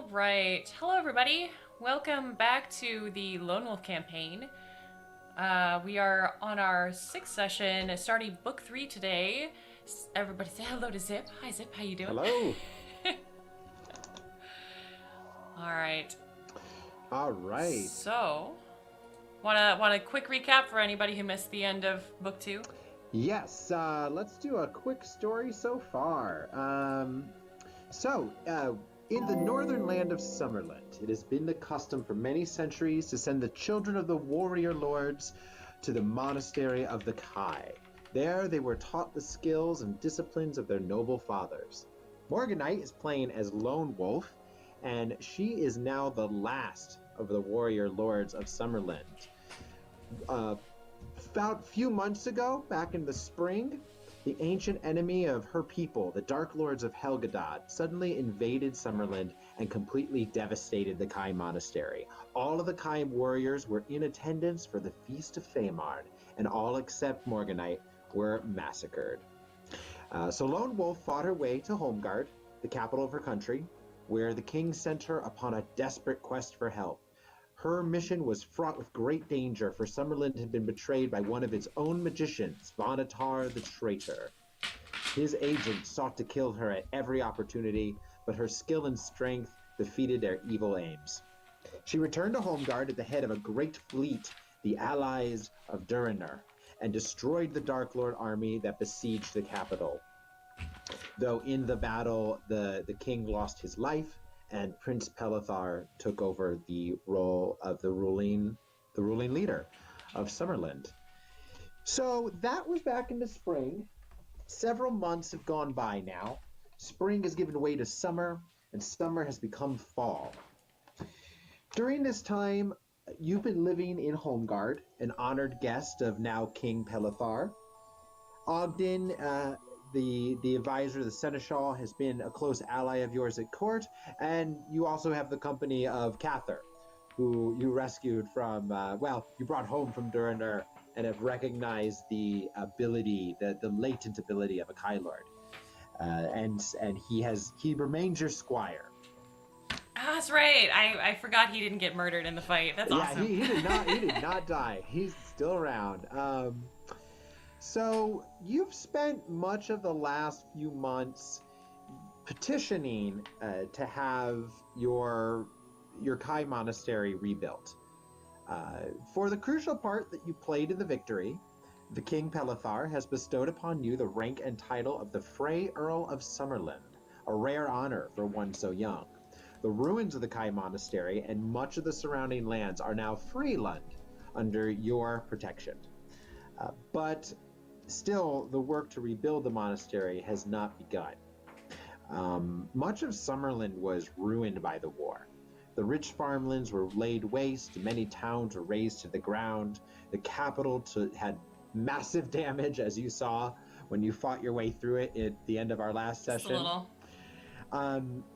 All right. Hello, everybody. Welcome back to the Lone Wolf campaign. We are on our sixth session, starting book 3 today. Everybody say hello to Zip. Hi, Zip. How you doing? Hello. All right. All right. So, want a quick recap for anybody who missed the end of book 2? Yes, let's do a quick story so far. In the northern land of Summerland, it has been the custom for many centuries to send the children of the warrior lords to the monastery of the Kai. There they were taught the skills and disciplines of their noble fathers. Morganite is playing as Lone Wolf, and she is now the last of the warrior lords of Summerland. About a few months ago, back in the spring, the ancient enemy of her people, the Dark Lords of Helgadad, suddenly invaded Summerland and completely devastated the Kai Monastery. All of the Kai warriors were in attendance for the Feast of Thamard, and all except Morganite were massacred. So Lone Wolf fought her way to Homeguard, the capital of her country, where the king sent her upon a desperate quest for help. Her mission was fraught with great danger, for Summerland had been betrayed by one of its own magicians, Vonatar the Traitor. His agent sought to kill her at every opportunity, but her skill and strength defeated their evil aims. She returned to Homeguard at the head of a great fleet, the allies of Durinur, and destroyed the Dark Lord army that besieged the capital. Though in the battle, the king lost his life, and Prince Pelethar took over the role of the ruling leader of Summerland. So that was back in the spring. Several months have gone by now. Spring has given way to summer, and summer has become fall. During this time, you've been living in Homeguard, an honored guest of now King Pelethar. Ogden, the advisor, the seneschal, has been a close ally of yours at court, and you also have the company of Cather, who you rescued from, you brought home from Durinur and have recognized the ability, the latent ability of a Kai Lord. And he remains your squire. Ah, that's right. I forgot he didn't get murdered in the fight. That's awesome. He did not die. He's still around. So you've spent much of the last few months petitioning to have your Kai monastery rebuilt. For the crucial part that you played in the victory, the King Pelethar has bestowed upon you the rank and title of the Frey Earl of Summerland, a rare honor for one so young. The ruins of the Kai monastery and much of the surrounding lands are now free land under your protection. But still, the work to rebuild the monastery has not begun. Much of Summerland was ruined by the war. The rich farmlands were laid waste, many towns were razed to the ground, the capital had massive damage, as you saw when you fought your way through it at the end of our last session. Just a little.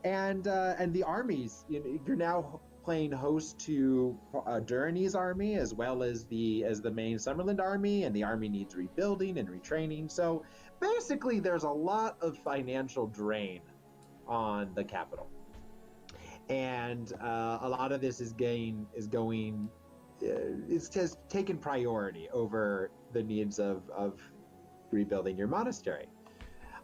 And the armies, you're now playing host to Durinur's army as well as the main Summerland army, and the army needs rebuilding and retraining. So basically, there's a lot of financial drain on the capital, and a lot of this has taken priority over the needs of rebuilding your monastery.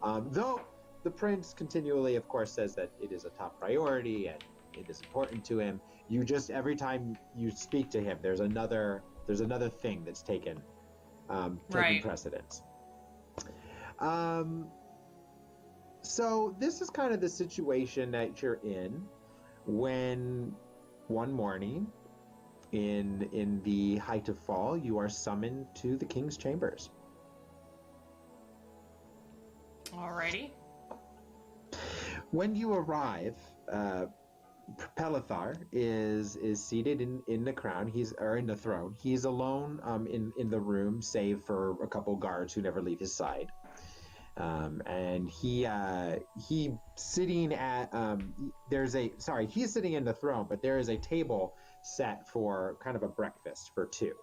Though the prince continually, of course, says that it is a top priority and it is important to him. You just, every time you speak to him, there's another thing that's taken precedence. So this is kind of the situation that you're in when one morning in the height of fall, you are summoned to the king's chambers. Alrighty. When you arrive, Pelethar is seated in the crown. In the throne. He's alone in the room, save for a couple guards who never leave his side. And he's sitting in the throne, but there is a table set for kind of a breakfast for two.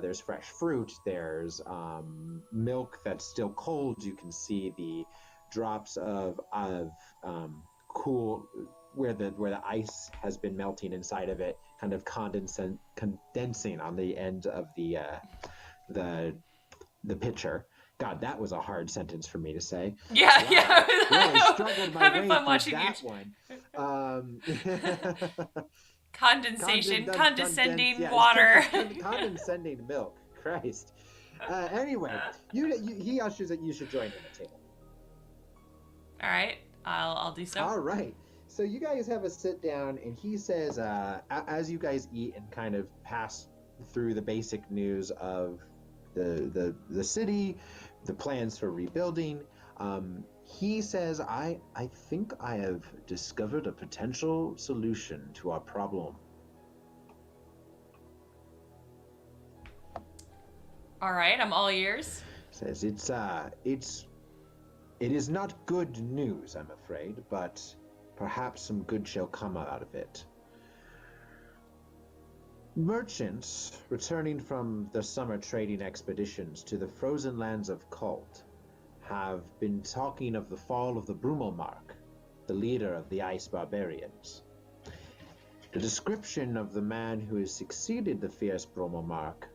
There's fresh fruit. There's milk that's still cold. You can see the drops of cool where the ice has been melting inside of it, kind of condensing on the end of the pitcher. God, that was a hard sentence for me to say. Yeah, wow. yeah. Really struggled my Having way fun through watching that you. one. Condensation, condescending water. Condescending milk. Christ. Anyway, he ushers that you should join him at the table. All right, I'll do so. All right. So you guys have a sit down, and he says, as you guys eat and kind of pass through the basic news of the city, the plans for rebuilding, he says, I think I have discovered a potential solution to our problem. All right, I'm all ears. Says it is not good news, I'm afraid, but perhaps some good shall come out of it. Merchants returning from their summer trading expeditions to the frozen lands of Kalte have been talking of the fall of the Brumelmark, the leader of the Ice Barbarians. The description of the man who has succeeded the fierce Brumelmark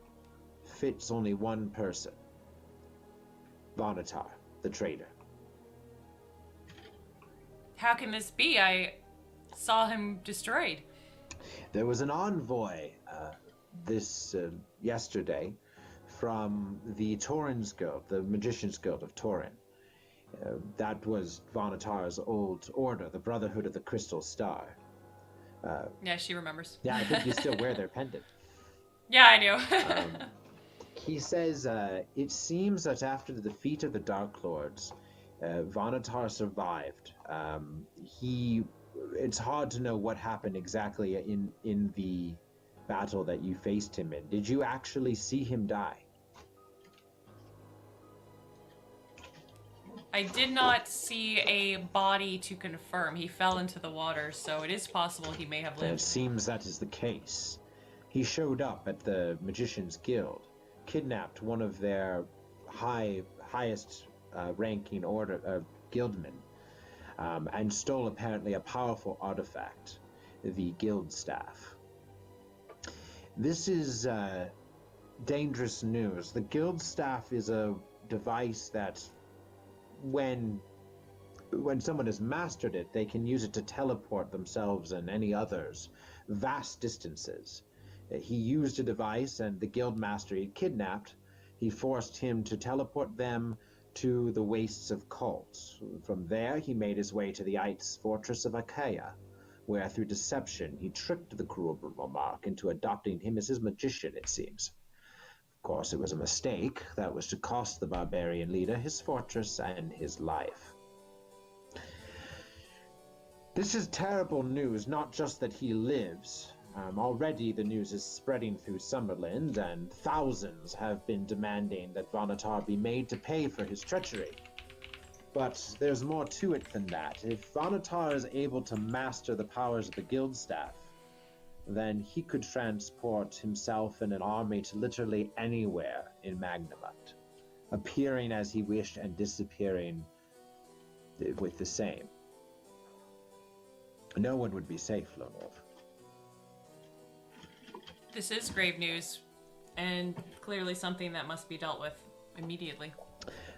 fits only one person, Vonatar, the trader. How can this be? I saw him destroyed. There was an envoy yesterday from the Torrens Guild, the Magician's Guild of Torren. That was Vonatar's old order, the Brotherhood of the Crystal Star. Yeah, she remembers. Yeah, I think you still wear their pendant. Yeah, I do. He says, it seems that after the defeat of the Dark Lords, Vonatar survived. It's hard to know what happened exactly in the battle that you faced him in. Did you actually see him die? I did not see a body to confirm. He fell into the water, so it is possible he may have lived. It seems that is the case. He showed up at the Magician's Guild, kidnapped one of their highest ranking guildmen, and stole apparently a powerful artifact, the guild staff. This is dangerous news. The guild staff is a device that when someone has mastered it, they can use it to teleport themselves and any others vast distances. He used a device, and the guild master he kidnapped, he forced him to teleport them to the wastes of Kalte. From there, he made his way to the ice fortress of Achaia, where through deception he tricked the cruel Brumelmark into adopting him as his magician, it seems. Of course, it was a mistake. That was to cost the barbarian leader his fortress and his life. This is terrible news, not just that he lives. Already the news is spreading through Summerland, and thousands have been demanding that Vonatar be made to pay for his treachery. But there's more to it than that. If Vonatar is able to master the powers of the guild staff, then he could transport himself and an army to literally anywhere in Magnamut, appearing as he wished and disappearing with the same. No one would be safe, Lone Wolf. This is grave news, and clearly something that must be dealt with immediately.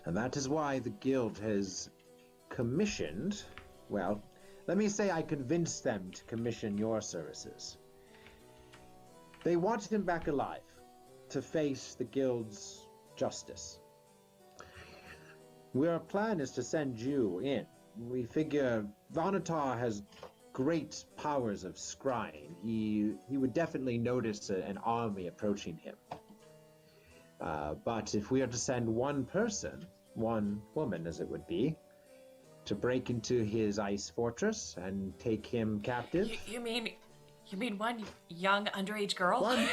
And that is why the guild has commissioned, well, let me say I convinced them to commission your services. They want him back alive to face the guild's justice. Our plan is to send you in. We figure Vonatar has great powers of scrying. He would definitely notice an army approaching him. But if we are to send one person, one woman as it would be, to break into his ice fortress and take him captive... You mean one young underage girl? One...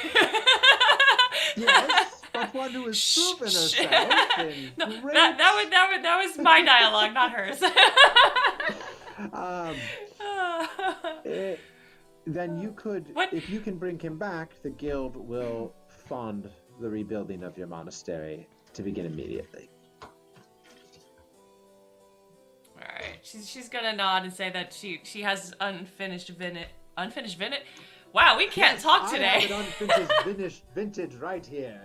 Yes, but one who has proven herself in no, great... that was my dialogue, not hers. Then you could, what? If you can bring him back, the guild will fund the rebuilding of your monastery to begin immediately. Alright. She's gonna nod and say that she has unfinished vintage. Wow, we can't talk today. I have an unfinished vintage right here.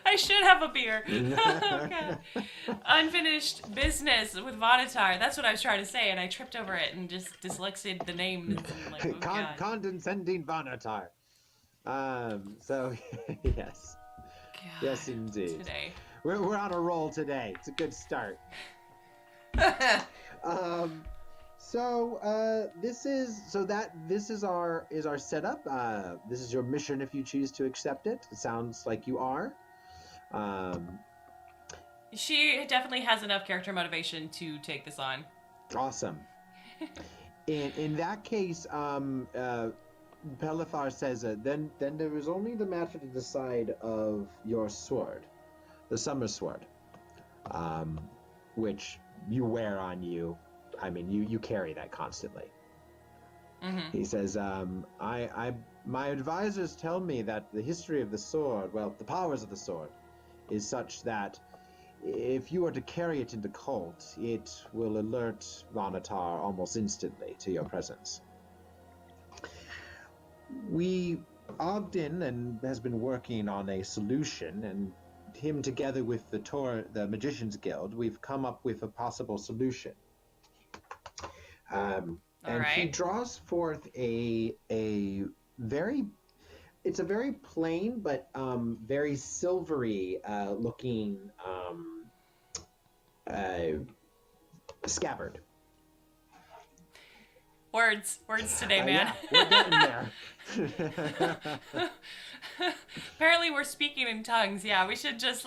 I should have a beer. Okay. Unfinished business with Vonatar. That's what I was trying to say, and I tripped over it and just dyslexied the names. And like, God. Condescending Vonatar. So, yes. God, Yes, indeed. Today. We're on a roll today. It's a good start. This is our setup. This is your mission if you choose to accept it. It sounds like you are. She definitely has enough character motivation to take this on. Awesome. In that case, Pelithar says, then there is only the matter to decide of your sword, the summer sword, which you wear on you. I mean, you carry that constantly. Mm-hmm. He says, my advisors tell me that the history of the sword, well, the powers of the sword, is such that if you are to carry it into Kalte, it will alert Vonatar almost instantly to your presence. Ogden and has been working on a solution, and him together with the Magician's Guild, we've come up with a possible solution. And he draws forth it's a very plain but very silvery looking scabbard. Words today, man. Yeah, we're getting there. Apparently we're speaking in tongues. Yeah, we should just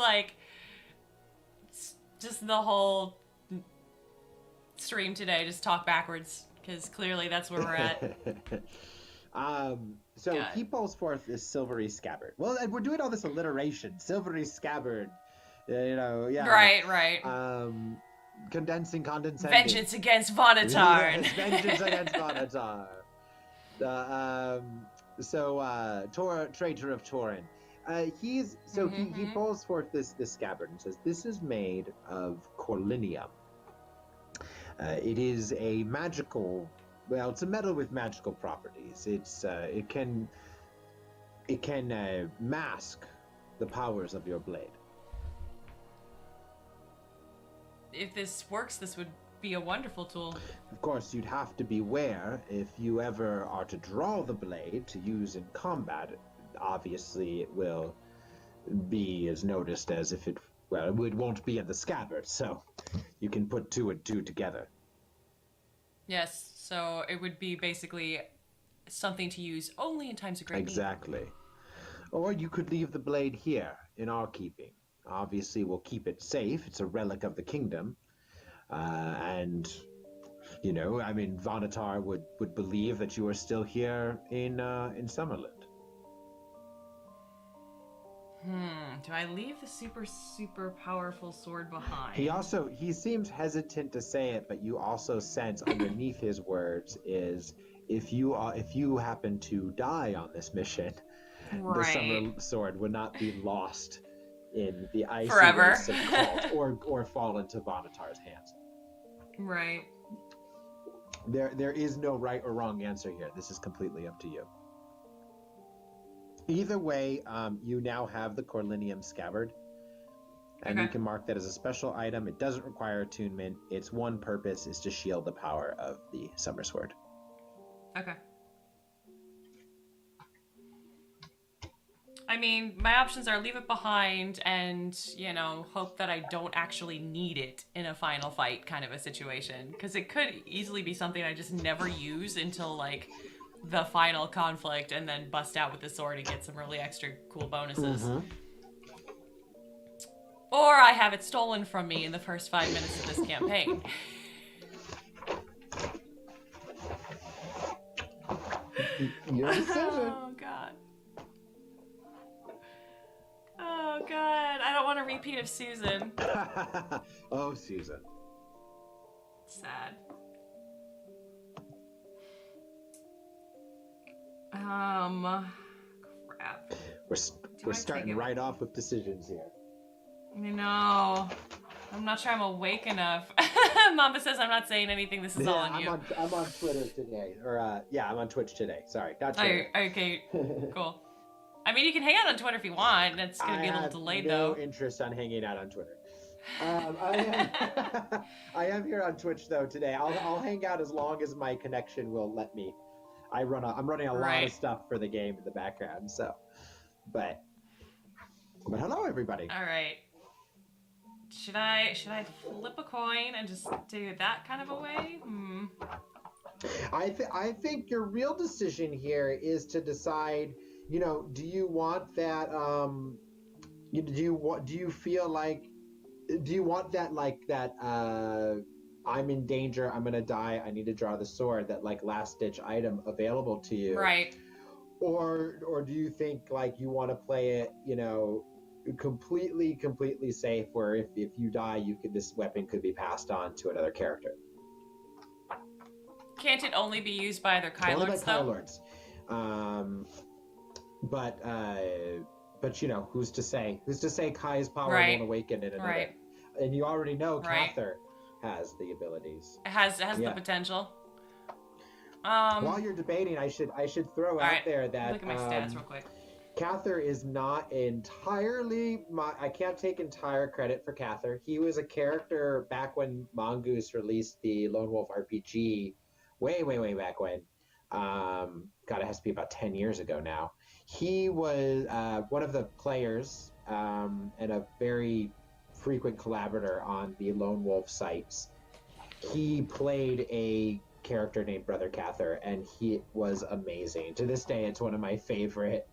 the whole stream today, just talk backwards, because clearly that's where we're at. So God. He pulls forth this silvery scabbard. Well, and we're doing all this alliteration. Silvery scabbard, yeah. Right. Condensing. Vengeance against Vonatar. Yes, vengeance against Vonatar. Traitor of Torin. He pulls forth this scabbard and says, "This is made of corlinium. It is a magical. Well, it's a metal with magical properties. It can mask the powers of your blade." If this works, this would be a wonderful tool. Of course, you'd have to beware if you ever are to draw the blade to use in combat. Obviously, it will be as noticed as if it won't be in the scabbard, so you can put two and two together. Yes, so it would be basically something to use only in times of great need. Exactly. Or you could leave the blade here in our keeping. Obviously, we'll keep it safe. It's a relic of the kingdom. And, Vonatar would believe that you are still here in Summerland. Do I leave the super, super powerful sword behind? He seems hesitant to say it, but you also sense underneath his words is if you happen to die on this mission, the summer sword would not be lost in the icy wastes of Kalte or fall into Vonatar's hands. Right. There is no right or wrong answer here. This is completely up to you. Either way, you now have the corlinium scabbard, and you can mark that as a special item. It doesn't require attunement. Its one purpose is to shield the power of the summer sword. Okay. I mean, my options are leave it behind and, hope that I don't actually need it in a final fight kind of a situation. Because it could easily be something I just never use until, the final conflict and then bust out with the sword and get some really extra cool bonuses. Mm-hmm. Or I have it stolen from me in the first 5 minutes of this campaign. Your decision. Oh, God. Oh, God. I don't want a repeat of Susan. Oh, Susan. Sad. Crap. We're starting right off with decisions here. I know. I'm not sure I'm awake enough. Mamba says I'm not saying anything. This is all on you. I'm on Twitter today. Or, yeah, I'm on Twitch today. Sorry, not Twitter. Okay, cool. I mean, you can hang out on Twitter if you want. It's going to be a little delayed, though. I have no interest on hanging out on Twitter. I am here on Twitch, though, today. I'll hang out as long as my connection will let me. I'm running a lot of stuff for the game in the background, so. But hello, everybody. All right. Should I flip a coin and just do that kind of a way? I think your real decision here is to decide, do you want that do you feel like, do you want that, like, that I'm in danger, I'm gonna die, I need to draw the sword, that, like, last ditch item available to you? Right. Or do you think, like, you want to play it, completely safe, where if you die, this weapon could be passed on to another character? Can't it only be used by other Kai Only Lords, by Kai Lords. But who's to say? Who's to say Kai's power won't awaken in another? Right. And you already know Cather has the abilities. It has the potential. While you're debating, I should throw out there that look at my stats real quick. Cather is not entirely I can't take entire credit for Cather. He was a character back when Mongoose released the Lone Wolf RPG, way back when. God, it has to be about 10 years ago now. He was one of the players and a very frequent collaborator on the Lone Wolf sites. He played a character named Brother Cather, and he was amazing. To this day, it's one of my favorite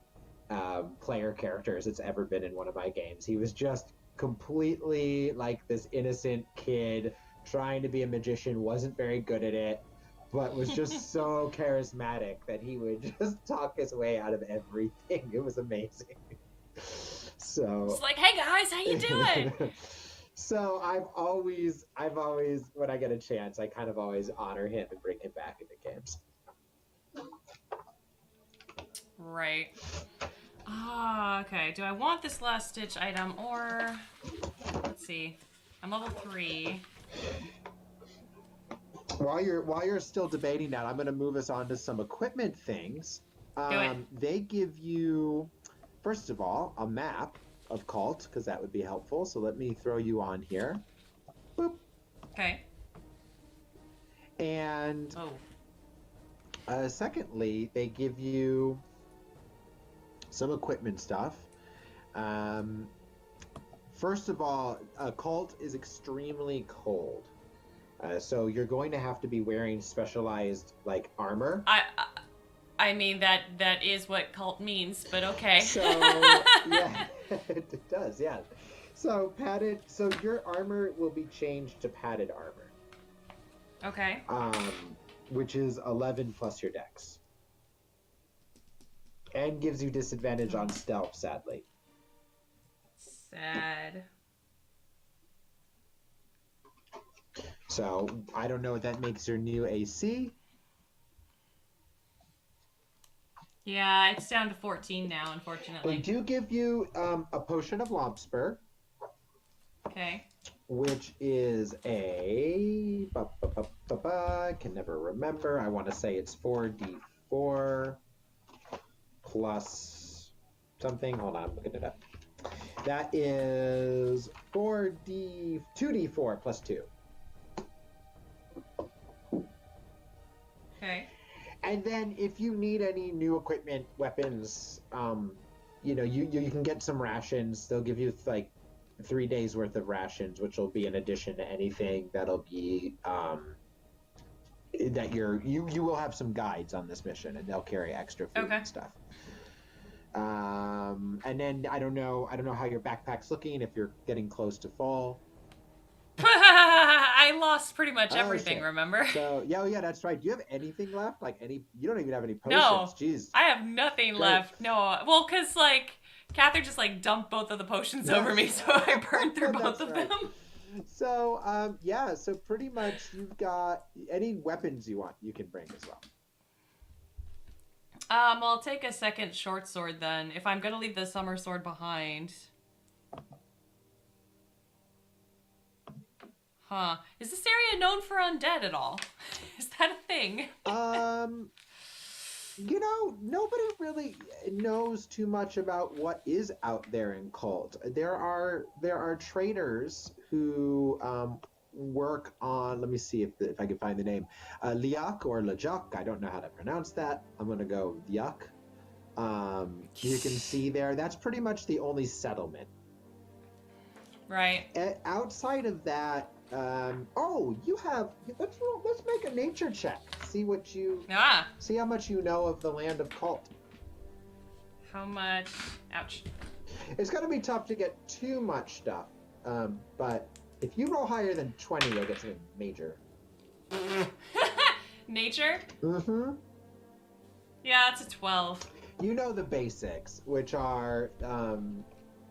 player characters it's ever been in one of my games. He was just completely like this innocent kid trying to be a magician, wasn't very good at it, but was just so charismatic that he would just talk his way out of everything. It was amazing. So it's like, hey guys, how you doing? So I've always, when I get a chance, I kind of always honor him and bring him back into games. Right. Okay. Do I want this last stitch item, or let's see. I'm level 3. While you're still debating that, I'm going to move us on to some equipment things. Do it. They give you, first of all, a map of Kalte, because that would be helpful. So let me throw you on here. Boop. Okay. And secondly, they give you some equipment stuff. First of all, Kalte is extremely cold. So you're going to have to be wearing specialized, like, armor. I mean, that is what cult means, but okay. So, yeah, it does, yeah. So your armor will be changed to padded armor. Okay. Which is 11 plus your dex. And gives you disadvantage on stealth, sadly. Sad. So, I don't know what that makes your new AC. Yeah, it's down to 14 now, unfortunately. They do give you a potion of Lobspur. Okay. Which is a... I can never remember. I want to say it's 4d4 plus something. Hold on, I'm looking it up. That is 2d4 plus 2. Okay. And then if you need any new equipment, weapons, you can get some rations. They'll give you like 3 days worth of rations, which will be in addition to anything that'll be that you will have some guides on this mission, and they'll carry extra food and stuff. And then I don't know how your backpack's looking, if you're getting close to fall. I lost pretty much everything, remember? So, yeah, that's right. Do you have anything left? Like you don't even have any potions. No, Jeez. I have nothing left. No, well, because, like, Cather just, like, dumped both of the potions over me, so I burned through both of them. So, so pretty much you've got any weapons you want, you can bring as well. Well, I'll take a second short sword then, if I'm gonna leave the summer sword behind. Huh. Is this area known for undead at all? Is that a thing? Nobody really knows too much about what is out there in Cult. There are traders who work on. Let me see if I can find the name. Liak or Lajuk. I don't know how to pronounce that. I'm gonna go Liak. You can see there. That's pretty much the only settlement. Right. Outside of that, you have. Let's make a nature check. See how much you know of the land of Cult. How much? Ouch. It's gonna be tough to get too much stuff, but if you roll higher than 20, you'll get something major. Nature? Mm-hmm. Yeah, it's a 12. You know the basics, which are,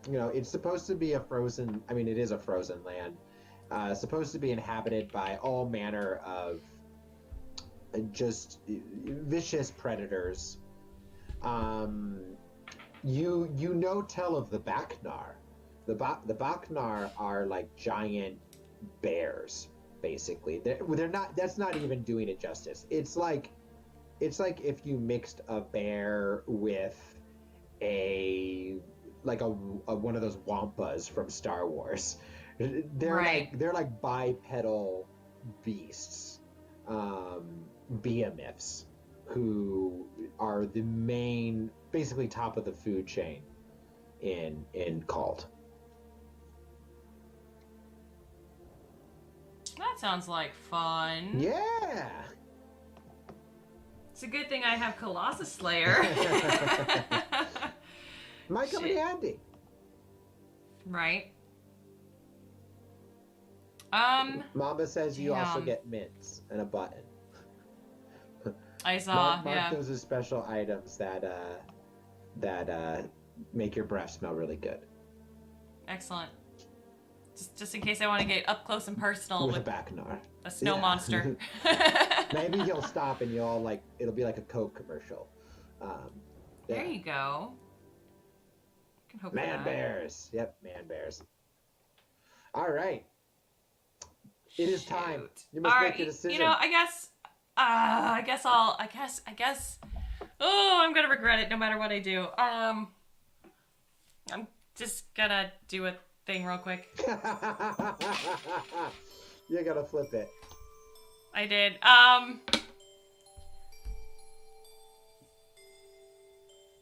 it's supposed to be it is a frozen land. Supposed to be inhabited by all manner of just vicious predators. You know tell of the Baknar. The Baknar are like giant bears, basically. They're not. That's not even doing it justice. It's like if you mixed a bear with a one of those wampas from Star Wars. They're like bipedal beasts, behemoths, who are the main, basically top of the food chain in Cult. That sounds like fun. Yeah. It's a good thing I have Colossus Slayer. Might come in handy. Right. Mama says you also get mints and a button. I saw. Mark those as special items that make your breath smell really good. Excellent. Just in case I want to get up close and personal with a Baknar, a snow monster. Maybe you'll stop and it'll be like a Coke commercial. There you go. Can hope man bears. Yep, man bears. All right. It is time. You must make your decision. You know, I guess. Oh, I'm gonna regret it no matter what I do. I'm just gonna do a thing real quick. You gotta flip it. I did.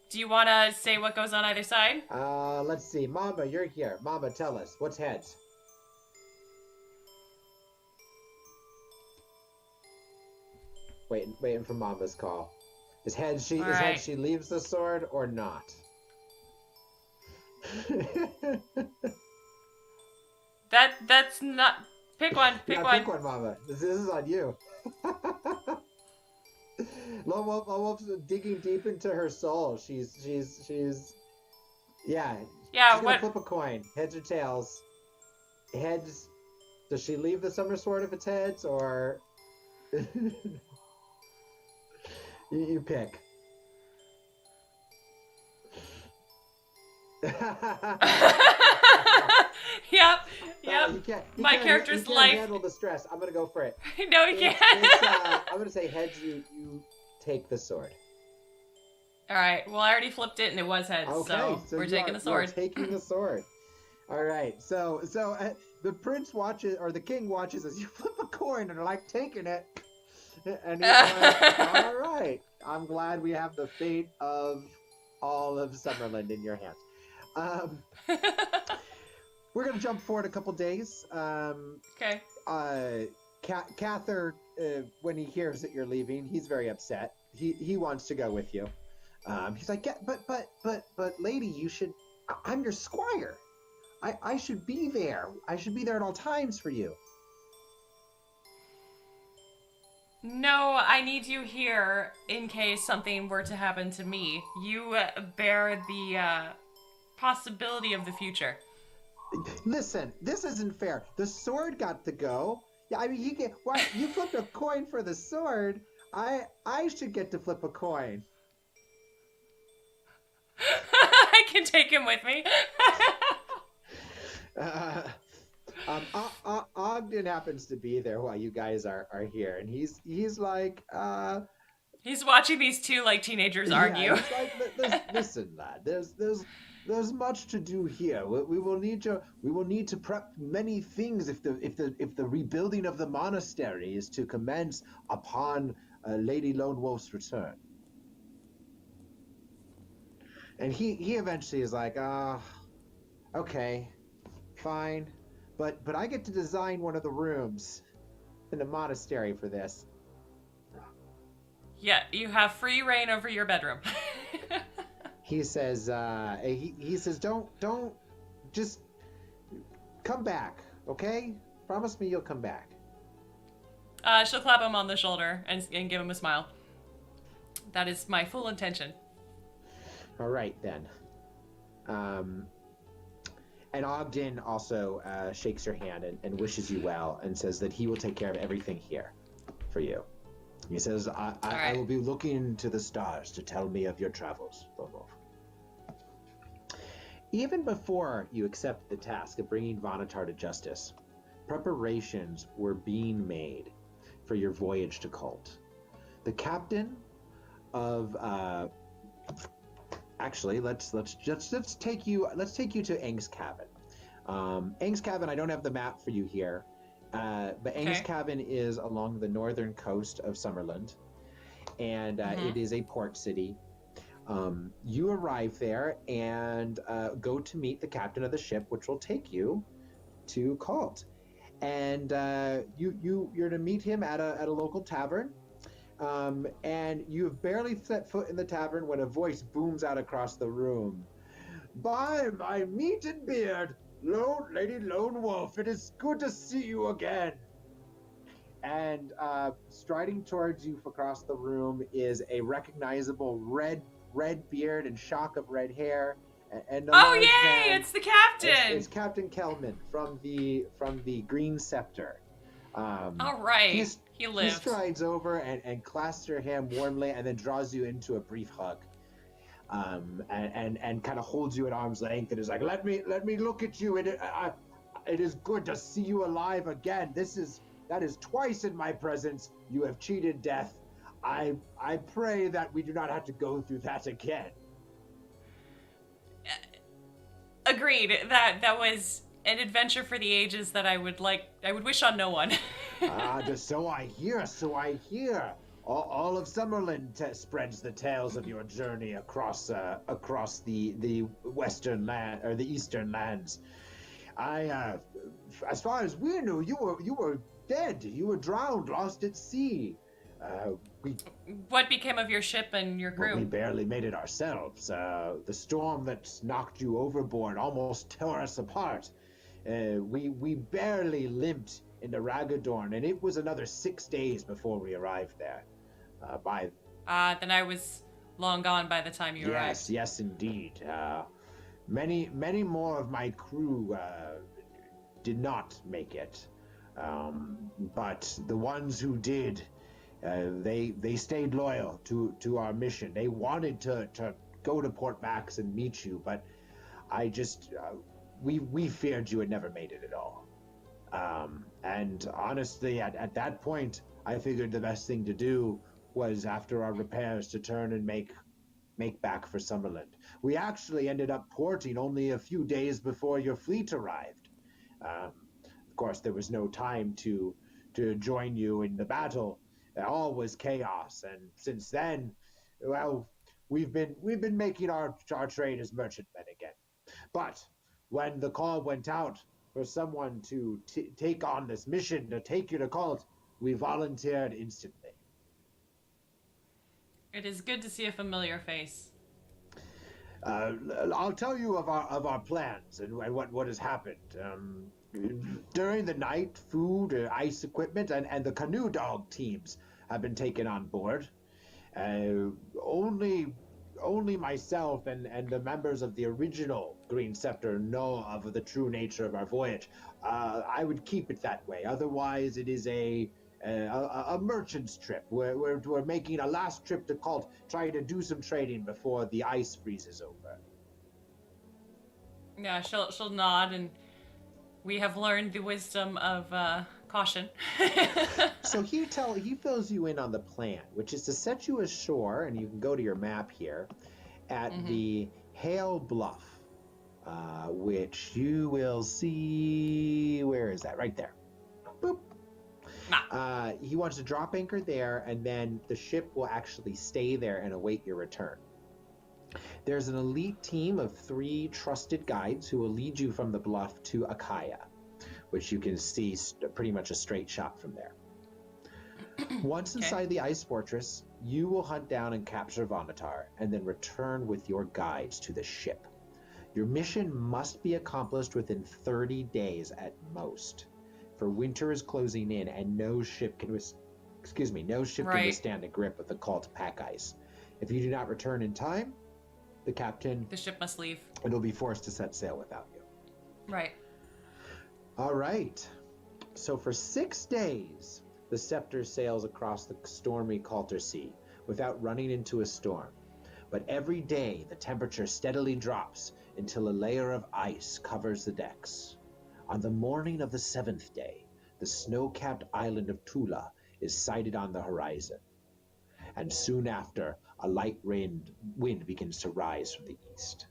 Do you want to say what goes on either side? Let's see. Mama, you're here. Mama, tell us. What's heads? Waiting for Mama's call. Is heads she leaves the sword or not? That's not. Pick one. Pick one. Pick one, Mama. This is on you. Lone Wolf's digging deep into her soul. She's yeah. She's gonna flip a coin. Heads or tails? Heads. Does she leave the summer sword if it's heads, or you pick? Yep. My character's you life. can't handle the stress. I'm gonna go for it. No, he can't. I'm gonna say heads. You take the sword. All right. Well, I already flipped it, and it was heads. Okay, so we're taking the sword. You're taking the sword. All right. So the prince watches, or the king watches as you flip a coin, and are like taking it. And he's like, all right. I'm glad we have the fate of all of Summerland in your hands. We're going to jump forward a couple days. Okay. Cather, when he hears that you're leaving, he's very upset. He wants to go with you. He's like, yeah, but lady, you should, I'm your squire. I should be there. I should be there at all times for you. No, I need you here in case something were to happen to me. You bear the possibility of the future. Listen, this isn't fair. The sword got to go. Yeah, I mean, you flipped a coin for the sword. I should get to flip a coin. I can take him with me. Ogden happens to be there while you guys are here, and he's like, He's watching these two like teenagers argue. Yeah, he's like, listen, lad. There's much to do here. We will need to prep many things if the rebuilding of the monastery is to commence upon Lady Lone Wolf's return. And he eventually is like, okay, fine, but I get to design one of the rooms in the monastery for this. Yeah, you have free reign over your bedroom. He says, he says, don't just come back, okay? Promise me you'll come back. She'll clap him on the shoulder and give him a smile. That is my full intention. All right, then. And Ogden also shakes your hand and wishes you well and says that he will take care of everything here for you. He says, I will be looking to the stars to tell me of your travels, Lone Wolf. Even before you accept the task of bringing Vanatar to justice, preparations were being made for your voyage to Kalte. The captain of actually let's take you to Aang's cabin. Aang's cabin, I don't have the map for you here, but Aang's cabin is along the northern coast of Summerland, and it is a port city. You arrive there and go to meet the captain of the ship, which will take you to Kalte. And you're to meet him at a local tavern. And you have barely set foot in the tavern when a voice booms out across the room. By my meat and beard, Lady Lone Wolf, it is good to see you again. And striding towards you across the room is a recognizable red beard and shock of red hair. And oh yay! Man, it's the captain. It's Captain Kelman from the Green Scepter. All right. He lives. He strides over and clasps your hand warmly, and then draws you into a brief hug, and kind of holds you at arm's length, and is like, "Let me look at you. It is good to see you alive again. That is twice in my presence you have cheated death. I pray that we do not have to go through that again." Agreed. That was an adventure for the ages that I would wish on no one. Just so I hear. All of Summerland spreads the tales of your journey across the western land or the eastern lands. As far as we knew, you were dead. You were drowned, lost at sea. What became of your ship and your crew? Well, we barely made it ourselves. The storm that knocked you overboard almost tore us apart. We barely limped into Ragadorn, and it was another 6 days before we arrived there. Then I was long gone by the time you arrived. Yes, indeed. Many more of my crew did not make it, but the ones who did, they stayed loyal to our mission. They wanted to go to Port Max and meet you, but I just we feared you had never made it at all. And honestly, at that point, I figured the best thing to do was, after our repairs, to turn and make back for Summerland. We actually ended up porting only a few days before your fleet arrived. Of course, there was no time to join you in the battle. All was chaos, and since then, well, we've been making our trade as merchantmen again. But when the call went out for someone to take on this mission to take you to Kalte, we volunteered instantly. It is good to see a familiar face. I'll tell you of our plans and what has happened. During the night, food, ice equipment, and the canoe dog teams have been taken on board. Only myself and the members of the original Green Scepter know of the true nature of our voyage. I would keep it that way. Otherwise, it is a merchant's trip. We're making a last trip to Kalte, trying to do some trading before the ice freezes over. Yeah, she'll nod, and we have learned the wisdom of caution. So he fills you in on the plan, which is to set you ashore, and you can go to your map here, at the Hale Bluff, which you will see. Where is that? Right there. Boop. He wants to drop anchor there, and then the ship will actually stay there and await your return. There's an elite team of 3 trusted guides who will lead you from the bluff to Akaya, which you can see pretty much a straight shot from there. Once inside the ice fortress, you will hunt down and capture Vomitar, and then return with your guides to the ship. Your mission must be accomplished within 30 days at most, for winter is closing in, and no ship can can withstand the grip of the Kalte pack ice. If you do not return in time, the ship must leave. It'll be forced to set sail without you. Right. All right. So for 6 days, the Scepter sails across the stormy Kalter Sea without running into a storm. But every day, the temperature steadily drops until a layer of ice covers the decks. On the morning of the 7th day, the snow-capped island of Tula is sighted on the horizon. And soon after, a light wind begins to rise from the east.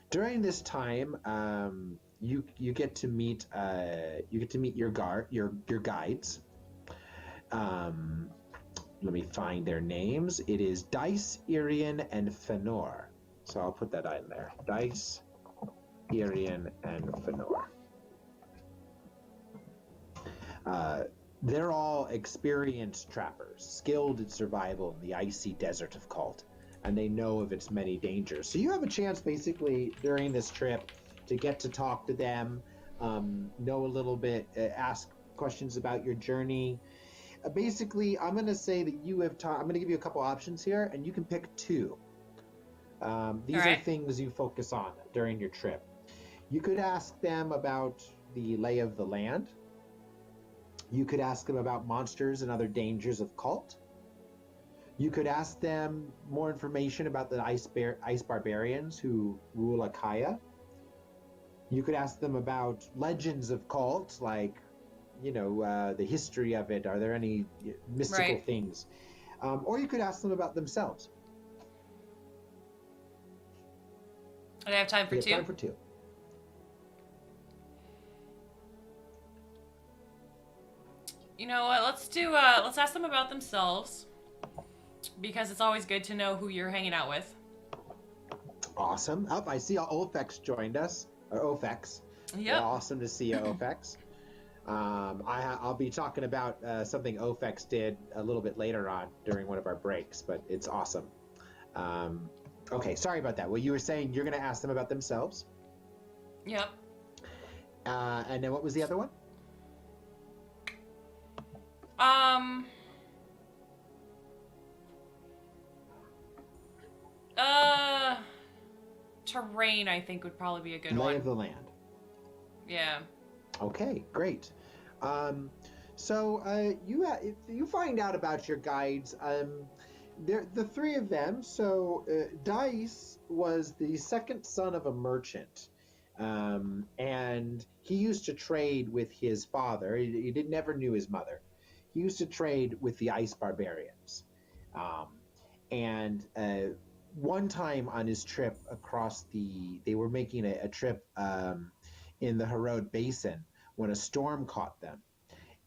During this time, you get to meet your guides. Let me find their names. It is Dice, Irian, and Fenor. So I'll put that in there. Dice, Irian, and Fenor. They're all experienced trappers, skilled at survival in the icy desert of Kalte, and they know of its many dangers. So you have a chance, basically, during this trip, to get to talk to them, know a little bit, ask questions about your journey. Basically, I'm going to say that I'm going to give you a couple options here, and you can pick 2. These are things you focus on during your trip. You could ask them about the lay of the land. You could ask them about monsters and other dangers of Kalte. You could ask them more information about the ice barbarians who rule Akaya. You could ask them about legends of Kalte, like, the history of it. Are there any mystical things? Or you could ask them about themselves. I have time for 2. Time for 2. You know what? Let's ask them about themselves, because it's always good to know who you're hanging out with. Awesome. Oh, I see Ofex joined us. Or Ofex. Yeah. Awesome to see you, Ofex. I'll be talking about something Ofex did a little bit later on during one of our breaks, but it's awesome. Okay, sorry about that. Well, you were saying you're going to ask them about themselves? Yep. And then what was the other one? Terrain, I think, would probably be a good one. Lay of the land. Yeah. Okay, great. So you find out about your guides. The 3 of them. So Dice was the second son of a merchant, and he used to trade with his father. He never knew his mother. He used to trade with the ice barbarians, and one time on his trip across they were making a trip in the Harod Basin when a storm caught them,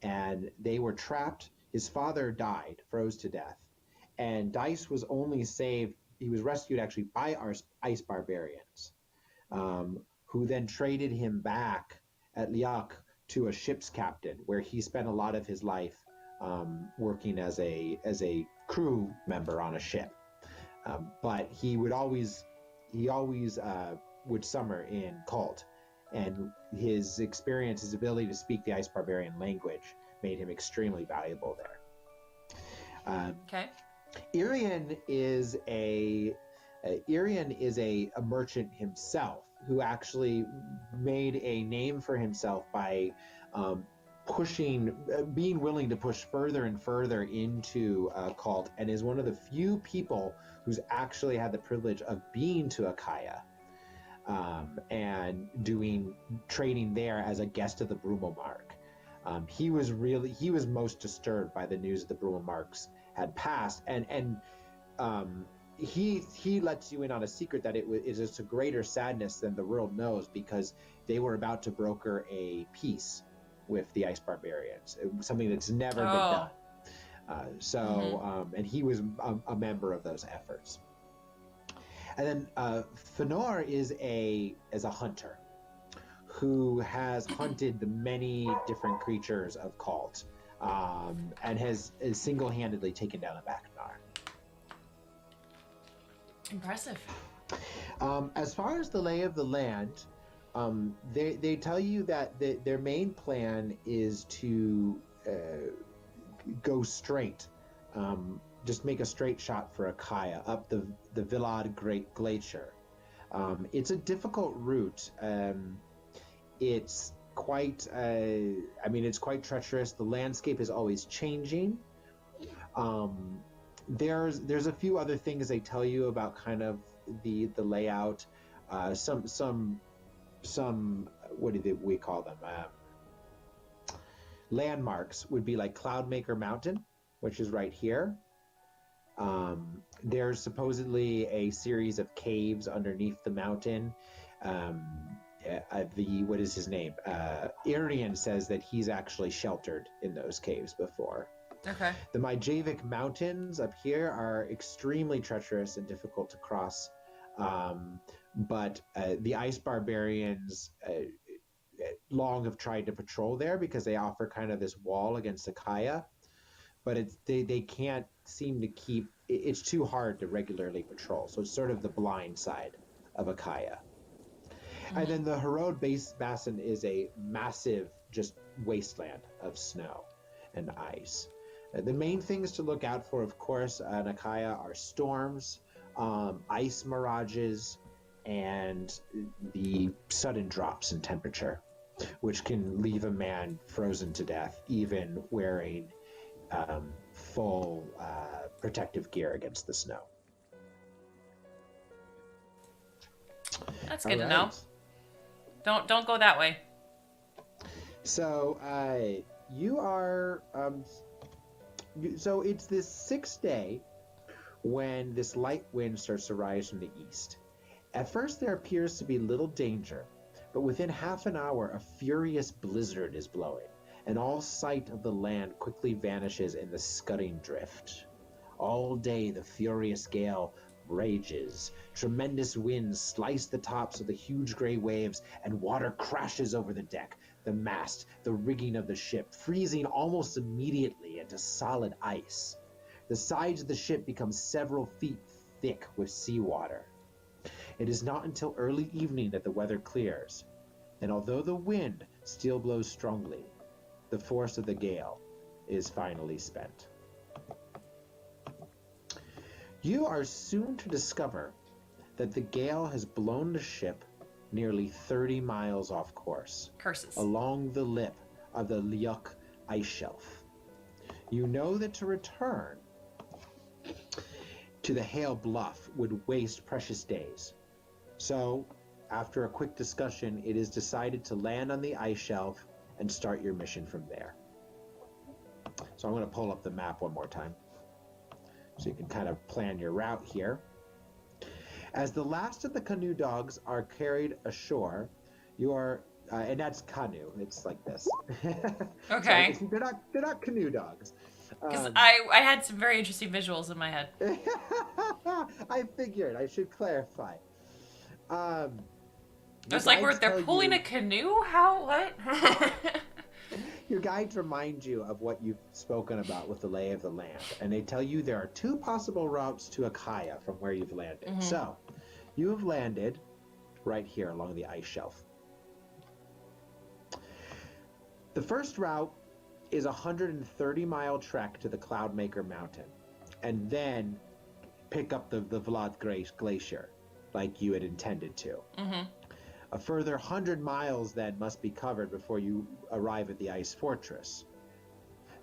and they were trapped. His father died, froze to death, and Dice was only saved. He was rescued actually by our ice barbarians, who then traded him back at Liak to a ship's captain, where he spent a lot of his life working as a crew member on a ship. But he always would summer in Kalte, and his experience, his ability to speak the ice barbarian language, made him extremely valuable there. Okay. Irian is a merchant himself who actually made a name for himself by being willing to push further and further into Kalte, and is one of the few people who's actually had the privilege of being to Akaya and doing trading there as a guest of the Brumelmark. He was most disturbed by the news that the Bruin marks had passed, and he lets you in on a secret that it is just a greater sadness than the world knows, because they were about to broker a peace with the Ice Barbarians, something that's never been done. And he was a member of those efforts. And then Fëanor is a hunter who has hunted the many different creatures of Kalte, and has single-handedly taken down a Bacnar. Impressive. As far as the lay of the land, they tell you that their main plan is to go straight, just make a straight shot for Achaia up the Villad Great Glacier. It's a difficult route. It's quite it's quite treacherous. The landscape is always changing. There's a few other things they tell you about kind of the layout. Some what do we call them? Landmarks would be like Cloudmaker Mountain, which is right here. There's supposedly a series of caves underneath the mountain. What is his name? Irian says that he's actually sheltered in those caves before. Okay. The Myjavik Mountains up here are extremely treacherous and difficult to cross, but the Ice Barbarians long have tried to patrol there because they offer kind of this wall against Achaia, but they can't seem to keep. It's too hard to regularly patrol, so it's sort of the blind side of Achaia. And then the Harrod Basin is a massive, just wasteland of snow and ice. The main things to look out for, of course, in Achaia are storms, ice mirages, and the sudden drops in temperature, which can leave a man frozen to death, even wearing full protective gear against the snow. That's good to know. Don't go that way. So you are so it's this sixth day when this light wind starts to rise from the east. At first there appears to be little danger, but within half an hour a furious blizzard is blowing, and all sight of the land quickly vanishes in the scudding drift. All day the furious gale rages. Tremendous winds slice the tops of the huge gray waves, and water crashes over the deck, the mast, the rigging of the ship, freezing almost immediately into solid ice. The sides of the ship become several feet thick with seawater. It is not until early evening that the weather clears, and although the wind still blows strongly, the force of the gale is finally spent. You are soon to discover that the gale has blown the ship nearly 30 miles off course. Curses. Along the lip of the Liuk ice shelf. You know that to return to the Hale Bluff would waste precious days. So, after a quick discussion, it is decided to land on the ice shelf and start your mission from there. So I'm going to pull up the map one more time, so you can kind of plan your route here. As the last of the canoe dogs are carried ashore, you are, and that's canoe. It's like this. Okay. So they're not canoe dogs. Because I had some very interesting visuals in my head. I figured I should clarify. I was like, they're pulling a canoe? How? What? Your guides remind you of what you've spoken about with the lay of the land, and they tell you there are two possible routes to Achaia from where you've landed. Mm-hmm. So, you have landed right here along the ice shelf. The first route is a 130-mile trek to the Cloudmaker Mountain, and then pick up the Vlad Glacier, like you had intended to. Mm-hmm. A further 100 miles then must be covered before you arrive at the ice fortress.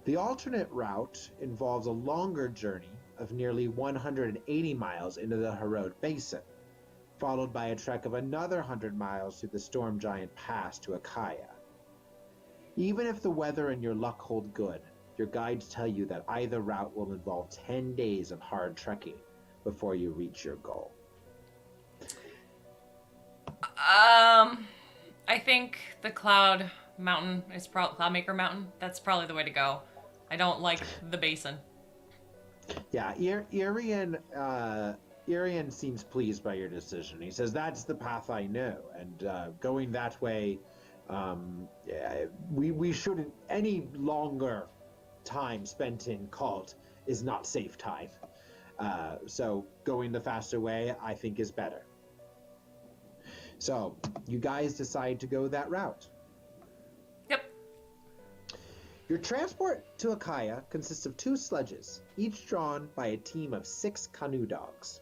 The alternate route involves a longer journey of nearly 180 miles into the Harrod Basin, followed by a trek of another 100 miles through the Storm Giant Pass to Achaia. Even if the weather and your luck hold good, your guides tell you that either route will involve 10 days of hard trekking before you reach your goal. I think the Cloud Mountain is Cloudmaker Mountain. That's probably the way to go. I don't like the basin. Yeah, Irian seems pleased by your decision. He says, "That's the path I know, and going that way, we shouldn't any longer time spent in Kalte is not safe time. So going the faster way, I think, is better." So you guys decide to go that route. Yep. Your transport to Akaya consists of 2 sledges, each drawn by a team of 6 canoe dogs.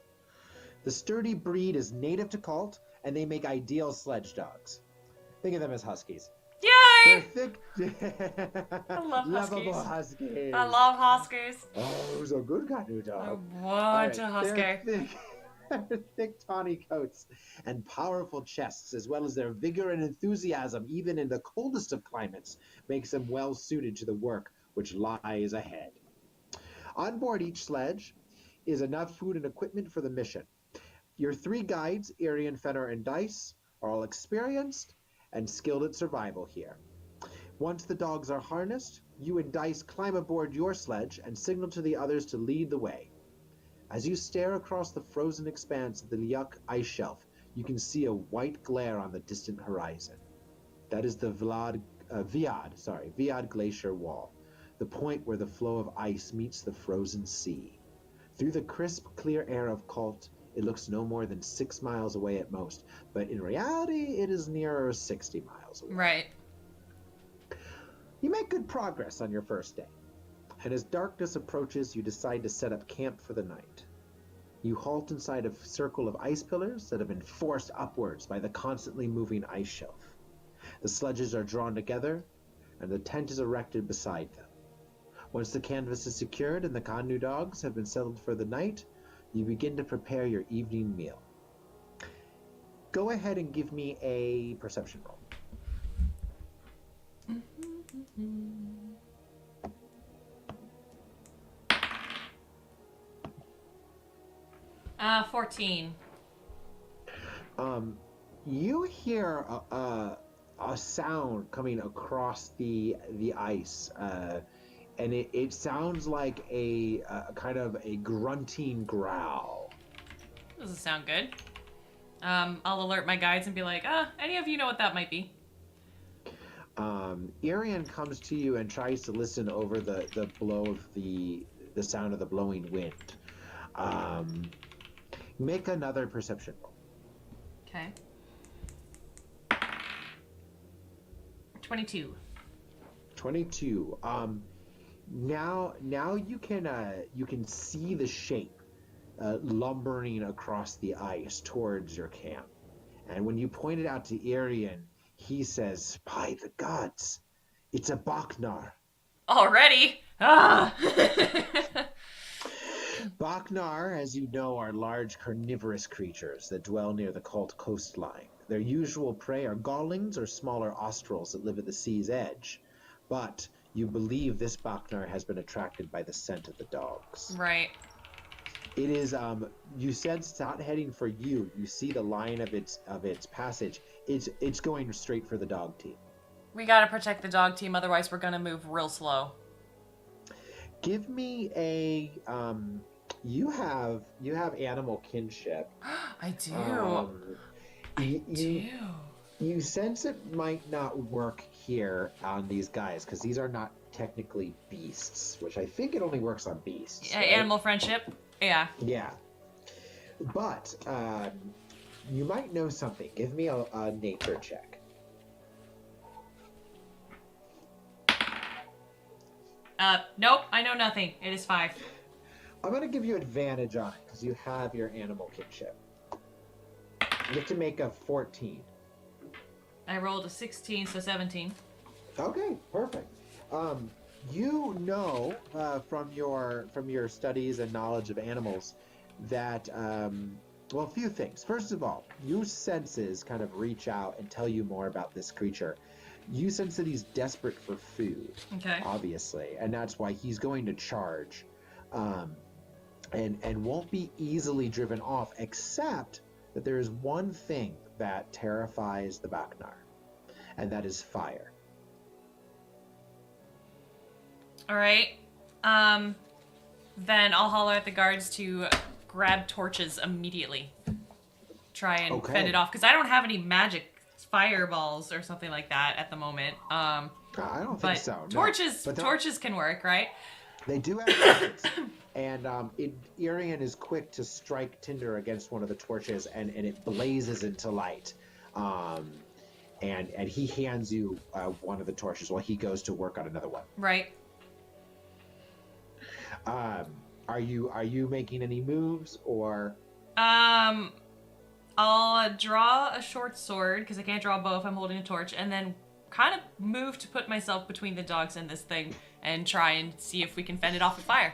The sturdy breed is native to Kalte, and they make ideal sledge dogs. Think of them as huskies. Yay! They're thick, I love lovable huskies. huskies. I love huskies. Oh, who's a good canoe I dog? want a husky. They're thick, tawny coats and powerful chests, as well as their vigor and enthusiasm, even in the coldest of climates, makes them well suited to the work which lies ahead. On board each sledge is enough food and equipment for the mission. Your 3 guides, Irian, Fenner, and Dice, are all experienced and skilled at survival here. Once the dogs are harnessed, you and Dice climb aboard your sledge and signal to the others to lead the way. As you stare across the frozen expanse of the Liuk ice shelf, you can see a white glare on the distant horizon. That is the Viad Glacier Wall, the point where the flow of ice meets the frozen sea. Through the crisp, clear air of Kalte, it looks no more than 6 miles away at most, but in reality, it is nearer 60 miles away. Right. You make good progress on your first day, and as darkness approaches, you decide to set up camp for the night. You halt inside a circle of ice pillars that have been forced upwards by the constantly moving ice shelf. The sledges are drawn together, and the tent is erected beside them. Once the canvas is secured and the canoe dogs have been settled for the night, you begin to prepare your evening meal. Go ahead and give me a perception roll. 14. You hear a sound coming across the ice, and it sounds like a kind of a grunting growl. Doesn't sound good. I'll alert my guides and be like, any of you know what that might be? Irian comes to you and tries to listen over the blow of the sound of the blowing wind. Make another perception roll. Okay. 22. 22. Now you can see the shape lumbering across the ice towards your camp. And when you point it out to Irian, he says, "By the gods, it's a Baknar." Already? Ah! Baknar, as you know, are large carnivorous creatures that dwell near the Kalte coastline. Their usual prey are gollings or smaller ostrils that live at the sea's edge. But you believe this Baknar has been attracted by the scent of the dogs. Right. It is, you said it's not heading for you. You see the line of its passage. It's going straight for the dog team. We gotta protect the dog team, otherwise we're gonna move real slow. Give me a, you have animal kinship. I do. I do. You sense it might not work here on these guys, because these are not technically beasts, which I think it only works on beasts. Yeah, right? Animal friendship. Yeah. Yeah. But you might know something. Give me a nature check. Nope, I know nothing. It is 5. I'm going to give you advantage on it, because you have your animal kinship. You get to make a 14. I rolled a 16, so 17. Okay, perfect. You know from your studies and knowledge of animals that well, a few things. First of all, your senses kind of reach out and tell you more about this creature. You sense that he's desperate for food, Okay. obviously, and that's why he's going to charge, and won't be easily driven off, except that there is one thing that terrifies the Baknar, and that is fire. All right. Then I'll holler at the guards to grab torches immediately. Try and fend it off, because I don't have any magic fireballs or something like that at the moment. I don't think so. Torches, no. Torches can work, right? They do have torches, and Irian is quick to strike tinder against one of the torches, and it blazes into light. And he hands you one of the torches while he goes to work on another one. Right. Are you making any moves, or? I'll draw a short sword, because I can't draw a bow if I'm holding a torch, and then kind of move to put myself between the dogs and this thing and try and see if we can fend it off with fire.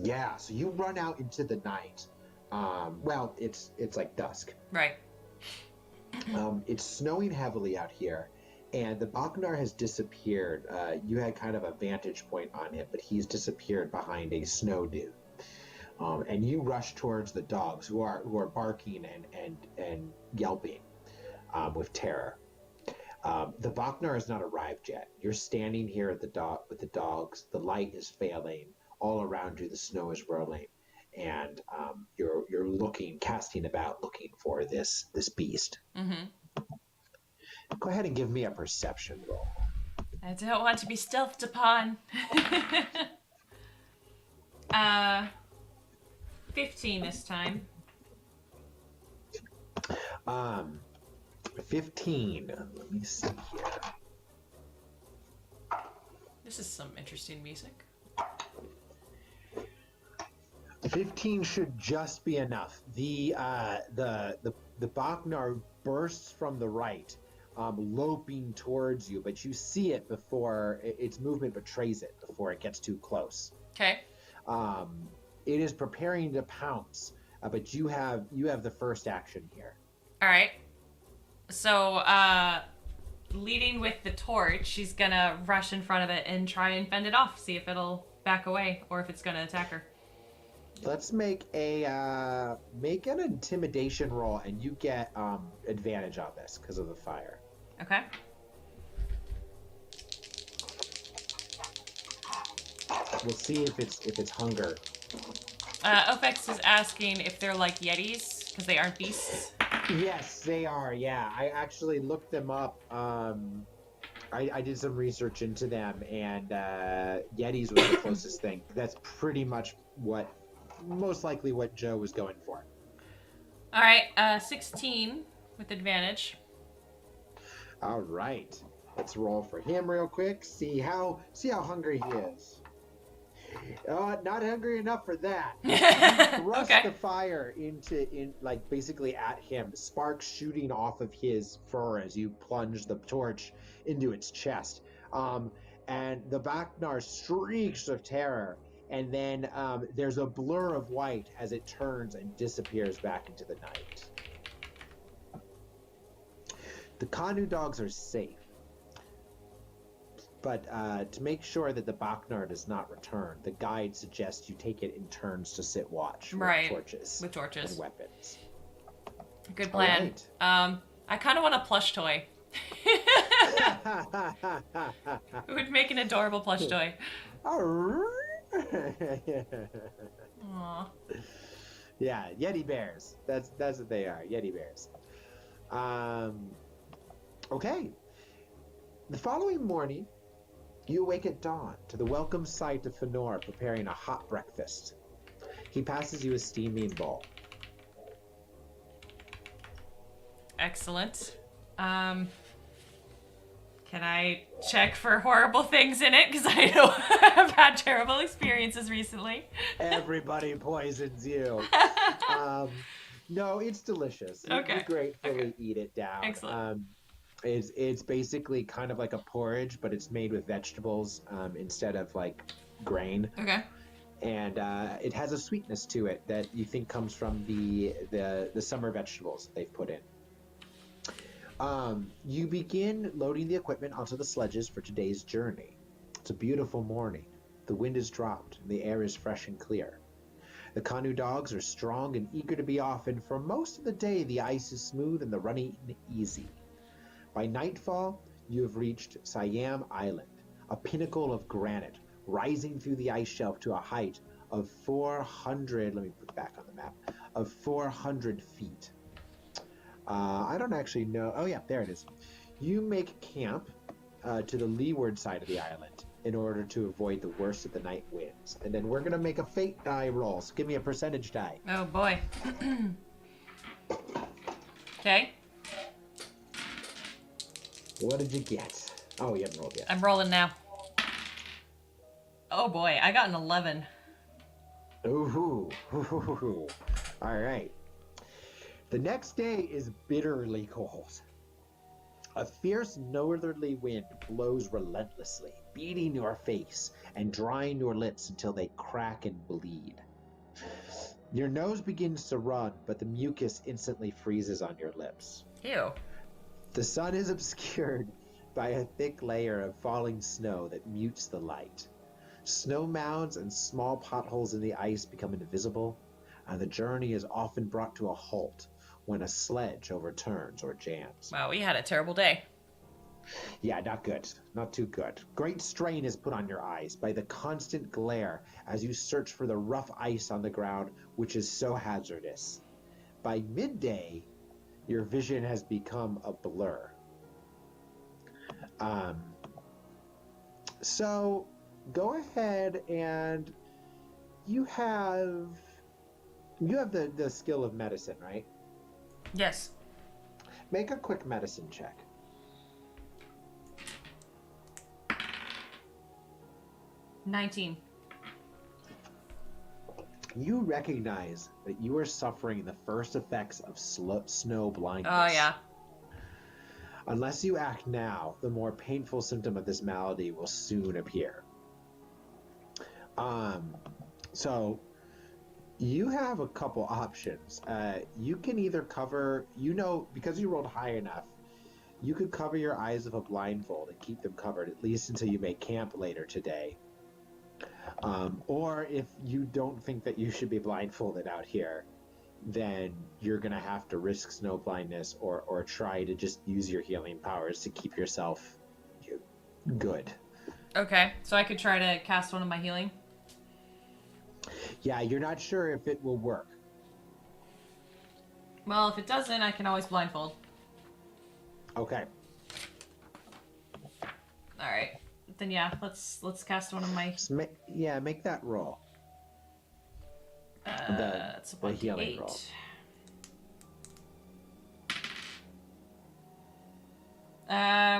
Yeah, so you run out into the night. Well, it's like dusk. Right. It's snowing heavily out here, and the Baknar has disappeared. You had kind of a vantage point on him, but he's disappeared behind a snow dune. And you rush towards the dogs, who are barking and yelping with terror. The Baknar has not arrived yet. You're standing here at with the dogs. The light is failing. All around you, the snow is rolling, and you're casting about, looking for this beast. Mm-hmm. Go ahead and give me a perception roll. I don't want to be stealthed upon. 15 this time. 15. Let me see here. This is some interesting music. 15 should just be enough. The Baknar bursts from the right, loping towards you, but you see it before its movement betrays it before it gets too close. Okay. It is preparing to pounce, but you have the first action here. All right. So, leading with the torch, she's gonna rush in front of it and try and fend it off, see if it'll back away or if it's gonna attack her. Let's make an intimidation roll, and you get advantage on this because of the fire. Okay. We'll see if it's hunger. Ofex is asking if they're like Yetis, because they aren't beasts. Yes, they are, yeah. I actually looked them up. I did some research into them, and Yetis was the closest thing. That's pretty much most likely what Joe was going for. All right, 16 with advantage. All right. Let's roll for him real quick. See how hungry he is. Not hungry enough for that. Thrust the fire basically at him, sparks shooting off of his fur as you plunge the torch into its chest. And the Baknar shrieks of terror, and then there's a blur of white as it turns and disappears back into the night. The Kanu dogs are safe. But to make sure that the Baknar does not return, the guide suggests you take it in turns to sit watch with torches. With torches. And weapons. Good plan. Right. I kind of want a plush toy. It would make an adorable plush toy. Aww. Yeah, Yeti bears. That's what they are. Yeti bears. Okay. The following morning, you awake at dawn to the welcome sight of Fëanor preparing a hot breakfast. He passes you a steaming bowl. Excellent. Can I check for horrible things in it? Because I know I've had terrible experiences recently. Everybody poisons you. No, it's delicious. Okay. You gratefully eat it down. Excellent. It's basically kind of like a porridge, but it's made with vegetables instead of like grain. Okay. And it has a sweetness to it that you think comes from the summer vegetables they've put in. You begin loading the equipment onto the sledges for today's journey. It's a beautiful morning. The wind has dropped, and the air is fresh and clear. The canoe dogs are strong and eager to be off, and for most of the day, the ice is smooth and the running easy. By nightfall, you have reached Siam Island, a pinnacle of granite, rising through the ice shelf to a height of 400, let me put back on the map, of 400 feet. I don't actually know. Oh, yeah, there it is. You make camp to the leeward side of the island in order to avoid the worst of the night winds. And then we're going to make a fate die roll. So give me a percentage die. Oh, boy. Okay. What did you get? Oh, you haven't rolled yet. I'm rolling now. Oh, boy. I got an 11. Ooh. All right. The next day is bitterly cold. A fierce northerly wind blows relentlessly, beating your face and drying your lips until they crack and bleed. Your nose begins to run, but the mucus instantly freezes on your lips. Ew. The sun is obscured by a thick layer of falling snow that mutes the light. Snow mounds and small potholes in the ice become invisible, and the journey is often brought to a halt when a sledge overturns or jams. Wow, we had a terrible day. Yeah, not good. Not too good. Great strain is put on your eyes by the constant glare as you search for the rough ice on the ground, which is so hazardous. By midday, your vision has become a blur. So go ahead and you have the skill of medicine, right? Yes. Make a quick medicine check. $19. You recognize that you are suffering the first effects of snow blindness. Oh, yeah. Unless you act now, the more painful symptom of this malady will soon appear. So you have a couple options. You can either cover, because you rolled high enough, you could cover your eyes with a blindfold and keep them covered at least until you make camp later today. Or if you don't think that you should be blindfolded out here, then you're going to have to risk snow blindness or try to just use your healing powers to keep yourself good. Okay, so I could try to cast one of my healing? Yeah, you're not sure if it will work. Well, if it doesn't, I can always blindfold. Okay. Alright. Then yeah, let's cast one of my... Make that roll. It's a the healing roll.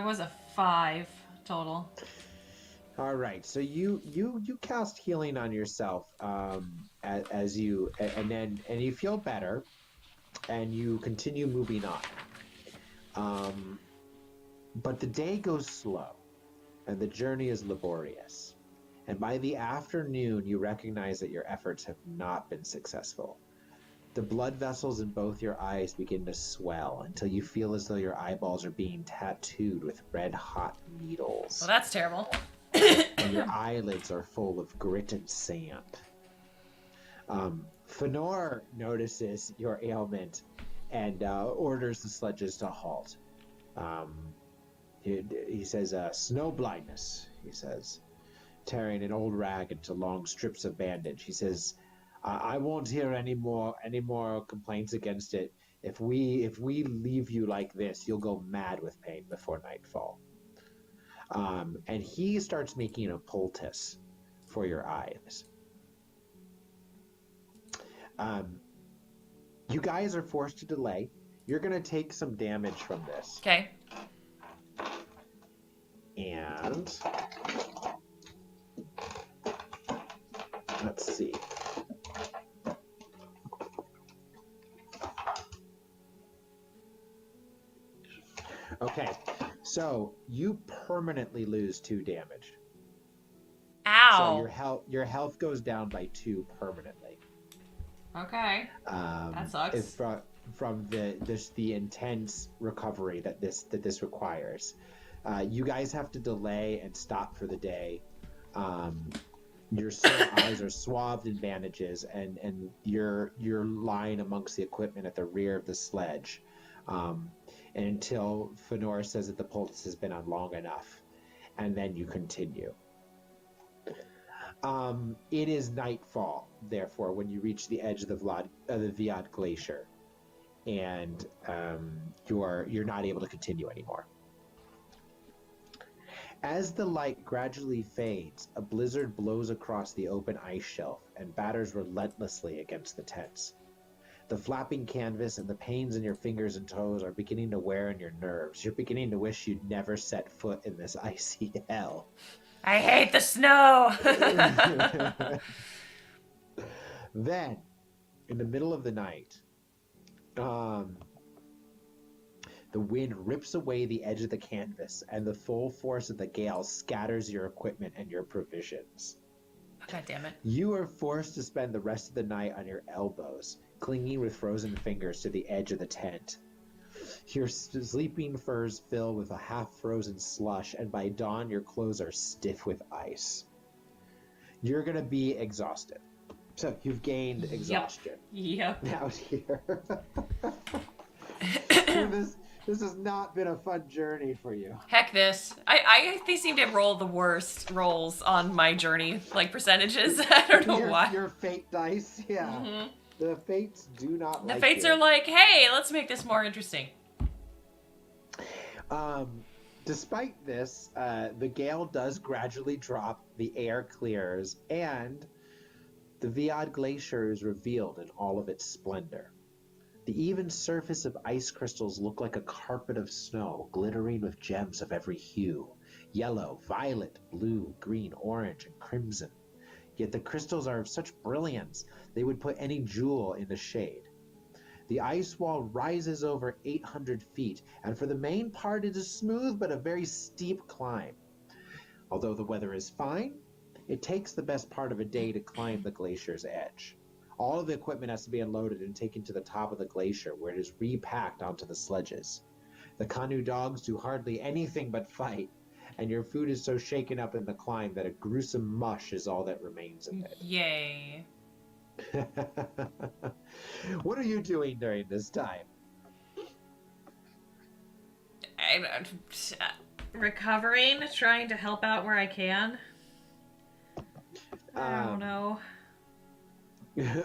Was a 5 total. All right, so you cast healing on yourself as you and you feel better, and you continue moving on. But the day goes slow, and the journey is laborious. And by the afternoon, you recognize that your efforts have not been successful. The blood vessels in both your eyes begin to swell until you feel as though your eyeballs are being tattooed with red-hot needles. Well, that's terrible. And your eyelids are full of grit and sand. Fënor notices your ailment and orders the sledges to halt. He says, snow blindness, he says, tearing an old rag into long strips of bandage. He says, I won't hear any more complaints against it. If we leave you like this, you'll go mad with pain before nightfall. And he starts making a poultice for your eyes. You guys are forced to delay. You're going to take some damage from this. Okay. And let's see. Okay, so you permanently lose 2 damage. Ow. So your health goes down by 2 permanently. Okay. That sucks. the intense recovery that this requires. You guys have to delay and stop for the day. Your sore eyes are swathed in bandages, and you're lying amongst the equipment at the rear of the sledge, and until Fenor says that the pulse has been on long enough, and then you continue. It is nightfall, therefore, when you reach the edge of the Viad Glacier, and you're not able to continue anymore. As the light gradually fades, a blizzard blows across the open ice shelf and batters relentlessly against the tents. The flapping canvas and the pains in your fingers and toes are beginning to wear on your nerves. You're beginning to wish you'd never set foot in this icy hell. I hate the snow! Then, in the middle of the night, the wind rips away the edge of the canvas, and the full force of the gale scatters your equipment and your provisions. God damn it. You are forced to spend the rest of the night on your elbows, clinging with frozen fingers to the edge of the tent. Your sleeping furs fill with a half-frozen slush, and by dawn your clothes are stiff with ice. You're going to be exhausted. So you've gained exhaustion. Yep. Out here. This has not been a fun journey for you. Heck this. They seem to roll the worst rolls on my journey, like percentages. I don't know why. Your fate dice, yeah. Mm-hmm. The fates do not like The fates you. are like, hey, let's make this more interesting. Despite this, the gale does gradually drop, the air clears, and the Viad Glacier is revealed in all of its splendor. The even surface of ice crystals look like a carpet of snow, glittering with gems of every hue: yellow, violet, blue, green, orange, and crimson. Yet the crystals are of such brilliance, they would put any jewel in the shade. The ice wall rises over 800 feet, and for the main part it is smooth but a very steep climb. Although the weather is fine, it takes the best part of a day to climb the glacier's edge. All of the equipment has to be unloaded and taken to the top of the glacier, where it is repacked onto the sledges. The Kanu dogs do hardly anything but fight, and your food is so shaken up in the climb that a gruesome mush is all that remains of it. Yay. What are you doing during this time? I'm recovering, trying to help out where I can. I don't know.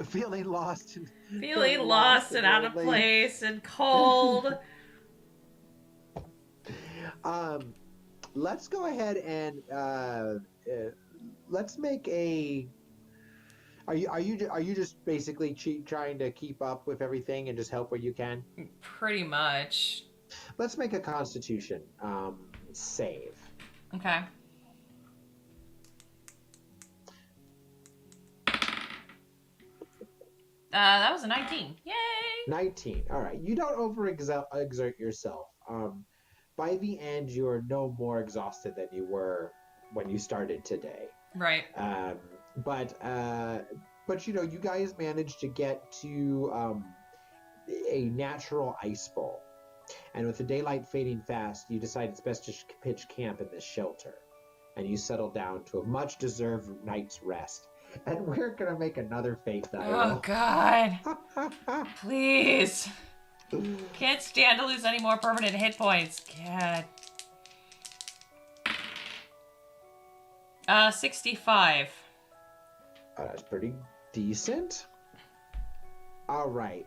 Feeling lost. Feeling lost and out of place and cold. Let's go ahead and let's make a. Are you just basically trying to keep up with everything and just help where you can? Pretty much. Let's make a Constitution save. Okay. That was a 19. Yay! 19. All right. You don't overexert yourself. By the end, you are no more exhausted than you were when you started today. Right. But you know, you guys managed to get to a natural ice bowl, and with the daylight fading fast, you decide it's best to pitch camp in this shelter, and you settle down to a much-deserved night's rest. And we're gonna make another fate die roll. Oh God! Please. Can't stand to lose any more permanent hit points. God. 65. That's pretty decent. All right.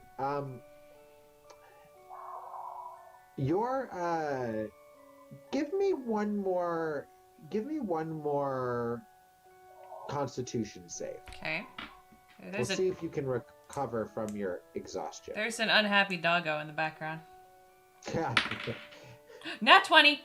Give me one more Constitution save. Okay. We'll see if you can recover from your exhaustion. There's an unhappy doggo in the background. Yeah. Nat 20. Woo!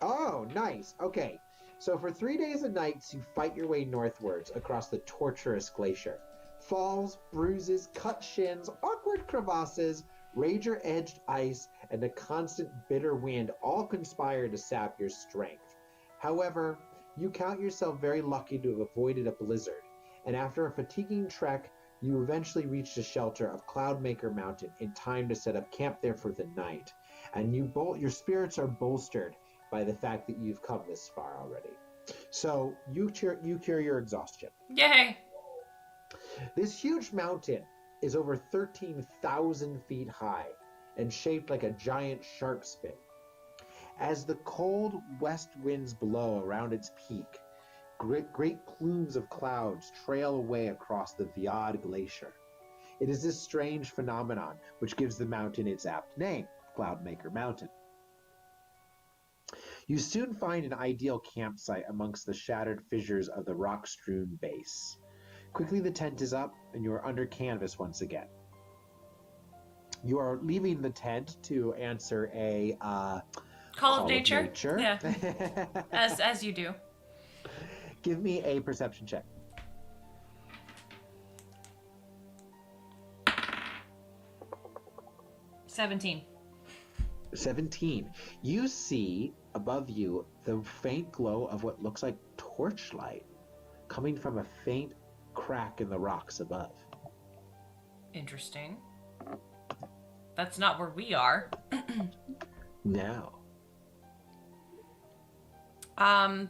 Oh, nice. Okay. So for 3 days and nights, you fight your way northwards across the tortuous glacier. Falls, bruises, cut shins, awkward crevasses, razor-edged ice, and a constant bitter wind all conspire to sap your strength. However, you count yourself very lucky to have avoided a blizzard, and after a fatiguing trek, You eventually reach the shelter of Cloudmaker Mountain in time to set up camp there for the night, and your spirits are bolstered by the fact that you've come this far already. So you cure your exhaustion. Yay! This huge mountain is over 13,000 feet high and shaped like a giant shark's fin. As the cold west winds blow around its peak, great plumes of clouds trail away across the Viad Glacier. It is this strange phenomenon which gives the mountain its apt name, Cloudmaker Mountain. You soon find an ideal campsite amongst the shattered fissures of the rock-strewn base. Quickly the tent is up, and you are under canvas once again. You are leaving the tent to answer a Call of nature. Yeah. as you do. Give me a perception check. 17. 17. You see above you the faint glow of what looks like torchlight coming from a faint crack in the rocks above. Interesting. That's not where we are. No. Then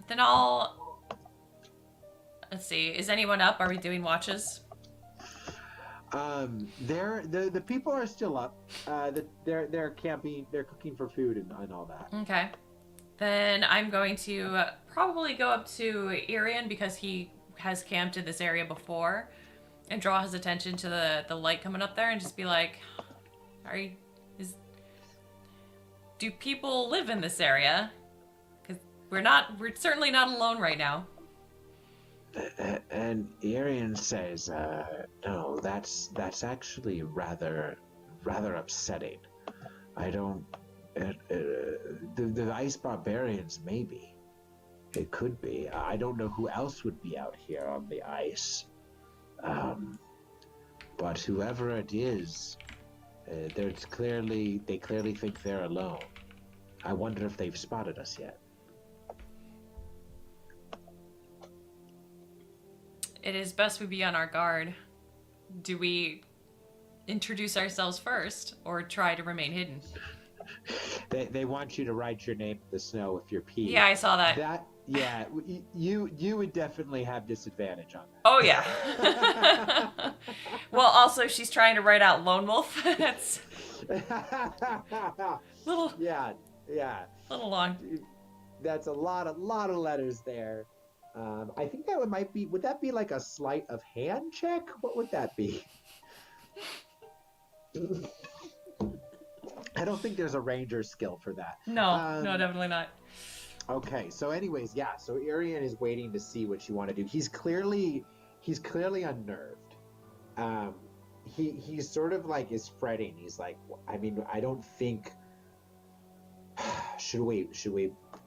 let's see. Is anyone up? Are we doing watches? The people are still up. They're camping. They're cooking for food and all that. Okay. Then I'm going to probably go up to Irian because he has camped in this area before, and draw his attention to the light coming up there, and just be like, do people live in this area? Because we're certainly not alone right now. And Irian says, no, that's actually rather upsetting. I don't. The ice barbarians, maybe. It could be. I don't know who else would be out here on the ice. But whoever it is, they clearly think they're alone. I wonder if they've spotted us yet. It is best we be on our guard. Do we introduce ourselves first, or try to remain hidden? They want you to write your name in the snow with your P. Yeah, I saw that. Yeah, you would definitely have disadvantage on that. Oh yeah. Well, also she's trying to write out Lone Wolf. That's little. Yeah. Little long. That's a lot of letters there. I think that would that be like a sleight of hand check? What would that be? I don't think there's a ranger skill for that. No, definitely not. Okay, so anyways, yeah, so Irian is waiting to see what you want to do. He's clearly unnerved. He sort of like is fretting. He's like, I mean, I don't think should we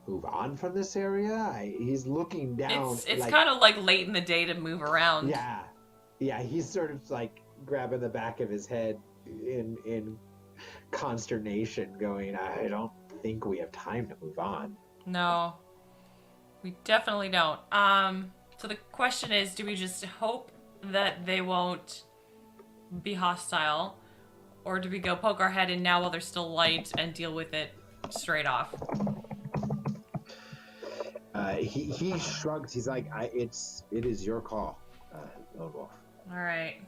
move on from this area? He's looking down. It's like, kind of like late in the day to move around. Yeah, he's sort of like grabbing the back of his head in consternation, going, I don't think we have time to move on. No, we definitely don't. So the question is, do we just hope that they won't be hostile, or do we go poke our head in now while they're still light and deal with it straight off? He shrugs. He's like, it is your call, Lone Wolf. All right.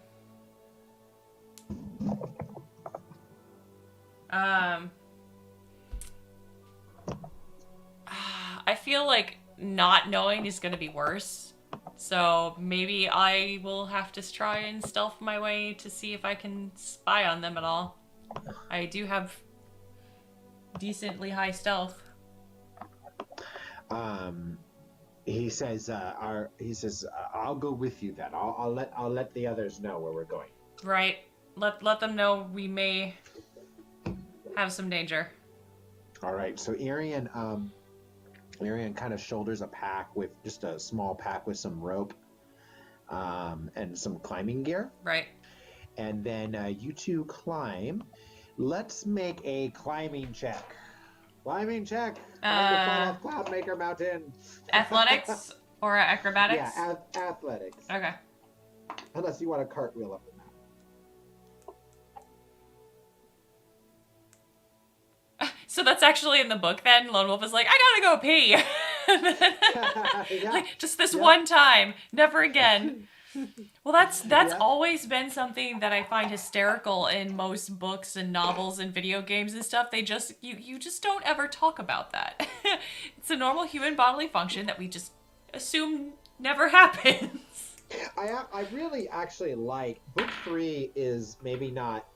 I feel like not knowing is going to be worse. So maybe I will have to try and stealth my way to see if I can spy on them at all. I do have decently high stealth. He says, I'll go with you then. I'll let the others know where we're going. Right. Let them know we may have some danger. All right. So Irian kind of shoulders a pack with just a small pack with some rope, and some climbing gear. Right. And then you two climb. Let's make a climbing check. Climbing check. Fall off Cloudmaker Mountain. Athletics or acrobatics? Yeah, athletics. Okay. Unless you want to cartwheel up the mountain. So that's actually in the book then? Lone Wolf is like, I gotta go pee. And then, Yeah. like, just this Yeah. one time, never again. Well, that's Yeah. always been something that I find hysterical in most books and novels and video games and stuff. They just you just don't ever talk about that. It's a normal human bodily function that we just assume never happens. I really actually like book 3 is maybe not.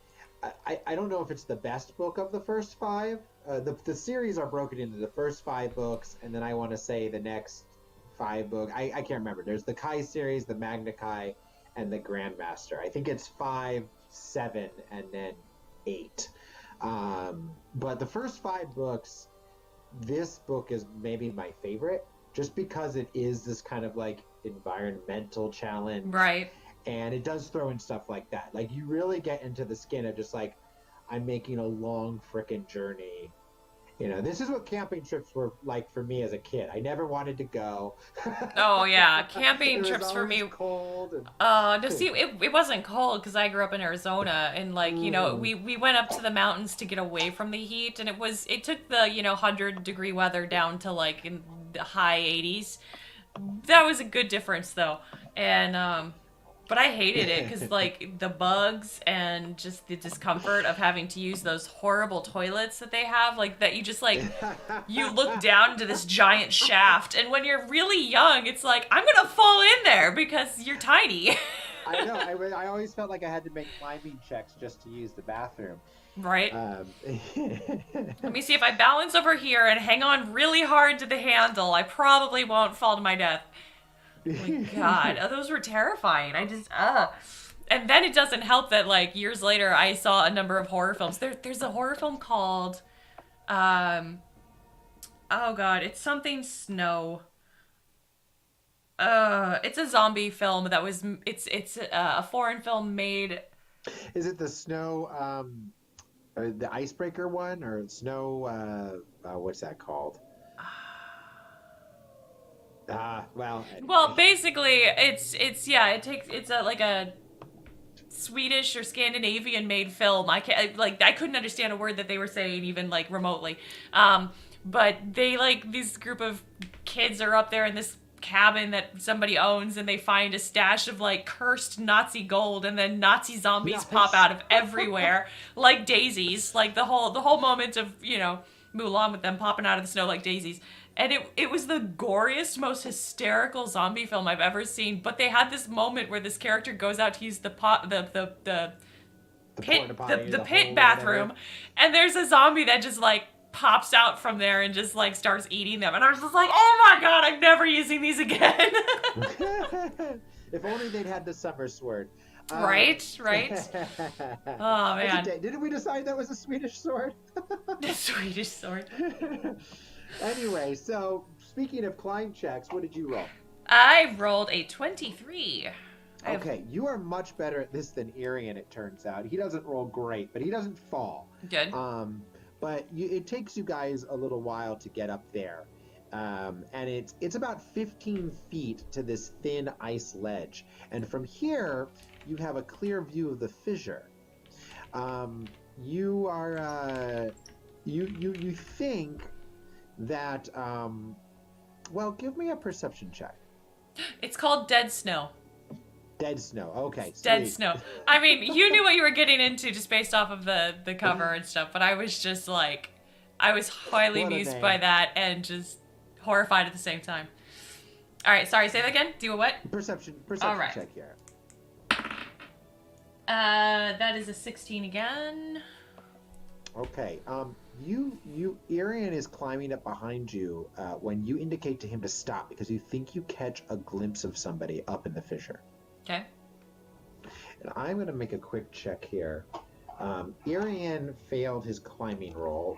I don't know if it's the best book of the first 5. The series are broken into the first 5 books, and then I want to say the next 5 book. I can't remember. There's the Kai series, the Magna Kai, and the Grandmaster. I think it's 5, 7, and then 8. But the first 5 books, this book is maybe my favorite, just because it is this kind of like environmental challenge. Right. And it does throw in stuff like that. Like, you really get into the skin of just like, I'm making a long frickin' journey. You know, this is what camping trips were like for me as a kid. I never wanted to go. Oh yeah, camping It was trips for always me. cold. And... No, see, it wasn't cold because I grew up in Arizona, and like you know, we went up to the mountains to get away from the heat, and it took the 100-degree weather down to like in the high 80s. That was a good difference though, and but I hated it because like the bugs and just the discomfort of having to use those horrible toilets that they have, like that you just like you look down into this giant shaft, and when you're really young, it's like I'm gonna fall in there because you're tiny. I know. I always felt like I had to make climbing checks just to use the bathroom. Right. Let me see if I balance over here and hang on really hard to the handle. I probably won't fall to my death. Oh my God, those were terrifying. And then it doesn't help that like years later I saw a number of horror films. There's a horror film called, oh God, it's something Snow. It's a zombie film that was it's a foreign film made. Is it the Snow, the icebreaker one, or Snow? What's that called? Well, Basically, it's like a Swedish or Scandinavian made film. I couldn't understand a word that they were saying even like remotely. But they like this group of kids are up there in this cabin that somebody owns, and they find a stash of like cursed Nazi gold, and then Nazi zombies pop out of everywhere like daisies. Like the whole moment of Mulan with them popping out of the snow like daisies. And it was the goriest, most hysterical zombie film I've ever seen. But they had this moment where this character goes out to use the pit bathroom, and there's a zombie that just like pops out from there and just like starts eating them. And I was just like, oh my God, I'm never using these again. If only they'd had the summer sword. Right. Oh man. Didn't we decide that was a Swedish sword? The Swedish sword. Anyway, so speaking of climb checks, what did you roll? I rolled a 23. Okay, you are much better at this than Irian, it turns out. He doesn't roll great, but he doesn't fall. Good. But it takes you guys a little while to get up there. And it's about 15 feet to this thin ice ledge. And from here, you have a clear view of the fissure. You are... You think... that well, give me a perception check. It's called Dead Snow. Dead Snow. Okay. Dead Sweet. Snow. I mean, you knew what you were getting into just based off of the cover and stuff, but I was just like, I was highly amused by that and just horrified at the same time. All right, sorry, say that again. Do a what? Perception right. check here. That is a 16 again. Okay. Irian is climbing up behind you when you indicate to him to stop because you think you catch a glimpse of somebody up in the fissure. Okay. And I'm going to make a quick check here. Irian failed his climbing roll,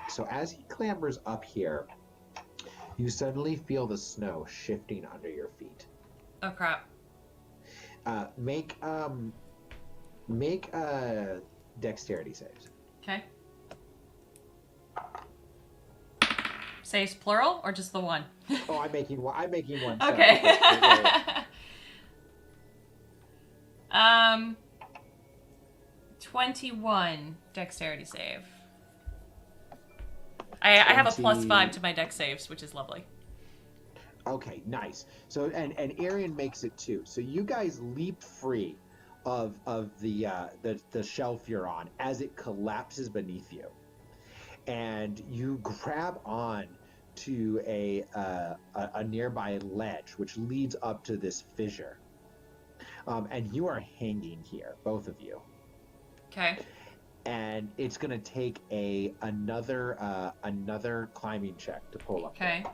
so as he clambers up here, you suddenly feel the snow shifting under your feet. Oh crap. Make dexterity saves. Okay. Saves plural or just the one? Oh, I'm making one. Okay. 21 dexterity save. I have a +5 to my dex saves, which is lovely. Okay, nice. So and Arian makes it too. So you guys leap free of the shelf you're on as it collapses beneath you, and you grab on to a nearby ledge which leads up to this fissure, and you are hanging here, both of you. Okay. And it's gonna take another climbing check to pull up. Okay.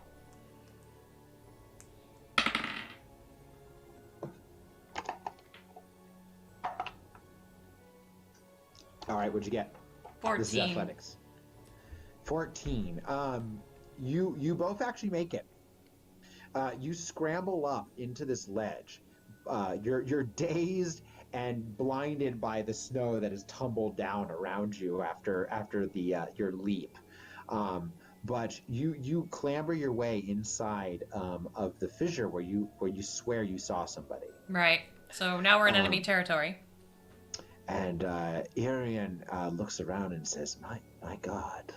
All right, what'd you get? 14. This is athletics. 14. You both actually make it. You scramble up into this ledge. You're dazed and blinded by the snow that has tumbled down around you after your leap. But you clamber your way inside of the fissure where you swear you saw somebody. Right. So now we're in enemy territory. And Arian looks around and says, "My God."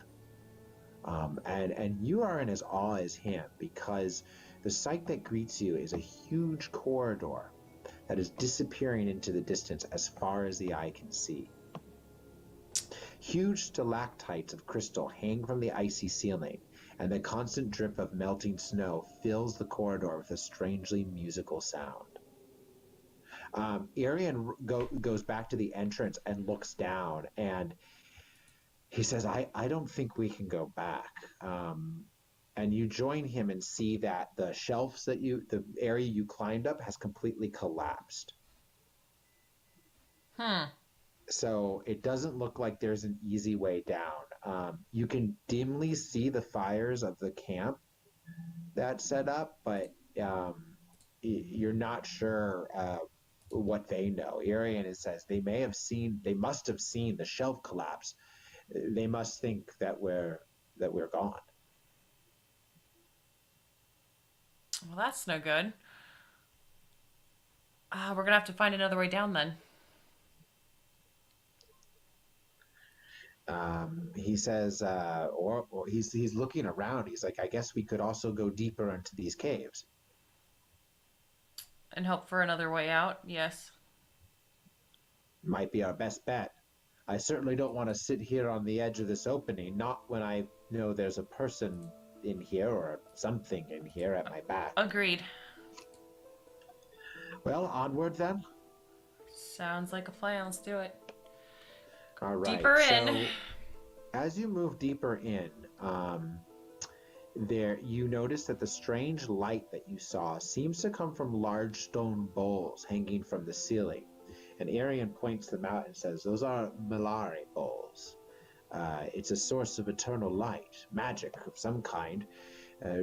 And you are in as awe as him, because the sight that greets you is a huge corridor that is disappearing into the distance as far as the eye can see. Huge stalactites of crystal hang from the icy ceiling, and the constant drip of melting snow fills the corridor with a strangely musical sound. Arian goes back to the entrance and looks down, and he says, I don't think we can go back. And you join him and see that the shelves the area you climbed up has completely collapsed. So it doesn't look like there's an easy way down. You can dimly see the fires of the camp that's set up, but you're not sure what they know. Arian says they must have seen the shelf collapse. They must think that we're gone. Well, that's no good. We're gonna have to find another way down then. He says, or he's looking around. He's like, I guess we could also go deeper into these caves. And hope for another way out, yes. Might be our best bet. I certainly don't want to sit here on the edge of this opening, not when I know there's a person in here or something in here at my back. Agreed. Well, onward then. Sounds like a plan. Let's do it. All right. Deeper in. So, as you move deeper in, there you notice that the strange light that you saw seems to come from large stone bowls hanging from the ceiling. And Arian points them out and says, those are Malari bowls. It's a source of eternal light, magic of some kind,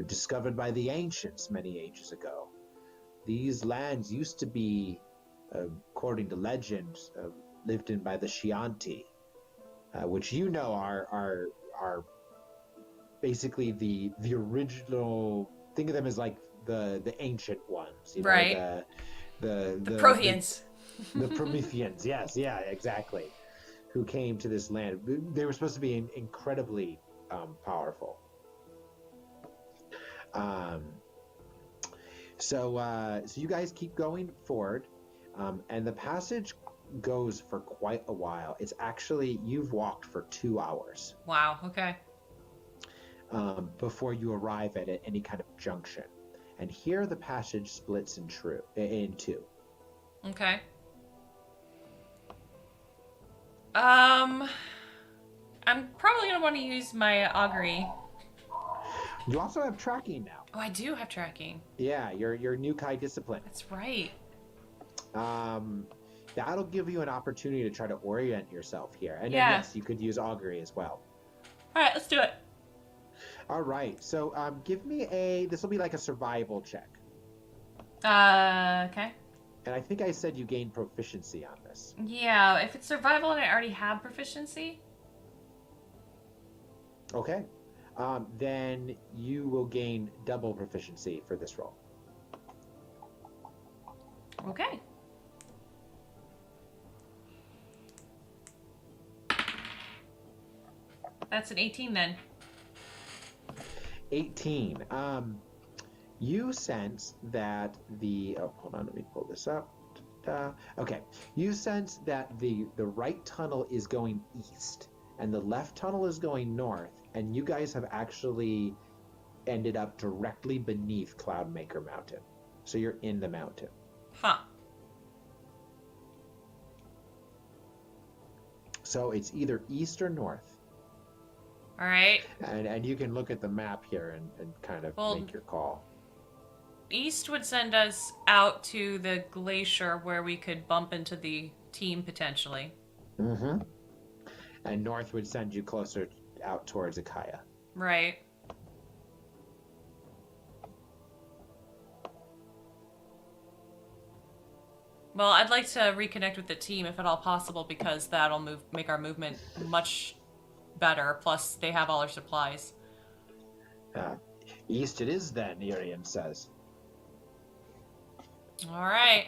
discovered by the ancients many ages ago. These lands used to be, according to legend, lived in by the Chianti, which you know are basically the original. Think of them as like the ancient ones, you know, right? The Protheans. The Prometheans, yes, yeah, exactly. Who came to this land? They were supposed to be incredibly powerful. So you guys keep going forward, and the passage goes for quite a while. It's actually, you've walked for 2 hours. Wow. Okay. Before you arrive at any kind of junction, and here the passage splits in two. Okay. I'm probably gonna want to use my augury. You also have tracking now. Oh, I do have tracking. Yeah, your new Kai discipline. That's right. That'll give you an opportunity to try to orient yourself here. And yeah. Then, yes, you could use augury as well. All right, let's do it. All right, so give me this will be like a survival check. Okay. And I think I said you gain proficiency on this. Yeah, if it's survival and I already have proficiency. Okay. Then you will gain double proficiency for this roll. Okay. That's an 18 then. 18. You sense that the... Oh, hold on, let me pull this up. Okay. You sense that the right tunnel is going east, and the left tunnel is going north, and you guys have actually ended up directly beneath Cloudmaker Mountain. So you're in the mountain. Huh. So it's either east or north. All right. And you can look at the map here and kind of make your call. East would send us out to the glacier where we could bump into the team potentially. Mm-hmm. And north would send you closer out towards Akaya. Right. Well, I'd like to reconnect with the team if at all possible, because that'll make our movement much better. Plus, they have all our supplies. East it is then, Irian says. All right.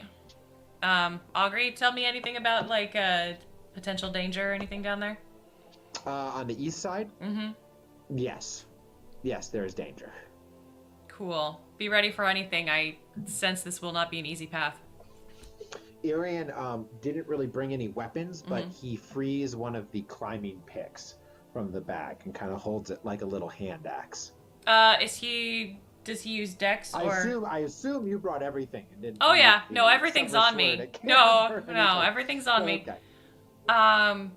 Augury, tell me anything about, like, potential danger or anything down there? On the east side? Mm-hmm. Yes. Yes, there is danger. Cool. Be ready for anything. I sense this will not be an easy path. Irian didn't really bring any weapons, but he frees one of the climbing picks from the bag and kind of holds it like a little hand axe. Does he use Dex or? I assume you brought everything and didn't. Oh yeah, no, everything's on me. No, everything's on me. Okay.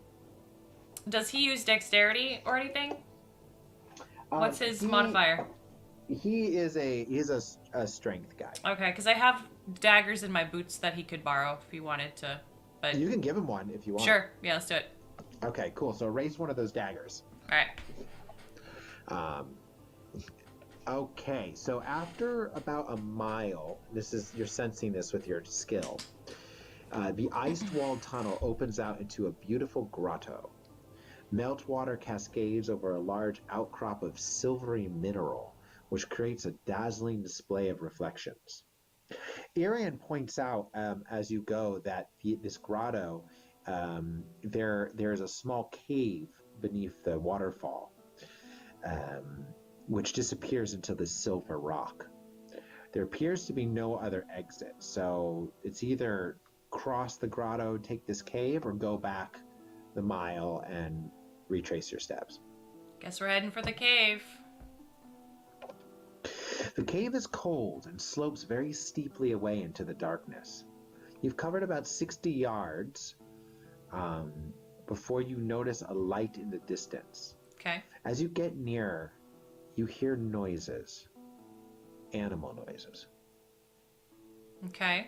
Does he use Dexterity or anything? What's his modifier? He is a strength guy. Okay, because I have daggers in my boots that he could borrow if he wanted to. But you can give him one if you want. Sure. Yeah, let's do it. Okay, cool. So erase one of those daggers. All right. Okay, so after about a mile, you're sensing this with your skill. The iced wall tunnel opens out into a beautiful grotto. Meltwater cascades over a large outcrop of silvery mineral, which creates a dazzling display of reflections. Irian points out as you go that this grotto, there's a small cave beneath the waterfall, which disappears into the silver rock. There appears to be no other exit, so it's either cross the grotto, take this cave, or go back the mile and retrace your steps. Guess we're heading for the cave. The cave is cold and slopes very steeply away into the darkness. You've covered about 60 yards before you notice a light in the distance. Okay. As you get nearer, you hear noises. Animal noises. Okay.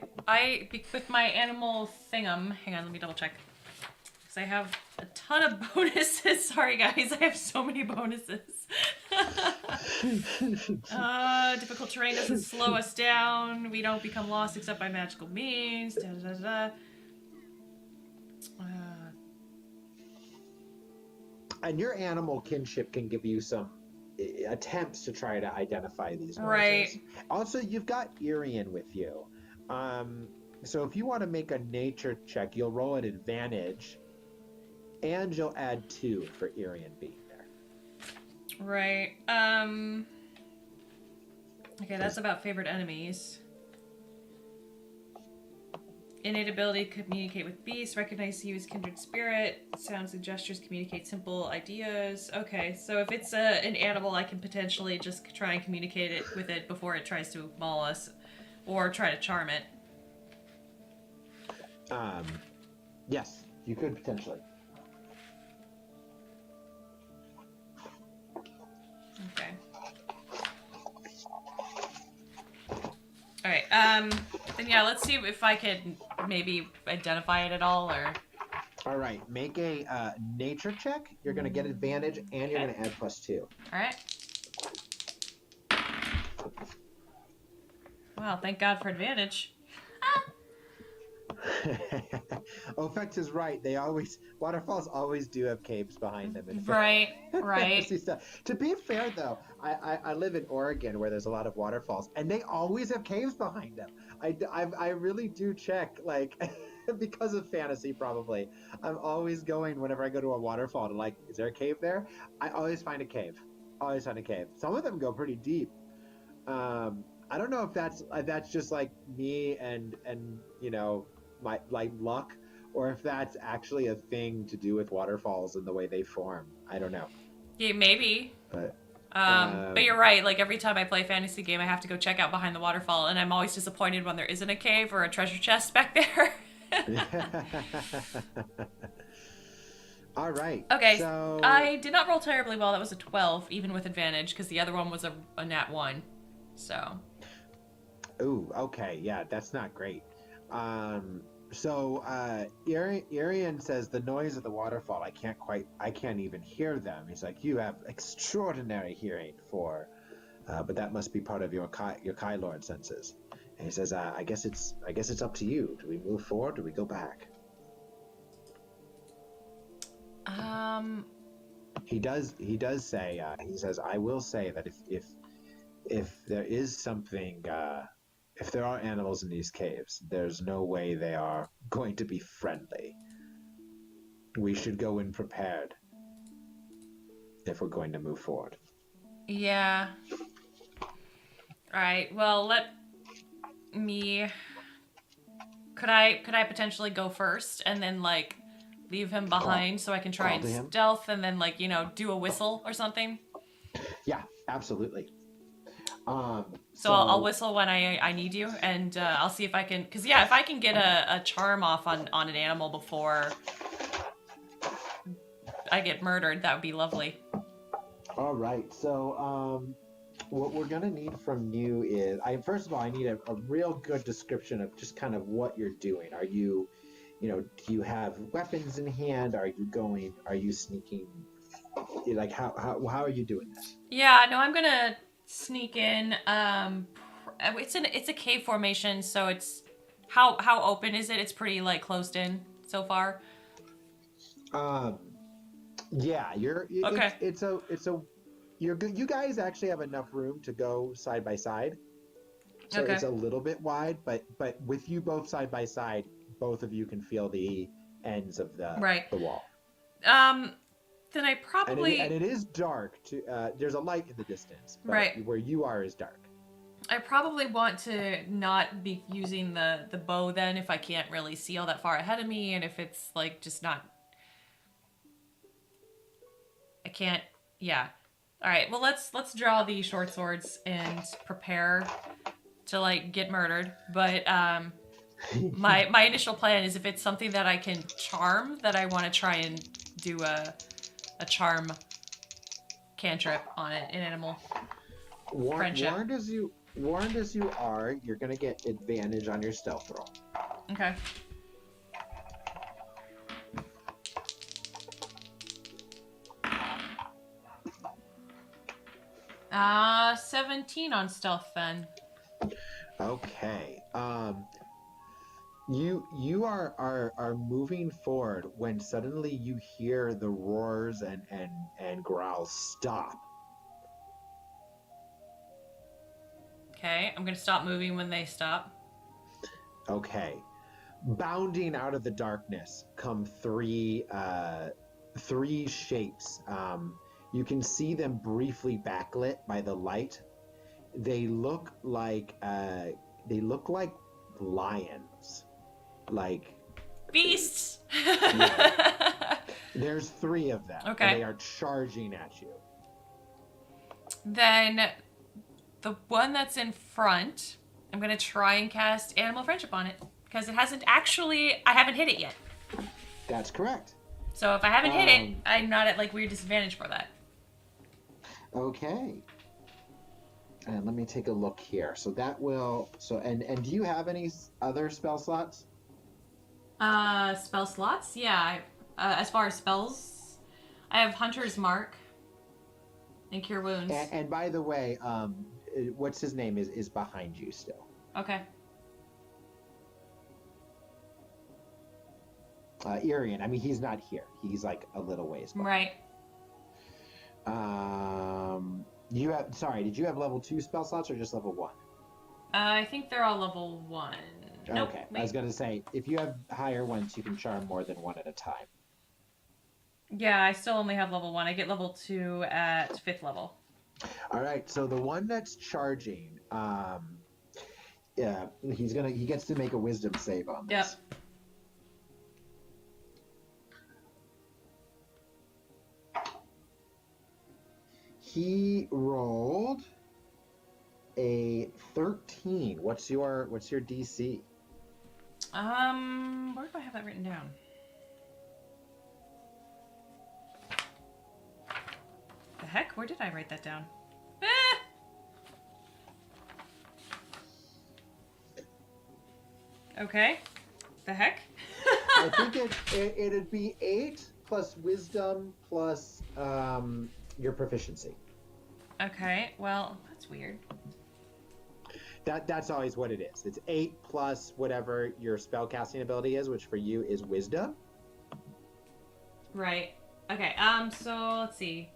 With my animal thingum, hang on, let me double check. Because I have a ton of bonuses. Sorry, guys, I have so many bonuses. Difficult terrain doesn't slow us down. We don't become lost except by magical means. Da, da, da, da. And your animal kinship can give you some attempts to try to identify these noises. Right. Also, you've got Irian with you. So if you want to make a nature check, you'll roll at advantage, and you'll add 2 for Irian being there. Right. Okay, that's about favorite enemies. Innate ability, communicate with beasts, recognize use kindred spirit, sounds and gestures communicate simple ideas. Okay, so if it's an animal, I can potentially just try and communicate it with it before it tries to maul us, or try to charm it. Yes, you could potentially. Okay. All right. Then yeah, let's see if I can maybe identify it at all, or. All right. Make a nature check. You're gonna get advantage, and you're gonna add +2. All right. Wow! Thank God for advantage. Ofex is right. Waterfalls always do have caves behind them. Right. To be fair, though, I live in Oregon where there's a lot of waterfalls, and they always have caves behind them. I really do check, like, because of fantasy, probably. I'm always going whenever I go to a waterfall to like, is there a cave there? I always find a cave. Always find a cave. Some of them go pretty deep. I don't know if that's just like me and my like luck, or if that's actually a thing to do with waterfalls and the way they form. I don't know. Yeah, maybe. But But you're right. Like every time I play a fantasy game, I have to go check out behind the waterfall, and I'm always disappointed when there isn't a cave or a treasure chest back there. All right. Okay, So I did not roll terribly well. That was a 12, even with advantage, because the other one was a nat 1. So. Ooh, okay, yeah, that's not great. Irian says the noise of the waterfall, I can't even hear them. He's like, you have extraordinary hearing but that must be part of your Kai Lord senses. And he says, I guess it's up to you. Do we move forward? Do we go back? He does say, he says, I will say that if there is something, if there are animals in these caves, there's no way they are going to be friendly. We should go in prepared if we're going to move forward. Yeah. Alright, well, let me... Could I potentially go first and then, like, leave him behind so I can try and stealth and then, like, do a whistle or something? Yeah, absolutely. So I'll whistle when I need you, and I'll see if I can... Because, yeah, if I can get a charm off on an animal before I get murdered, that would be lovely. All right, so what we're going to need from you is... First of all, I need a real good description of just kind of what you're doing. Are you, do you have weapons in hand? Are you sneaking? Like, how are you doing this? Yeah, no, I'm going to sneak in. It's a cave formation, so it's... How open is it? It's pretty, like, closed in so far. Yeah, okay. You guys actually have enough room to go side by side. So okay. It's a little bit wide, but with you both side by side, both of you can feel the ends of the wall. Then I probably... And it is dark. There's a light in the distance, but where you are is dark. I probably want to not be using the bow then if I can't really see all that far ahead of me, and if it's, like, just not... I can't... Yeah. Alright, well, let's draw the short swords and prepare to, like, get murdered. But, my initial plan is if it's something that I can charm, that I want to try and do a charm cantrip on it, an animal. Friendship. Warned as you are, you're going to get advantage on your stealth roll. Okay. 17 on stealth then. Okay. You are moving forward when suddenly you hear the roars and growls stop. Okay, I'm gonna stop moving when they stop. Okay. Bounding out of the darkness come three shapes. You can see them briefly backlit by the light. They look like lions, like beasts. Yeah. There's 3 of them. Okay. And they are charging at you. Then the one that's in front, I'm gonna try and cast Animal Friendship on it because I haven't hit it yet. That's correct. So if I haven't hit it, I'm not at like weird disadvantage for that. Okay. And let me take a look here. So that will... And do you have any other spell slots? Spell slots? Yeah. As far as spells, I have Hunter's Mark and Cure Wounds. And by the way, what's his name is behind you still. Okay. Irian, I mean, he's not here. He's like a little ways behind. Right. Did you have level 2 spell slots or just level 1? I think they're all level 1. Nope, Okay, wait. I was going to say, if you have higher ones, you can charm more than one at a time. Yeah, I still only have level 1. I get level 2 at 5th level. All right, so the one that's charging, yeah, he gets to make a wisdom save on this. Yep. He rolled a 13. What's your DC? Where do I have that written down? The heck? Where did I write that down? Okay. The heck? I think it'd be 8 plus wisdom plus your proficiency. Okay, well, that's weird. That's always what it is. It's 8 plus whatever your spellcasting ability is, which for you is wisdom. Right. Okay, so let's see.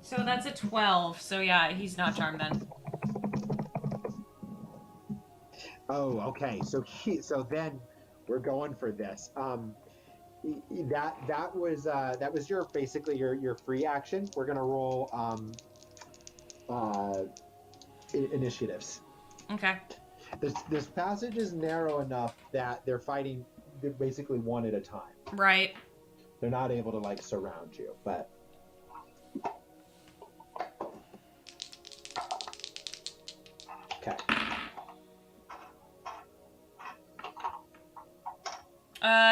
So that's a 12. So yeah, he's not charmed then. Oh, okay. So then we're going for this. That was your basically your free action. We're gonna roll initiatives. Okay. This passage is narrow enough that they're fighting basically one at a time. Right. They're not able to like surround you, but. Okay.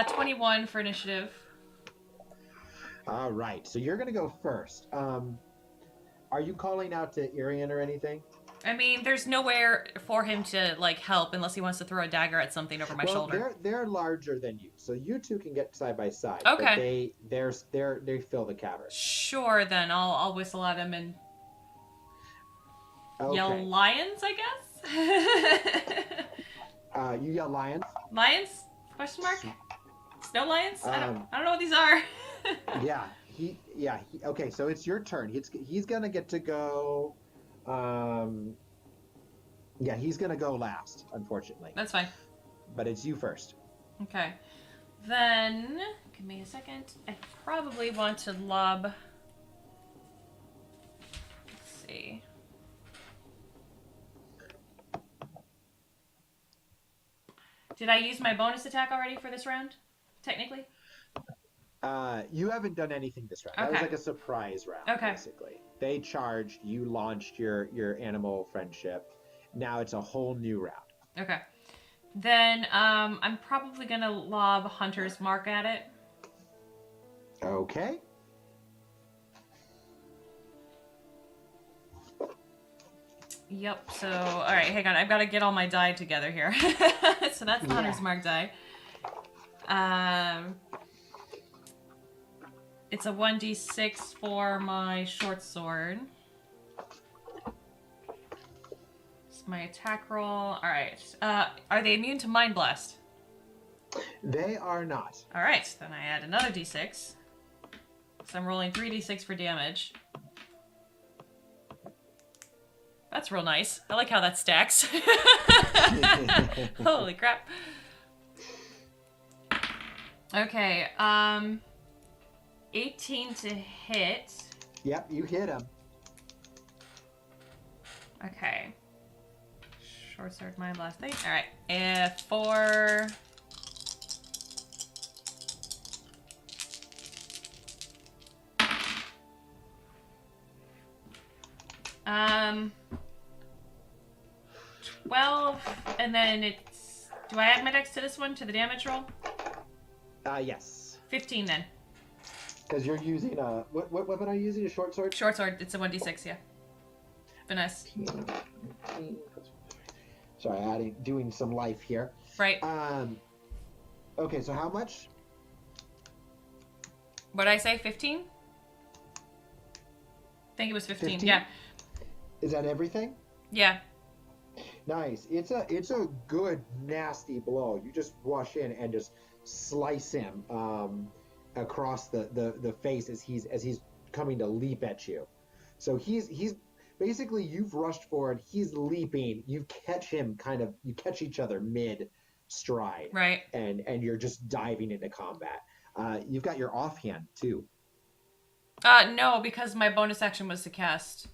21 for initiative. All right, so you're gonna go first. Are you calling out to Irian or anything? I mean, there's nowhere for him to like help unless he wants to throw a dagger at something over my shoulder. They're larger than you, so you two can get side by side. Okay. But they fill the cavern. Sure, then I'll whistle at him and yell lions, I guess. You yell lions. Lions? Question mark? Snow lions? I don't know what these are. Okay, so it's your turn. He's gonna get to go. He's gonna go last, unfortunately. That's fine. But it's you first. Okay. Then, give me a second. I probably want to lob. Let's see. Did I use my bonus attack already for this round? Technically? You haven't done anything this round. Okay. That was like a surprise round, basically. They charged, you launched your animal friendship. Now it's a whole new round. Okay. Then I'm probably going to lob Hunter's Mark at it. Okay. Yep, so, alright, hang on. I've got to get all my die together here. So that's the Hunter's Mark die. It's a 1d6 for my short sword. It's my attack roll. Alright. Are they immune to Mind Blast? They are not. Alright, then I add another d6. So I'm rolling 3d6 for damage. That's real nice. I like how that stacks. Holy crap. Okay, 18 to hit. Yep, you hit him. Okay. Short sword, my last thing. Alright, 4... Um... 12, and then it's... Do I add my dex to this one, to the damage roll? Yes. 15 then. Because you're using a... What weapon are you using? A short sword? Short sword. It's a 1d6, yeah. Finesse. Sorry, doing some life here. Right. Okay, so how much? What'd I say, 15? I think it was 15, yeah. Is that everything? Yeah. Nice. It's a good, nasty blow. You just rush in and just slice him across the face as he's coming to leap at you. So he's basically you've rushed forward. He's leaping. You catch each other mid stride. Right. And you're just diving into combat. You've got your offhand too. No, because my bonus action was to cast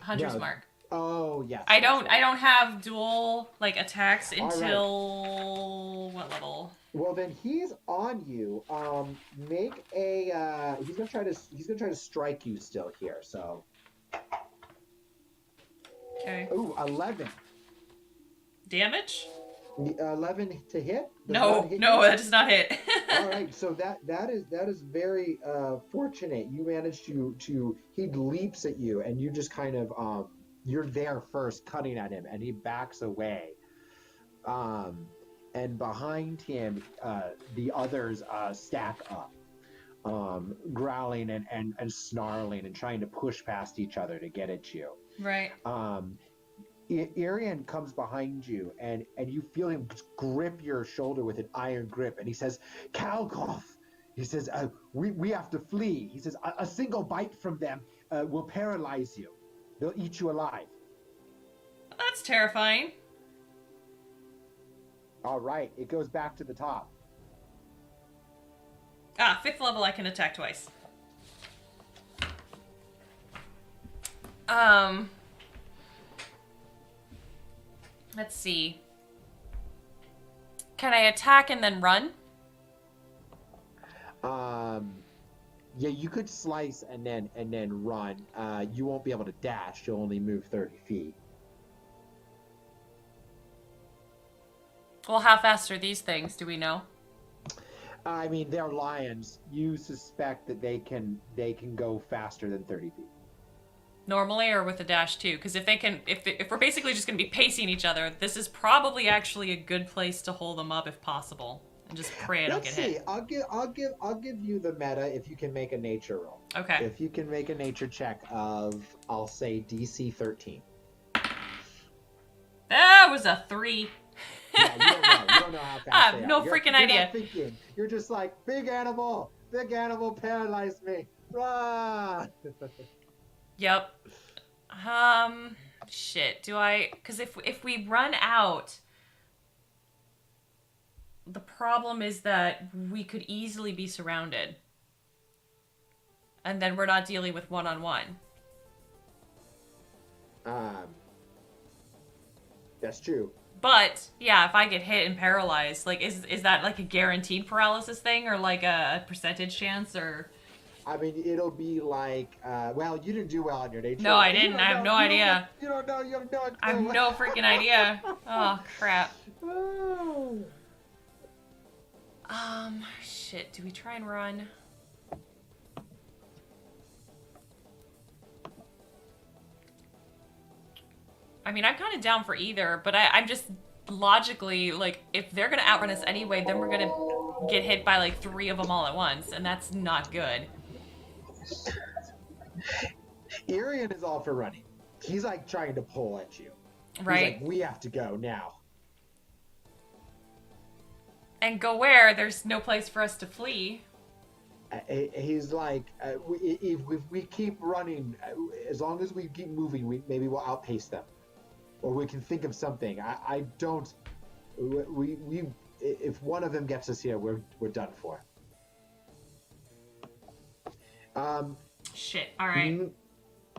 Hunter's Mark. Oh, yes. I don't have dual attacks until right. What level? Well, then he's on you. Make a he's going to try to strike you still here. So Okay. Ooh, 11. Damage? 11 to hit? No, that does not hit. All right, so that is very fortunate. You managed to he leaps at you, and you just kind of you're there first, cutting at him, and he backs away. And behind him, the others stack up, growling and snarling and trying to push past each other to get at you. Right. Arian comes behind you, and you feel him grip your shoulder with an iron grip, and he says, "Kalgoth," he says, we have to flee. He says, a single bite from them will paralyze you. They'll eat you alive. That's terrifying. All right, it goes back to the top. 5th level, I can attack twice. Let's see. Can I attack and then run? Yeah, you could slice and then run. You won't be able to dash. You'll only move 30 feet. Well, how fast are these things? Do we know? I mean, they're lions. You suspect that they can go faster than 30 feet. Normally, or with a dash too? Because if we're basically just going to be pacing each other, this is probably actually a good place to hold them up if possible, and just pray I don't get hit. Let's see. I'll give you the meta if you can make a nature roll. Okay. If you can make a nature check of, I'll say DC 13. That was a 3. Yeah, you don't know. You don't know how fast I have they are. no freaking idea. You're not thinking. You're just like, big animal paralyzed me. Rah! Yep. Shit. Because if we run out, the problem is that we could easily be surrounded, and then we're not dealing with one-on-one. That's true. But yeah, if I get hit and paralyzed, is that like a guaranteed paralysis thing, or like a percentage chance, or? I mean, it'll be like, well, you didn't do well on your nature. No, I didn't. I have no idea. You don't know. You have no idea. I have no freaking idea. Oh, crap. Shit. Do we try and run? I mean, I'm kind of down for either, but I'm just logically, if they're going to outrun us anyway, then we're going to get hit by, 3 of them all at once, and that's not good. Irian is all for running. He's, trying to pull at you. Right. He's like, we have to go now. And go where? There's no place for us to flee. He's like, if we keep running, as long as we keep moving, maybe we'll outpace them. Or we can think of something. I don't. If one of them gets us here, we're done for. Shit. All right.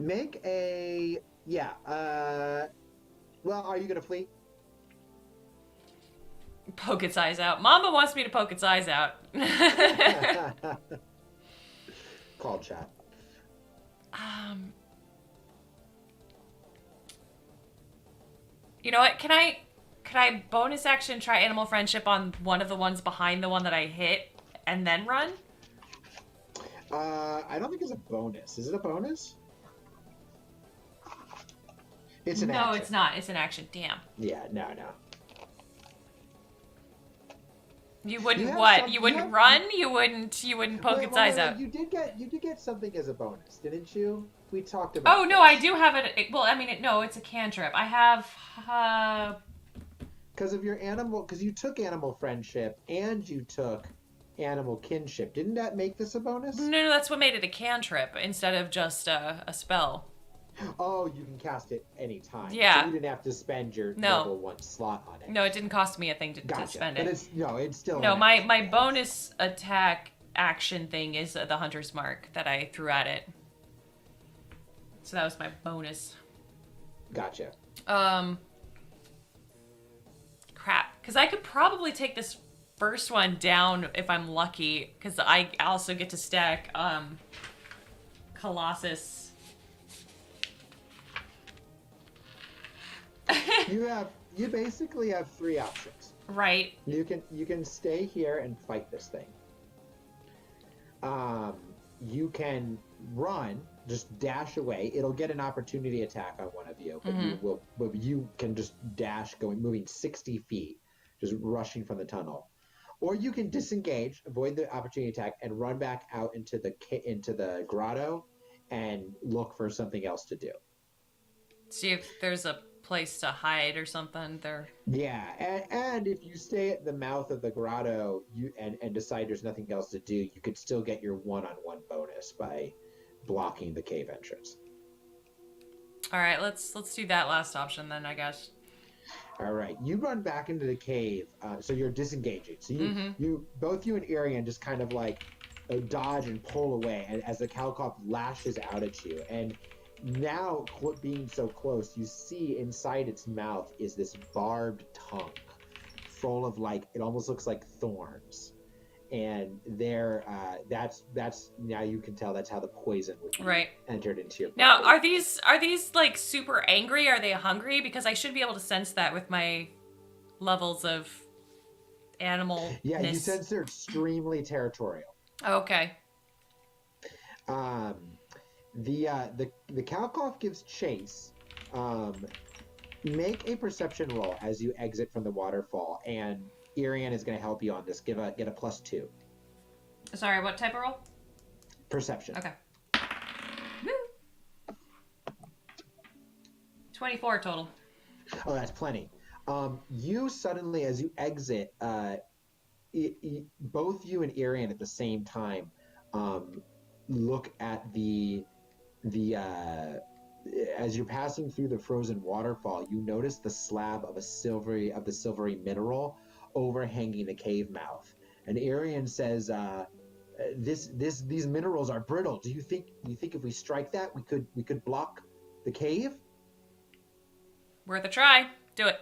Make a well, are you gonna flee? Poke its eyes out. Mama wants me to poke its eyes out. Call chat. You know what? Can I bonus action try animal friendship on one of the ones behind the one that I hit and then run? I don't think it's a bonus. Is it a bonus? It's an action. No, it's not. It's an action. Damn. Yeah, no. You wouldn't what? You wouldn't run? You wouldn't poke its eyes out. You did get something as a bonus, didn't you? We talked about. Oh no, I do have it. Well, I mean, no, it's a cantrip. I have. Because of your animal, because you took animal friendship and you took animal kinship. Didn't that make this a bonus? No, that's what made it a cantrip instead of just a spell. Oh, you can cast it anytime. Yeah. So you didn't have to spend your No. level 1 slot on it. No, it didn't cost me a thing to Gotcha. spend But it. it's still No, an my action, yes. bonus attack action thing is the hunter's mark that I threw at it. So that was my bonus. Gotcha. Crap. Because I could probably take this first one down if I'm lucky. Because I also get to stack Colossus. You basically have 3 options. Right. You can stay here and fight this thing. You can run, just dash away. It'll get an opportunity attack on one of you, but you can just dash, moving 60 feet, just rushing from the tunnel. Or you can disengage, avoid the opportunity attack, and run back out into the grotto and look for something else to do. See if there's a place to hide or something there. Yeah, and if you stay at the mouth of the grotto and decide there's nothing else to do, you could still get your one-on-one bonus by blocking the cave entrance. All right, let's do that last option then, I guess. All right, you run back into the cave, so you're disengaging. So both you and Irian just kind of like dodge and pull away as the Kalkov lashes out at you. And now, being so close, you see inside its mouth is this barbed tongue, full of it almost looks like thorns. And that's now you can tell that's how the poison would be entered into your body. Now, are these like super angry? Are they hungry? Because I should be able to sense that with my levels of animal. Yeah, you sense they're extremely territorial. Okay. The Kalkov gives chase. Make a perception roll as you exit from the waterfall, and Irian is going to help you on this. Get a +2. Sorry, what type of roll? Perception. Okay. Woo. 24 total. Oh, that's plenty. You suddenly, as you exit, both you and Irian at the same time look at as you're passing through the frozen waterfall, you notice the slab of the silvery mineral overhanging the cave mouth. And Irian says, these minerals are brittle. Do you think if we strike that we could block the cave? Worth a try. Do it.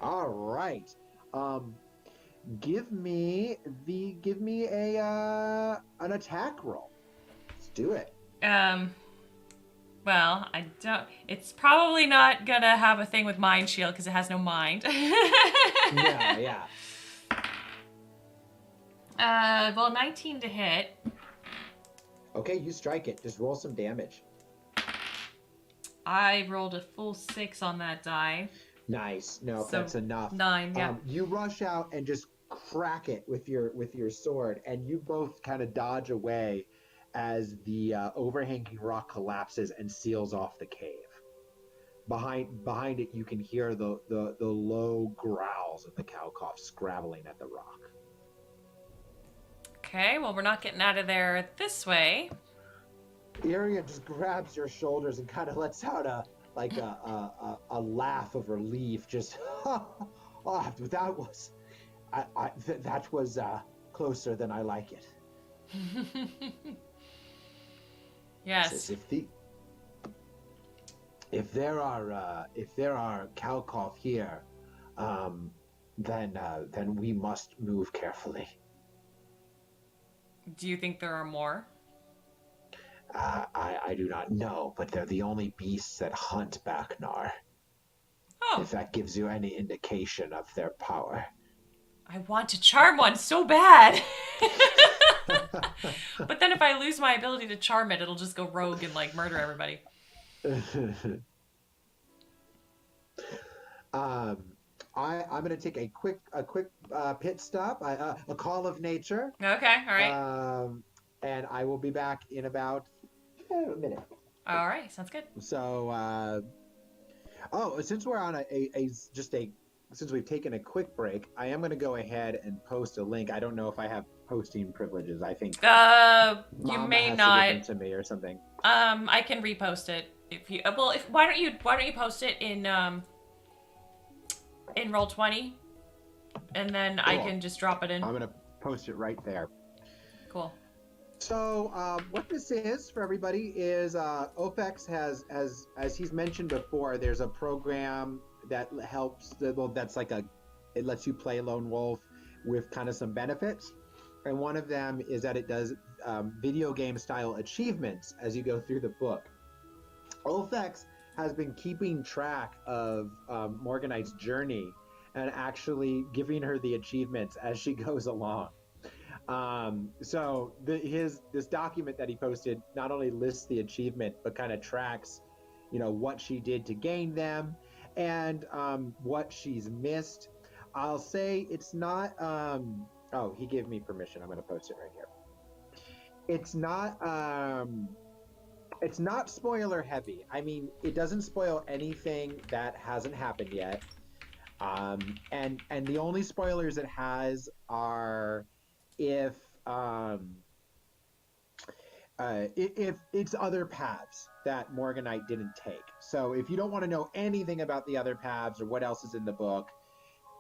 All right. Give me an attack roll. Let's do it. Well, I don't. It's probably not gonna have a thing with mind shield because it has no mind. Yeah. Well, 19 to hit. Okay, you strike it. Just roll some damage. I rolled a full 6 on that die. Nice. No, So, that's enough. 9. Yeah. You rush out and just crack it with your sword, and you both kind of dodge away as the overhanging rock collapses and seals off the cave. Behind it, you can hear the low growls of the Kalkov scrabbling at the rock. Okay, well, we're not getting out of there this way. Irian just grabs your shoulders and kind of lets out a laugh of relief. Just, that was closer than I like it. Yes. If there are Kalkov here, then we must move carefully. Do you think there are more? I do not know, but they're the only beasts that hunt Baknar. Oh. If that gives you any indication of their power. I want to charm one so bad. But then if I lose my ability to charm it, it'll just go rogue and murder everybody. I'm going to take a quick pit stop, a call of nature. Okay, all right. And I will be back in about a minute. All right, sounds good. So, since we're on since we've taken a quick break, I am going to go ahead and post a link. I don't know if I have posting privileges. I think. You Mama may has not. to give them to me or something. I can repost it if you. Well, if why don't you post it in Roll20, and then I Cool. can just drop it in. I'm gonna post it right there. Cool. So what this is for everybody is OFEX has, as he's mentioned before, there's a program that helps. Well, that's like it lets you play Lone Wolf with kind of some benefits, and one of them is that it does video game style achievements as you go through the book. OFEX has been keeping track of Morganite's journey and actually giving her the achievements as she goes along. So this document that he posted not only lists the achievement, but kind of tracks, what she did to gain them and what she's missed. I'll say it's not. Oh, he gave me permission. I'm going to post it right here. It's not spoiler heavy. I mean, it doesn't spoil anything that hasn't happened yet. And the only spoilers it has are if it's other paths that Morganite didn't take. So if you don't want to know anything about the other paths or what else is in the book,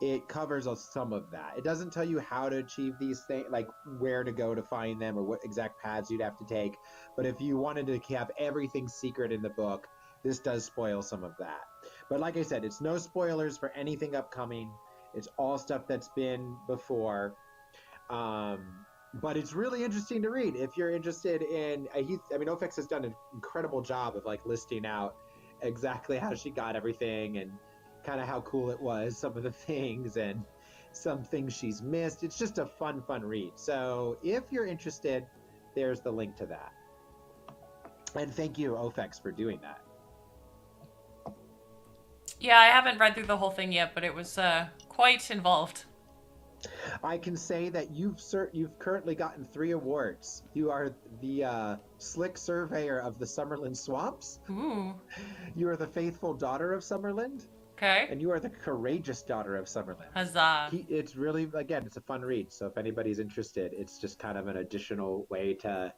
it covers some of that. It doesn't tell you how to achieve these things, like where to go to find them or what exact paths you'd have to take. But if you wanted to have everything secret in the book, this does spoil some of that. But like I said, it's no spoilers for anything upcoming. It's all stuff that's been before. But it's really interesting to read if you're interested in. OFEX has done an incredible job of like listing out exactly how she got everything and kind of how cool it was, some of the things and some things she's missed. It's just a fun read. So if you're interested, there's the link to that. And thank you, OFEX, for doing that. Yeah, I haven't read through the whole thing yet, but it was quite involved. I can say that you've currently gotten 3 awards. You are the slick surveyor of the Summerland Swamps. Ooh. You are the faithful daughter of Summerland. Okay. And you are the courageous daughter of Summerland. Huzzah. It's really, again, it's a fun read. So if anybody's interested, it's just kind of an additional way to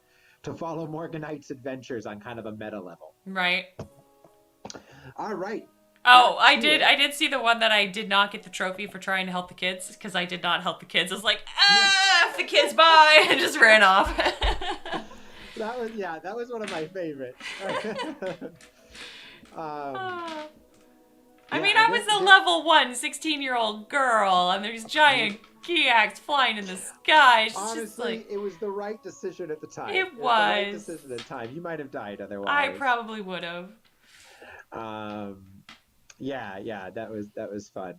follow Morganite's adventures on kind of a meta level. Right. All right. Oh, I did see the one that I did not get the trophy for trying to help the kids because I did not help the kids. I was like, F the kids, bye, and just ran off. That was one of my favorites. I was a level 1 16-year-old girl, and there's giant Geax flying in the sky. It's honestly, just like, it was the right decision at the time. It was. The right decision at the time. You might have died otherwise. I probably would have. Yeah, that was fun.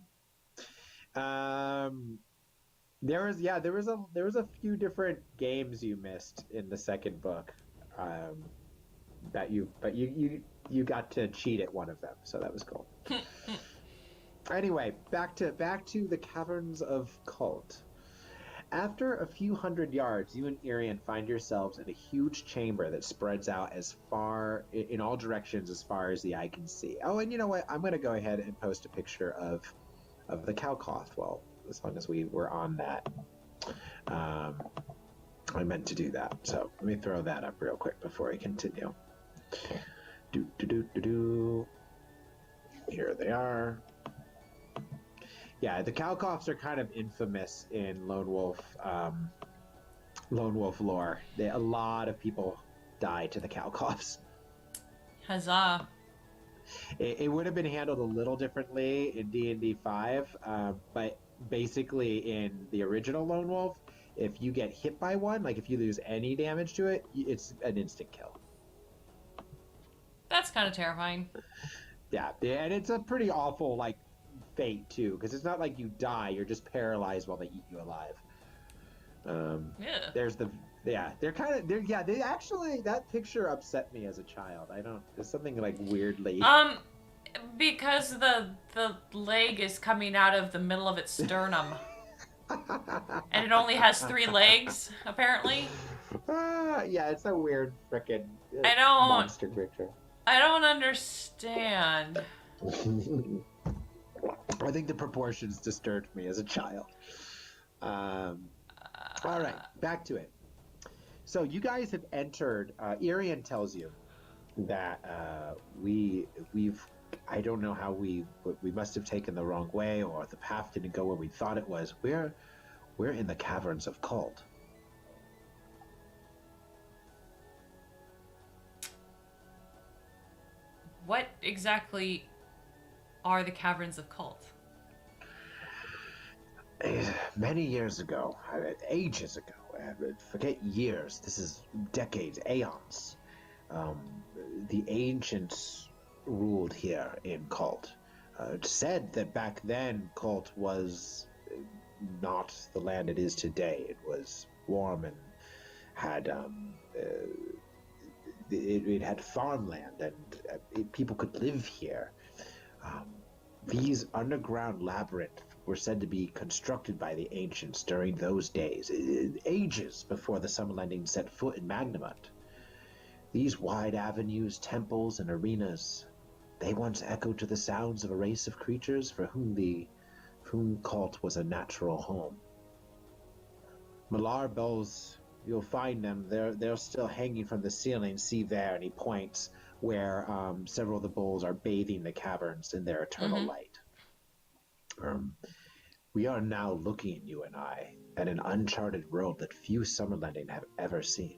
There was a few different games you missed in the second book. But you got to cheat at one of them, so that was cool. Anyway, back to the Caverns of Kalte. After a few hundred yards, you and Irian find yourselves in a huge chamber that spreads out as far in all directions as far as the eye can see. Oh, and you know what? I'm going to go ahead and post a picture of the Kalkoth. Well, as long as we were on that, I meant to do that. So let me throw that up real quick before I continue. Here they are. Yeah, the Kalkoths are kind of infamous in Lone Wolf lore. A lot of people die to the Kalkoths. Huzzah. It would have been handled a little differently in D&D 5, but basically in the original Lone Wolf, if you get hit by one, like if you lose any damage to it, it's an instant kill. That's kind of terrifying. Yeah, and it's a pretty awful, like, fate, too, because it's not like you die, you're just paralyzed while they eat you alive. They actually, that picture upset me as a child. There's something, like, weirdly... Because the leg is coming out of the middle of its sternum. And it only has 3 legs, apparently. Yeah, it's a weird frickin' monster picture. I don't understand. I think the proportions disturbed me as a child. All right, back to it. So you guys have entered. Irian tells you that we've. I don't know how we must have taken the wrong way, or the path didn't go where we thought it was. We're in the caverns of Cult. What exactly are the Caverns of Cult? Many years ago, ages ago, forget years. This is decades, aeons. Um, the ancients ruled here in Cult. It's said that back then, Cult was not the land it is today. It was warm and had it had farmland, and people could live here. Um, these underground labyrinths were said to be constructed by the ancients during those days, ages before the Summerlanding set foot in Magnamut. These wide avenues, temples, and arenas, they once echoed to the sounds of a race of creatures for whom Cult was a natural home. Malar bells, you'll find them. They're still hanging from the ceiling. See there, and he points where several of the bowls are bathing the caverns in their eternal light. We are now looking, you and I, at an uncharted world that few Summerlanding have ever seen.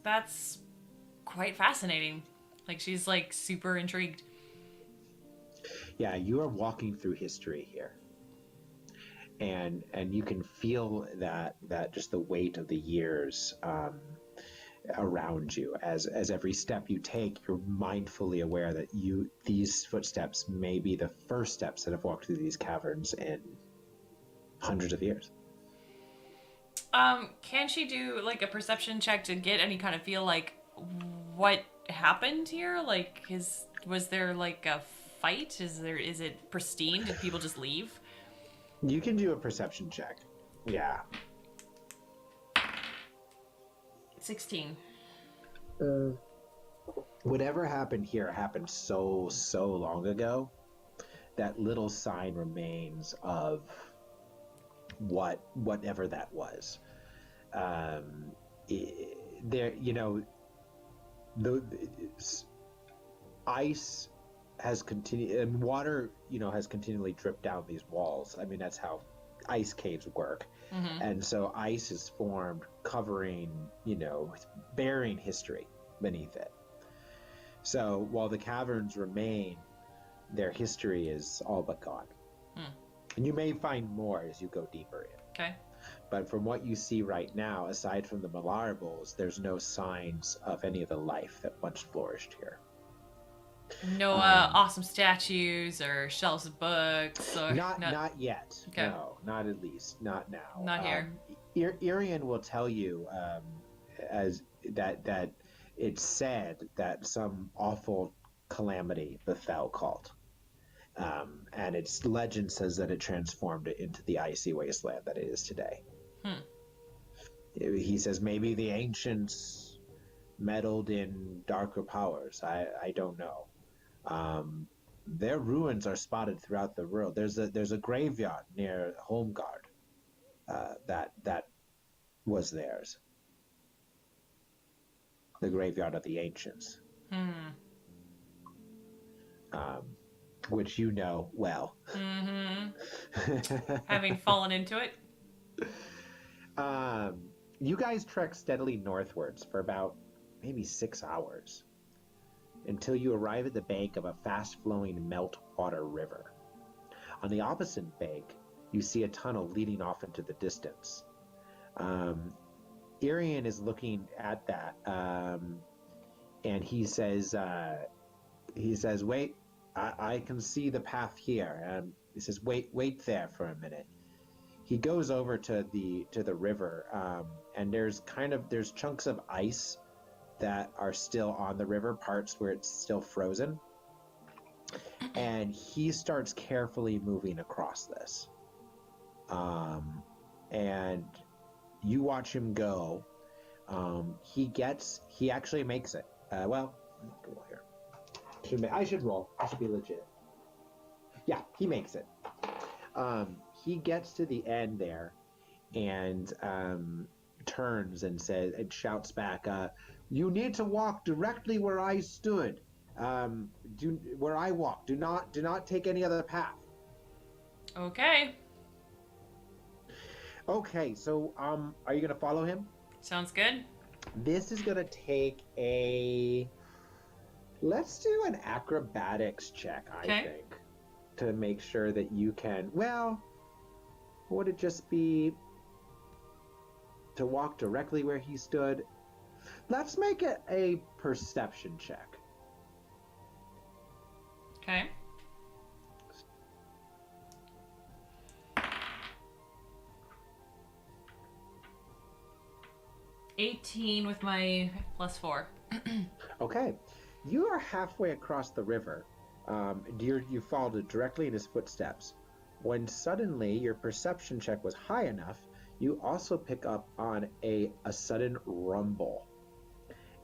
That's quite fascinating. Like, she's like super intrigued. Yeah, you are walking through history here. And you can feel that just the weight of the years around you. As every step you take, you're mindfully aware that these footsteps may be the first steps that have walked through these caverns in hundreds of years. Can she do like a perception check to get any kind of feel like what happened here? Like, was there like a fight? Is it pristine? Did people just leave? You can do a perception check. Yeah. 16. Whatever happened here happened so long ago that little sign remains of whatever that was. There, the ice has continued, and water, has continually dripped down these walls. I mean, that's how ice caves work. And so ice is formed, covering, bearing history beneath it. So while the caverns remain, their history is all but gone. And you may find more as you go deeper in. Okay. But from what you see right now, aside from the malarables, there's no signs of any of the life that once flourished here. No awesome statues or shelves of books or not yet. Okay. No, not at least, not now. Not here. Irian will tell you as that it's said that some awful calamity befell Cult. And its legend says that it transformed it into the icy wasteland that it is today. He says maybe the ancients meddled in darker powers. I don't know. Their ruins are spotted throughout the world. There's a graveyard near Homeguard that was theirs. The graveyard of the ancients. Which you know well. Having fallen into it. You guys trek steadily northwards for about maybe 6 hours until you arrive at the bank of a fast-flowing meltwater river. On the opposite bank, you see a tunnel leading off into the distance. Irian is looking at that, and he says, "Wait, I can see the path here." He says, "Wait there for a minute." He goes over to the river, and there's chunks of ice that are still on the river, parts where it's still frozen. And he starts carefully moving across this. And you watch him go. He actually makes it. Well, roll here. I should roll. I should be legit. Yeah, he makes it. He gets to the end there, and turns and shouts back, "You need to walk directly where I stood. Where I walk. Do not take any other path." Okay. Okay, so are you gonna follow him? Sounds good. This is gonna take a. Let's do an acrobatics check, I think, to make sure that you can. Well, would it just be to walk directly where he stood? Let's make it a perception check. Okay. $18 with my +4. Okay. You are halfway across the river. You followed directly in his footsteps. When suddenly your perception check was high enough, you also pick up on a sudden rumble.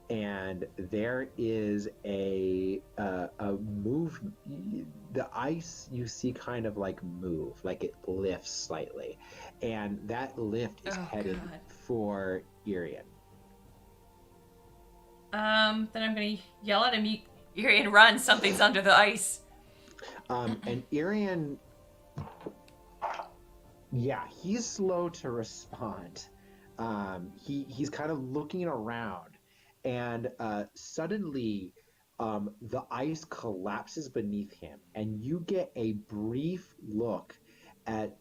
And there is a move. The ice you see kind of like move, like it lifts slightly. And that lift is headed for Irian. Then I'm gonna yell at him, Irian, run, something's under the ice. And Irian, yeah, he's slow to respond. He's kind of looking around, and suddenly the ice collapses beneath him, and you get a brief look at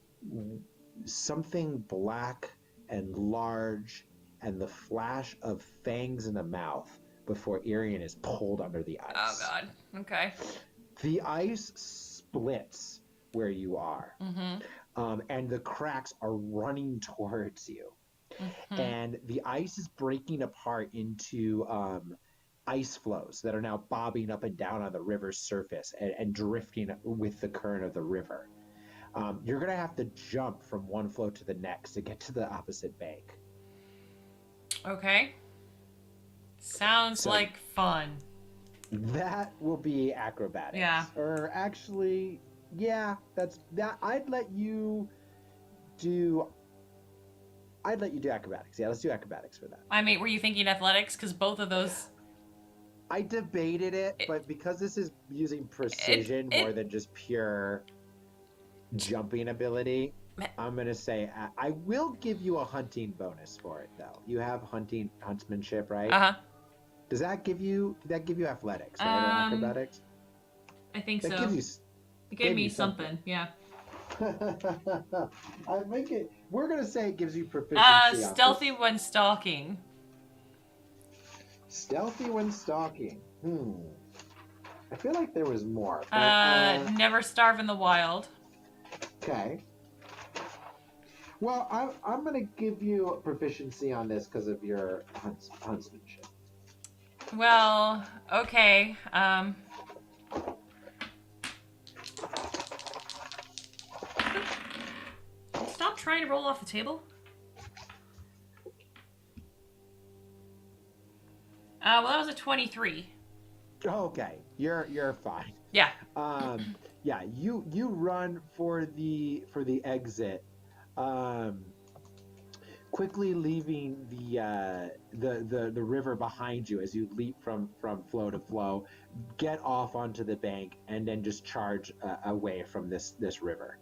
something black and large and the flash of fangs in the mouth before Irian is pulled under the ice. Oh, God. Okay. The ice splits where you are, and the cracks are running towards you. And the ice is breaking apart into ice floes that are now bobbing up and down on the river's surface and drifting with the current of the river. You're going to have to jump from one floe to the next to get to the opposite bank. Okay. Sounds like fun. That will be acrobatics. Yeah. Or actually, yeah, that's that. I'd let you do acrobatics. Yeah, let's do acrobatics for that. I mean, were you thinking athletics? Because both of those... I debated it, but because this is using precision more than just pure jumping ability, I'm going to say I will give you a hunting bonus for it, though. You have huntsmanship, right? Uh-huh. Did that give you athletics, right? Or acrobatics? I think so. It gave me something, yeah. We're going to say it gives you proficiency. Stealthy when stalking. Stealthy when stalking. I feel like there was more. But, never starve in the wild. Okay. Well, I'm going to give you proficiency on this because of your huntsmanship. Well, okay. Stop trying to roll off the table. Well, that was a 23. Okay, you're fine. Yeah. Yeah, you run for the exit, quickly leaving the river behind you as you leap from flow to flow, get off onto the bank, and then just charge away from this river.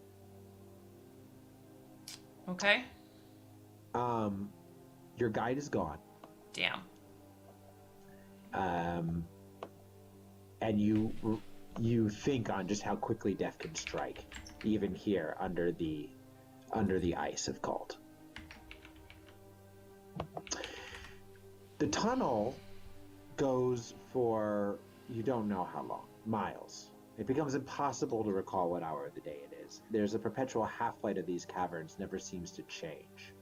Okay. Your guide is gone. Damn. And you think on just how quickly death can strike, even here under the ice of Kalte. The tunnel goes for you don't know how long, miles. It becomes impossible to recall what hour of the day it is. There's a perpetual half-light of these caverns never seems to change.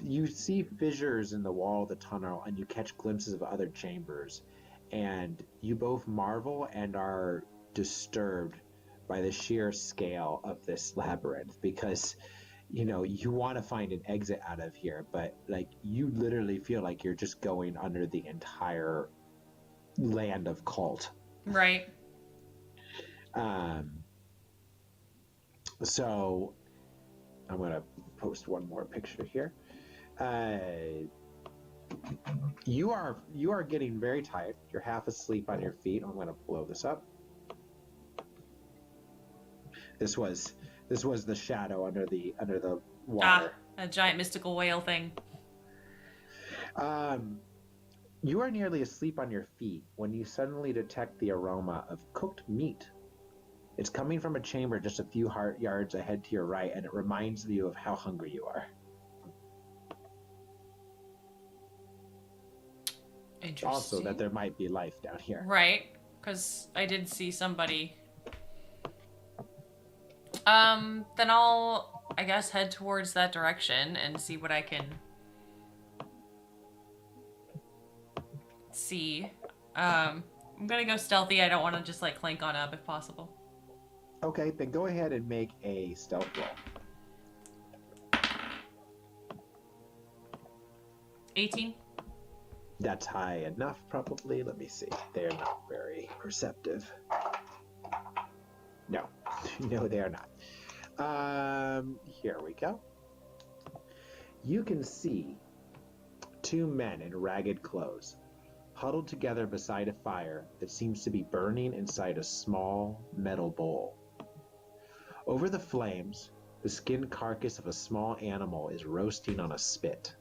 You see fissures in the wall of the tunnel, and you catch glimpses of other chambers, and you both marvel and are disturbed by the sheer scale of this labyrinth, because you want to find an exit out of here, but like you literally feel like you're just going under the entire land of Kalte. Right. So I'm going to post one more picture here. You are getting very tired. You're half asleep on your feet. I'm going to blow this up. This was the shadow under the water. A giant mystical whale thing. You are nearly asleep on your feet when you suddenly detect the aroma of cooked meat. It's coming from a chamber just a few yards ahead to your right, and it reminds you of how hungry you are. Interesting. Also, that there might be life down here. Right, because I did see somebody. Then I'll, I guess, head towards that direction and see what I can see. I'm gonna go stealthy. I don't want to just, like, clank on up if possible. Okay, then go ahead and make a stealth roll. 18. That's high enough, probably. Let me see. They're not very perceptive. No. No, they are not. Here we go. You can see two men in ragged clothes huddled together beside a fire that seems to be burning inside a small metal bowl. Over the flames, the skinned carcass of a small animal is roasting on a spit.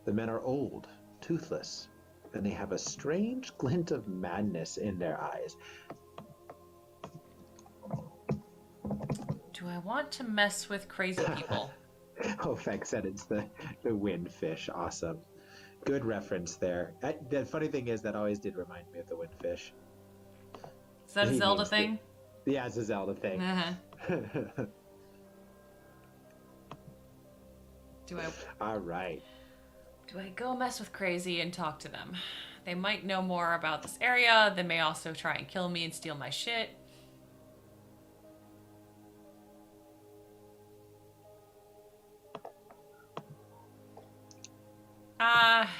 The men are old, toothless, and they have a strange glint of madness in their eyes. Do I want to mess with crazy people? Oh, thanks, said it's the windfish. Awesome. Good reference there. The funny thing is that always did remind me of the windfish. Is that a Zelda thing? Yeah, it's a Zelda thing. Uh-huh. All right. Do I go mess with crazy and talk to them? They might know more about this area. They may also try and kill me and steal my shit.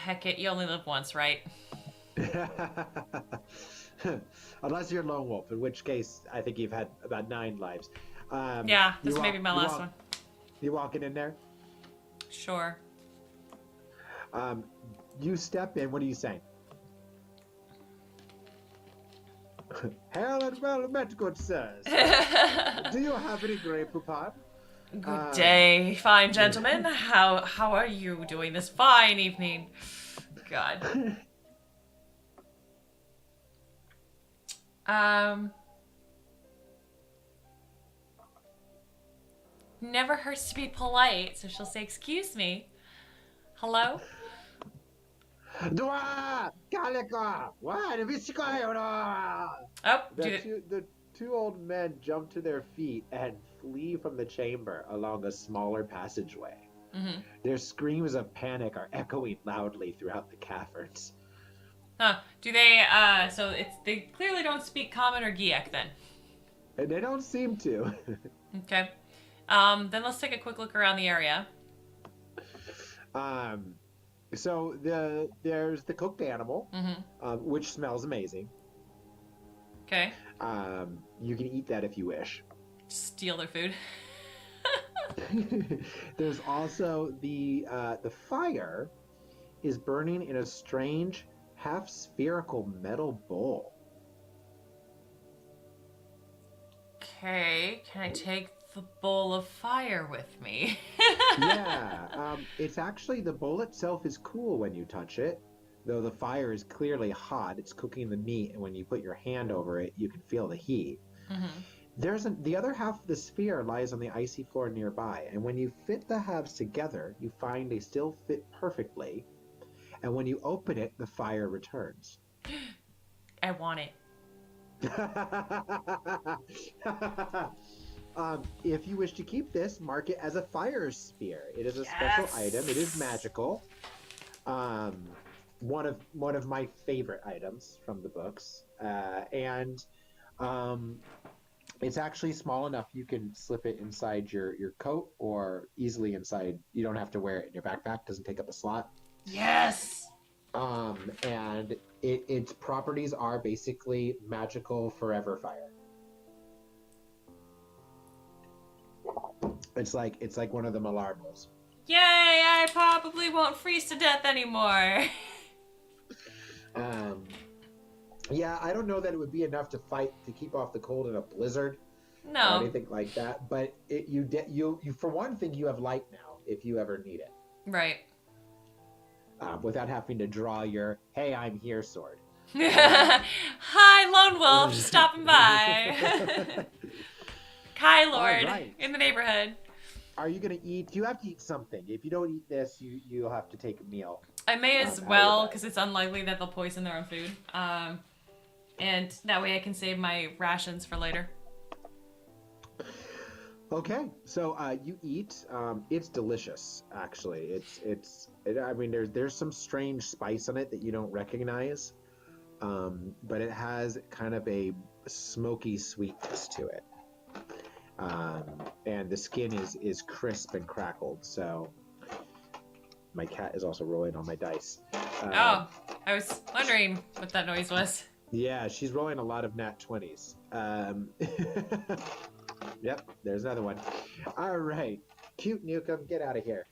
Heck it. You only live once, right? Unless you're a lone wolf, in which case I think you've had about 9 lives. Yeah, this may be my last one. You walking in there? Sure. You step in. What are you saying? Hail and well met, good sirs. Do you have any grey poupon? Good day, fine gentlemen. How are you doing this fine evening? God. Never hurts to be polite, so she'll say, "Excuse me. Hello?" Oh, the two old men jump to their feet and flee from the chamber along a smaller passageway. Mm-hmm. Their screams of panic are echoing loudly throughout the caverns. Huh. Do they, so they clearly don't speak Common or Giek then? And they don't seem to. Okay. Then let's take a quick look around the area. So there's the cooked animal, mm-hmm. Which smells amazing. Okay. You can eat that if you wish. Steal their food. There's also the fire is burning in a strange half spherical metal bowl. Okay, can I take the bowl of fire with me? Yeah, it's actually, the bowl itself is cool when you touch it, though the fire is clearly hot. It's cooking the meat, and when you put your hand over it, you can feel the heat. Mm-hmm. The other half of the sphere lies on the icy floor nearby, and when you fit the halves together, you find they still fit perfectly, and when you open it, the fire returns. I want it. If you wish to keep this, mark it as a fire spear. It is a special item. It is magical. One of my favorite items from the books, and it's actually small enough you can slip it inside your coat or easily inside. You don't have to wear it in your backpack. Doesn't take up a slot. Yes. And its properties are basically magical forever fire. It's like one of the Malarbles. Yay! I probably won't freeze to death anymore. Yeah, I don't know that it would be enough to keep off the cold in a blizzard or No. anything like that. But you for one thing, you have light now if you ever need it. Right. Without having to draw your "Hey, I'm here" sword. Hi, Lone Wolf, stopping by. Kai Lord right. in the neighborhood. Are you gonna eat? You have to eat something. If you don't eat this, you'll have to take a meal. I may as well, because it's unlikely that they'll poison their own food. And that way I can save my rations for later. Okay, so you eat. It's delicious, actually. I mean, there's some strange spice on it that you don't recognize, but it has kind of a smoky sweetness to it. And the skin is crisp and crackled. So my cat is also rolling on my dice. I was wondering what that noise was. Yeah, she's rolling a lot of nat 20s. Yep, there's another one. All right, cute Newcomb, get out of here.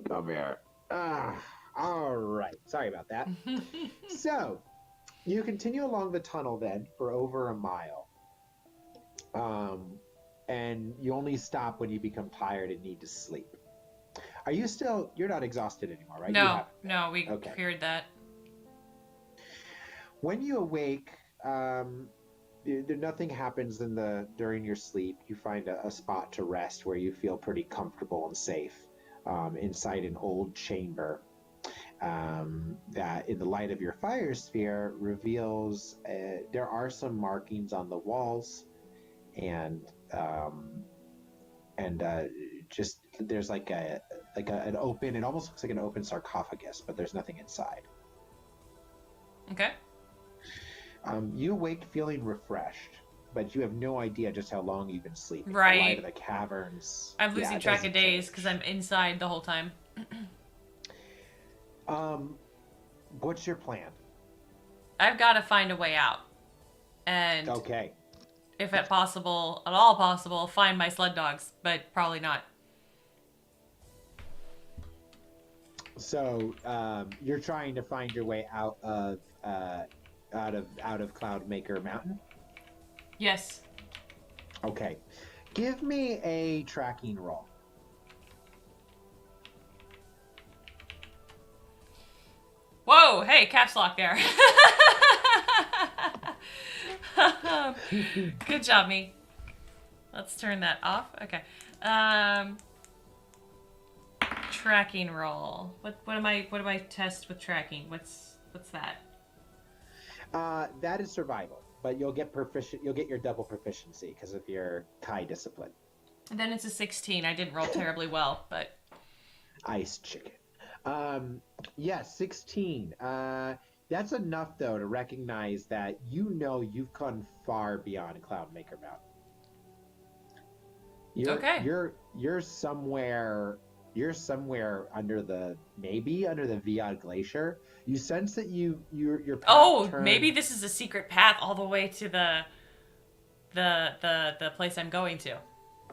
Come here. All right, sorry about that. So, you continue along the tunnel then for over a mile. And you only stop when you become tired and need to sleep. You're not exhausted anymore, right? No, we cleared that. When you awake, nothing happens during your sleep. You find a spot to rest where you feel pretty comfortable and safe, inside an old chamber that, in the light of your fire sphere, reveals there are some markings on the walls, and just there's like an open. It almost looks like an open sarcophagus, but there's nothing inside. Okay. You awake feeling refreshed, but you have no idea just how long you've been sleeping. Right. The light of the caverns. I'm losing track of days because I'm inside the whole time. What's your plan? I've got to find a way out. And okay. If at all possible, find my sled dogs, but probably not. So, you're trying to find your way out of Cloudmaker Mountain? Yes. Okay. Give me a tracking roll. Whoa, hey, caps lock there. Good job, me. Let's turn that off. Okay. Tracking roll. What do I test with tracking? What's that? That is survival, but you'll get your double proficiency because of your Kai discipline. And then it's a 16. I didn't roll terribly well, but ice chicken. Yes, 16. That's enough though to recognize that you've gone far beyond Cloudmaker Mountain. You're somewhere under the Viad Glacier. You sense that your path maybe this is a secret path all the way to the place I'm going to.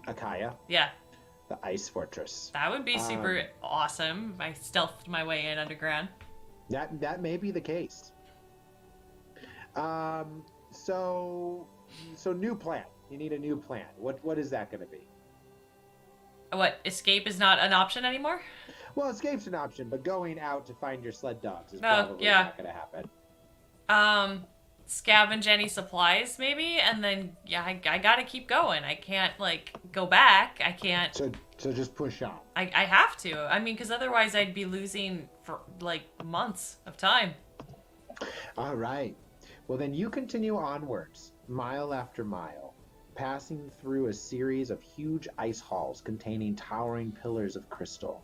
Akaya? Yeah. The Ice Fortress. That would be super awesome if I stealthed my way in underground. That may be the case. So new plan. You need a new plan. What is that going to be? What, escape is not an option anymore? Well, escape's an option, but going out to find your sled dogs is probably not going to happen. Scavenge any supplies, maybe, and then I gotta keep going. I can't go back. I can't. So just push on. I have to. I mean, because otherwise I'd be losing for months of time. All right. Well, then you continue onwards, mile after mile, passing through a series of huge ice halls containing towering pillars of crystal.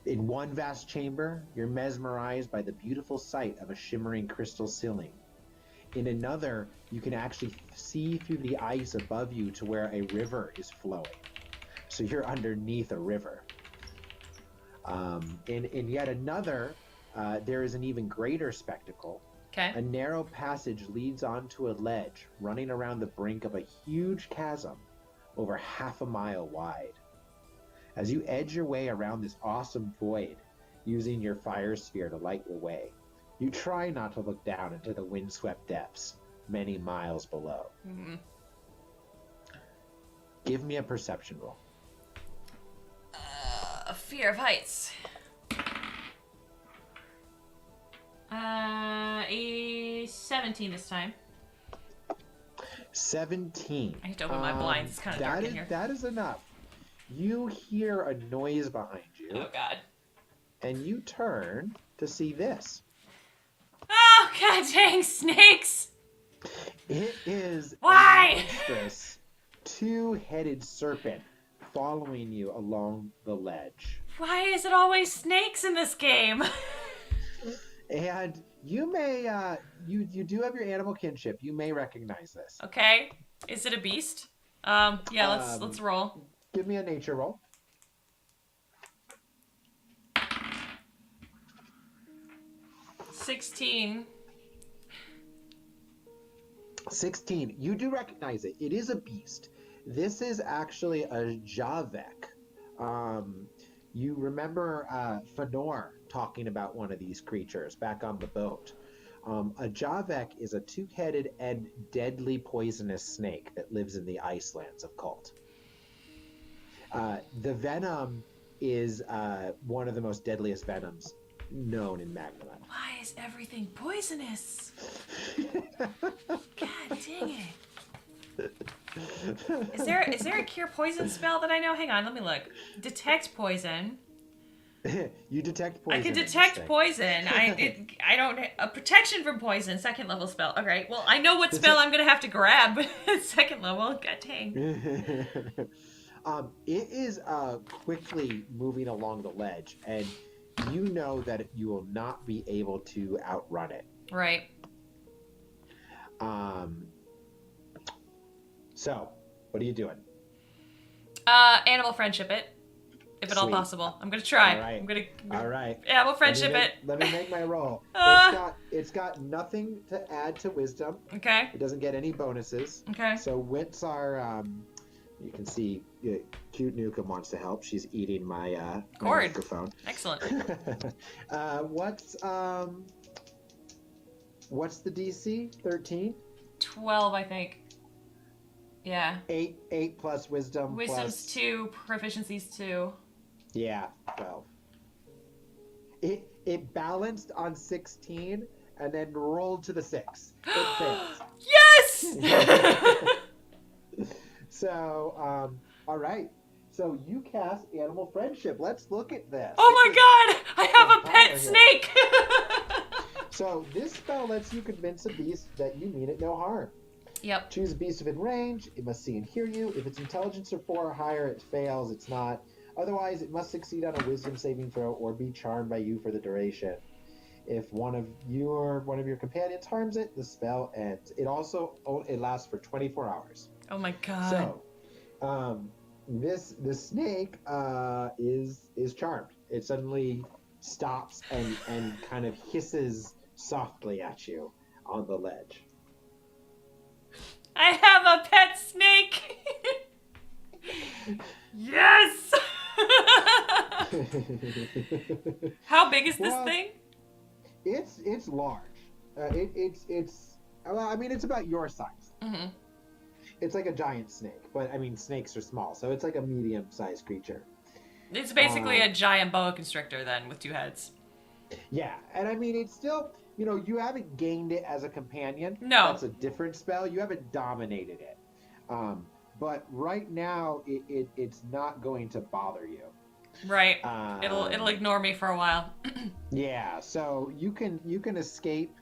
In one vast chamber, you're mesmerized by the beautiful sight of a shimmering crystal ceiling. In another, you can actually see through the ice above you to where a river is flowing. So you're underneath a river. In yet another, there is an even greater spectacle. Okay. A narrow passage leads onto a ledge running around the brink of a huge chasm over half a mile wide. As you edge your way around this awesome void, using your fire sphere to light your way, you try not to look down into the windswept depths many miles below. Mm-hmm. Give me a perception roll. Fear of heights. A 17 this time. 17. I have to open my blinds. It's kind of dark in here. That is enough. You hear a noise behind you. Oh, God. And you turn to see this. Oh, God dang snakes! It is Why? a monstrous, two-headed serpent following you along the ledge. Why is it always snakes in this game? And you may, you do have your animal kinship. You may recognize this. Okay. Is it a beast? Yeah, let's roll. Give me a nature roll. $16. 16. You do recognize it. It is a beast. This is actually a Javek. You remember Fëanor talking about one of these creatures back on the boat. A Javek is a two-headed and deadly poisonous snake that lives in the icelands of Kalte. The venom is one of the most deadliest venoms known in Magnaland. Why is everything poisonous? God dang it. Is there a cure poison spell that I know? Hang on, let me look. Detect poison. You detect poison. I can detect poison. I don't a protection from poison, second level spell. All right. Well, I know what spell I'm gonna have to grab. Second level. God dang. It is quickly moving along the ledge, and you know that you will not be able to outrun it. Right. So, what are you doing? Animal friendship it, if at all Sweet. possible. I'm gonna try. All right. All right. Animal friendship Let me make my roll. It's got nothing to add to wisdom. Okay. It doesn't get any bonuses. Okay. So wits are, you can see, cute Nukem wants to help. She's eating my microphone. Excellent. What's the DC? 13? 12, I think. Yeah. 8 plus wisdom. Wisdom's 2, proficiency's 2. Yeah, 12. It balanced on 16 and then rolled to the 6. It fails. Yes! So, all right. So you cast Animal Friendship. Let's look at this. Oh my god! I have a pet snake! So this spell lets you convince a beast that you mean it no harm. Yep. Choose a beast within range. It must see and hear you. If it's intelligence or 4 or higher, it fails. It's not. Otherwise, it must succeed on a wisdom saving throw or be charmed by you for the duration. If one of you or one of your companions harms it, the spell ends. It lasts for 24 hours. Oh my god. So, the snake is charmed. It suddenly stops and kind of hisses softly at you on the ledge. I have a pet snake! Yes! How big is this thing? It's large. It's about your size. Mm-hmm. It's like a giant snake, but I mean snakes are small, so it's like a medium-sized creature. It's basically a giant boa constrictor then with 2 heads. Yeah, and I mean it's still, you haven't gained it as a companion. No, that's a different spell. You haven't dominated it. But right now it's not going to bother you. Right. It'll ignore me for a while. Yeah, so you can escape,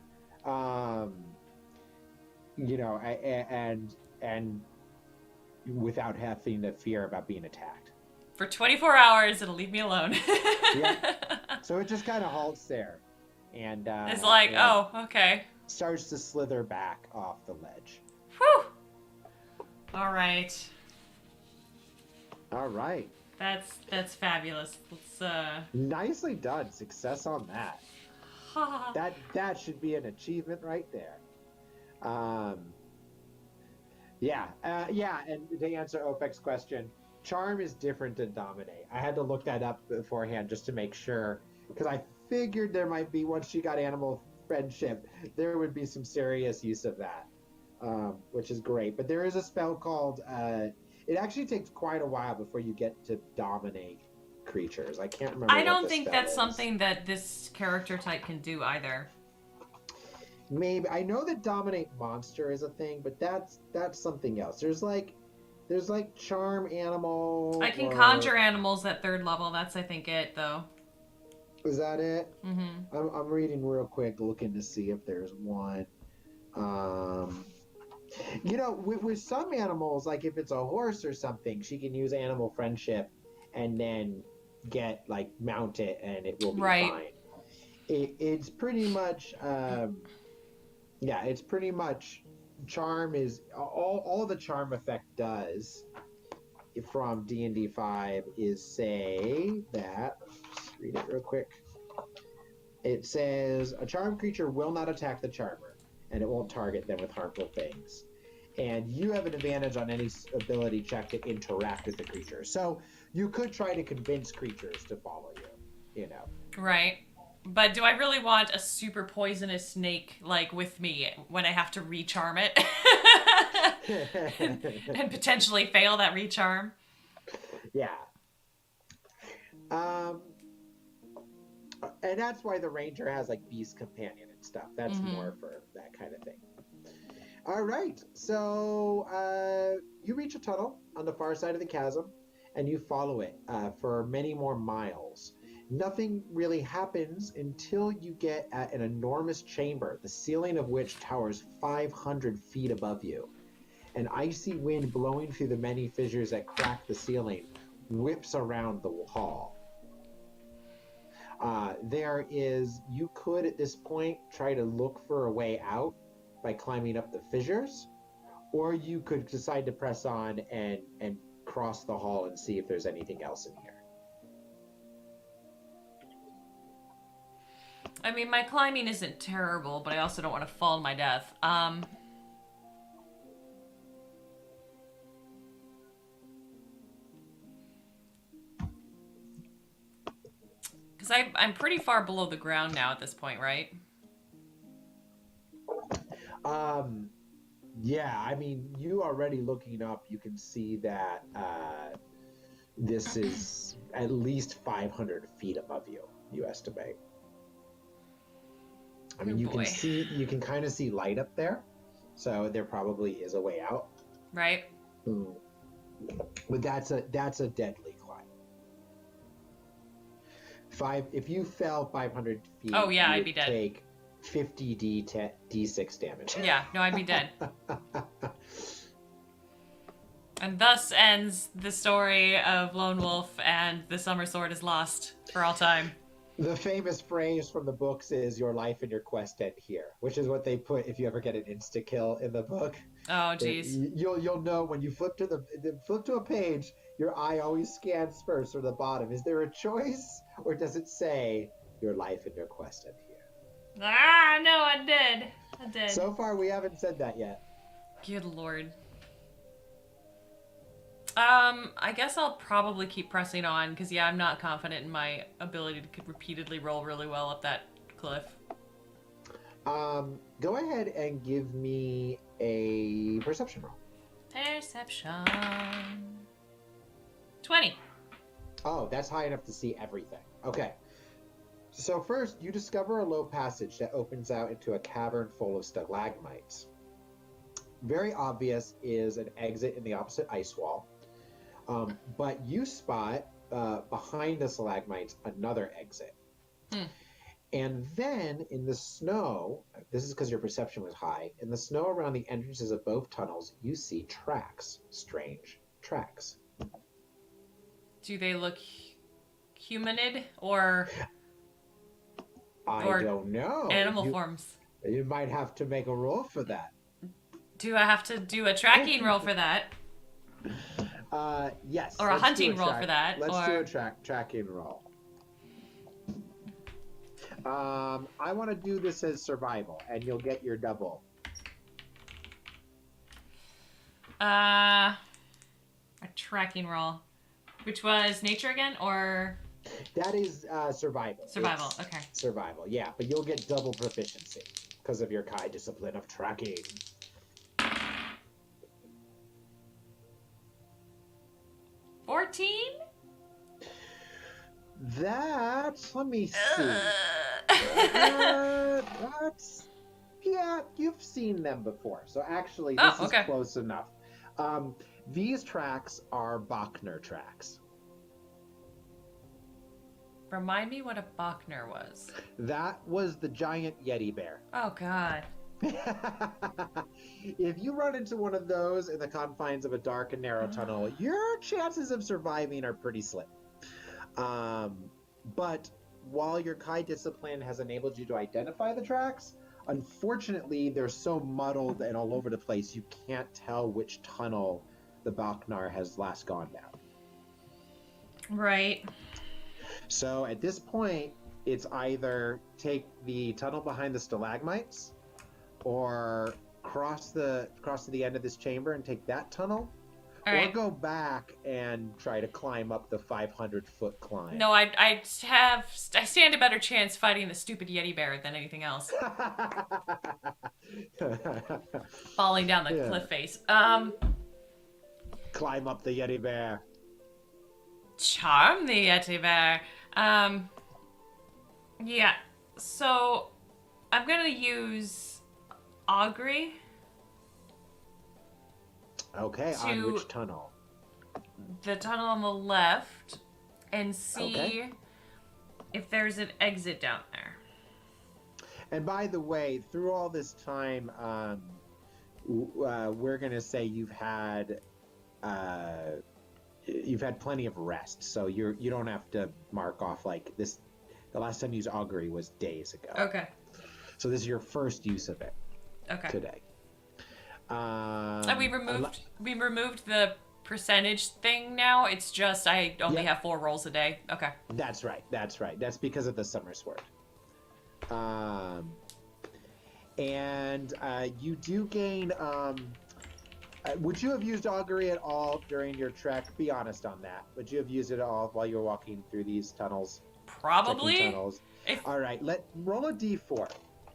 and without having to fear about being attacked. For 24 hours, it'll leave me alone. Yeah. So it just kind of halts there, and it's like, oh, okay. Starts to slither back off the ledge. Whew. All right. All right. That's fabulous. Let's Nicely done. Success on that. That should be an achievement right there. Yeah, and to answer OPEC's question, charm is different than dominate. I had to look that up beforehand just to make sure, because I figured there might be, once she got animal friendship, there would be some serious use of that, which is great. But there is a spell called, it actually takes quite a while before you get to dominate creatures. I can't remember I what don't the think spell that's is. something that this character type can do either. Maybe I know that dominate monster is a thing, but that's something else. There's like charm animal. I can conjure animals at 3rd level. That's, I think, it, though. Is that it? Mm-hmm. I'm reading real quick, looking to see if there's one. With some animals, like if it's a horse or something, she can use animal friendship and then mount it, and it will be fine. It's pretty much. It's pretty much charm is all the charm effect does from D&D 5 is say that, let's read it real quick. It says a charmed creature will not attack the charmer, and it won't target them with harmful things. And you have an advantage on any ability check to interact with the creature. So you could try to convince creatures to follow you, Right. But do I really want a super poisonous snake, with me when I have to recharm it? and potentially fail that recharm? Yeah. And that's why the ranger has beast companion and stuff. That's more for that kind of thing. All right. So you reach a tunnel on the far side of the chasm, and you follow it for many more miles. Nothing really happens until you get at an enormous chamber, the ceiling of which towers 500 feet above you. An icy wind blowing through the many fissures that crack the ceiling whips around the hall. You could at this point try to look for a way out by climbing up the fissures, or you could decide to press on and cross the hall and see if there's anything else in here. I mean, my climbing isn't terrible, but I also don't want to fall to my death. Because I'm pretty far below the ground now at this point, right? Yeah, I mean, you already looking up, you can see that this is at least 500 feet above you, you estimate. I mean, you can kind of see light up there, so there probably is a way out. Right. But that's a deadly climb. If you fell 500 feet, oh yeah, I'd be dead. Take 50 d6 damage. Yeah, no, I'd be dead. And thus ends the story of Lone Wolf and the Summer Sword is lost for all time. The famous phrase from the books is "Your life and your quest end here," which is what they put if you ever get an insta kill in the book. Oh, jeez. You'll know when you flip to a page, your eye always scans first or the bottom. Is there a choice, or does it say "Your life and your quest end here"? Ah, no, I did. So far, we haven't said that yet. Good lord. I guess I'll probably keep pressing on, because, yeah, I'm not confident in my ability to repeatedly roll really well up that cliff. Go ahead and give me a perception roll. Perception. 20. Oh, that's high enough to see everything. Okay. So first, you discover a low passage that opens out into a cavern full of stalagmites. Very obvious is an exit in the opposite ice wall. But you spot behind the stalagmites another exit. And then in the snow, this is because your perception was high, in the snow around the entrances of both tunnels, you see tracks. Strange tracks. Do they look humanid or I don't know. Animal forms? You might have to make a roll for that. Do I have to do a tracking roll for that? Yes. Or a hunting roll for that. Let's do a tracking roll. I want to do this as survival, and you'll get your double. A tracking roll. Which was nature again, or? That is survival. Survival, It's okay. survival, yeah. But you'll get double proficiency because of your Kai discipline of tracking. 14? Let me see. That's, yeah, you've seen them before. So actually, this is close enough. These tracks are Bachner tracks. Remind me what a Bachner was. That was the giant Yeti bear. Oh, God. If you run into one of those in the confines of a dark and narrow tunnel, your chances of surviving are pretty slim. But while your Kai discipline has enabled you to identify the tracks, unfortunately, they're so muddled and all over the place, you can't tell which tunnel the Bachnar has last gone down. Right. So at this point, it's either take the tunnel behind the stalagmites, or cross to the end of this chamber and take that tunnel, or go back and try to climb up the 500-foot climb. No, I stand a better chance fighting the stupid Yeti bear than anything else. Falling down the cliff face. Climb up the Yeti bear. Charm the Yeti bear. Yeah. So I'm gonna use augury. Okay, on which tunnel? The tunnel on the left, and see if there's an exit down there. And by the way, through all this time, we're gonna say you've had plenty of rest, so you don't have to mark off like this. The last time you used augury was days ago. Okay. So this is your first use of it. Okay. Today. And we removed the percentage thing now. It's just I only have 4 rolls a day. Okay. That's right. That's because of the summer sword. And you do gain. Would you have used augury at all during your trek? Be honest on that. Would you have used it at all while you were walking through these tunnels? Probably. Tunnels? All right. Roll a d4,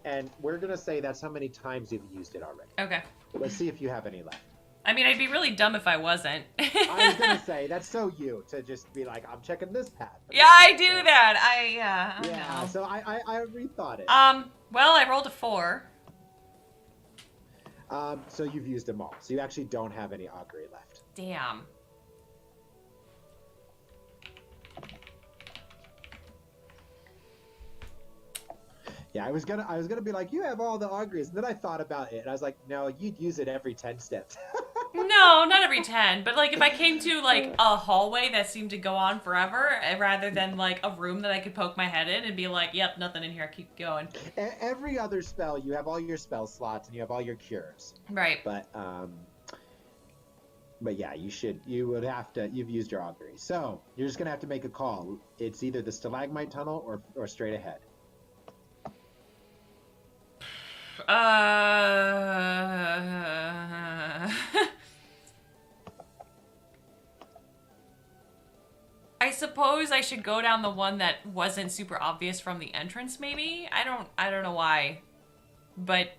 and we're gonna say that's how many times you've used it already. Okay. Let's see if you have any left. I mean, I'd be really dumb if I wasn't. I was gonna say that's so you to just be like, I'm checking this path. Yeah, I do that. I know. So I rethought it. Well, I rolled a 4. So you've used them all. So you actually don't have any augury left. Damn. Yeah, I was gonna be like, you have all the auguries, and then I thought about it, and I was like, no, you'd use it every 10 steps. No, not every 10, but like if I came to like a hallway that seemed to go on forever, rather than like a room that I could poke my head in and be like, yep, nothing in here, keep going. Every other spell, you have all your spell slots and you have all your cures. Right. But yeah, you've used your augury. So you're just gonna have to make a call. It's either the stalagmite tunnel or straight ahead. I suppose I should go down the one that wasn't super obvious from the entrance, maybe? I don't know why. But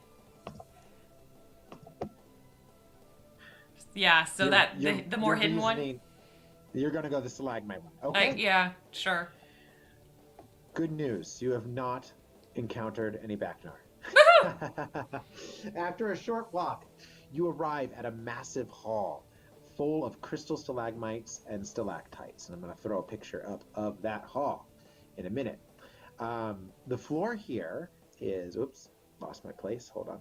yeah, so the more hidden one. You're gonna go the stalagmite one. Okay. Yeah, sure. Good news. You have not encountered any Bachnar. After a short walk, you arrive at a massive hall full of crystal stalagmites and stalactites. And I'm going to throw a picture up of that hall in a minute. The floor here is... Oops, lost my place. Hold on.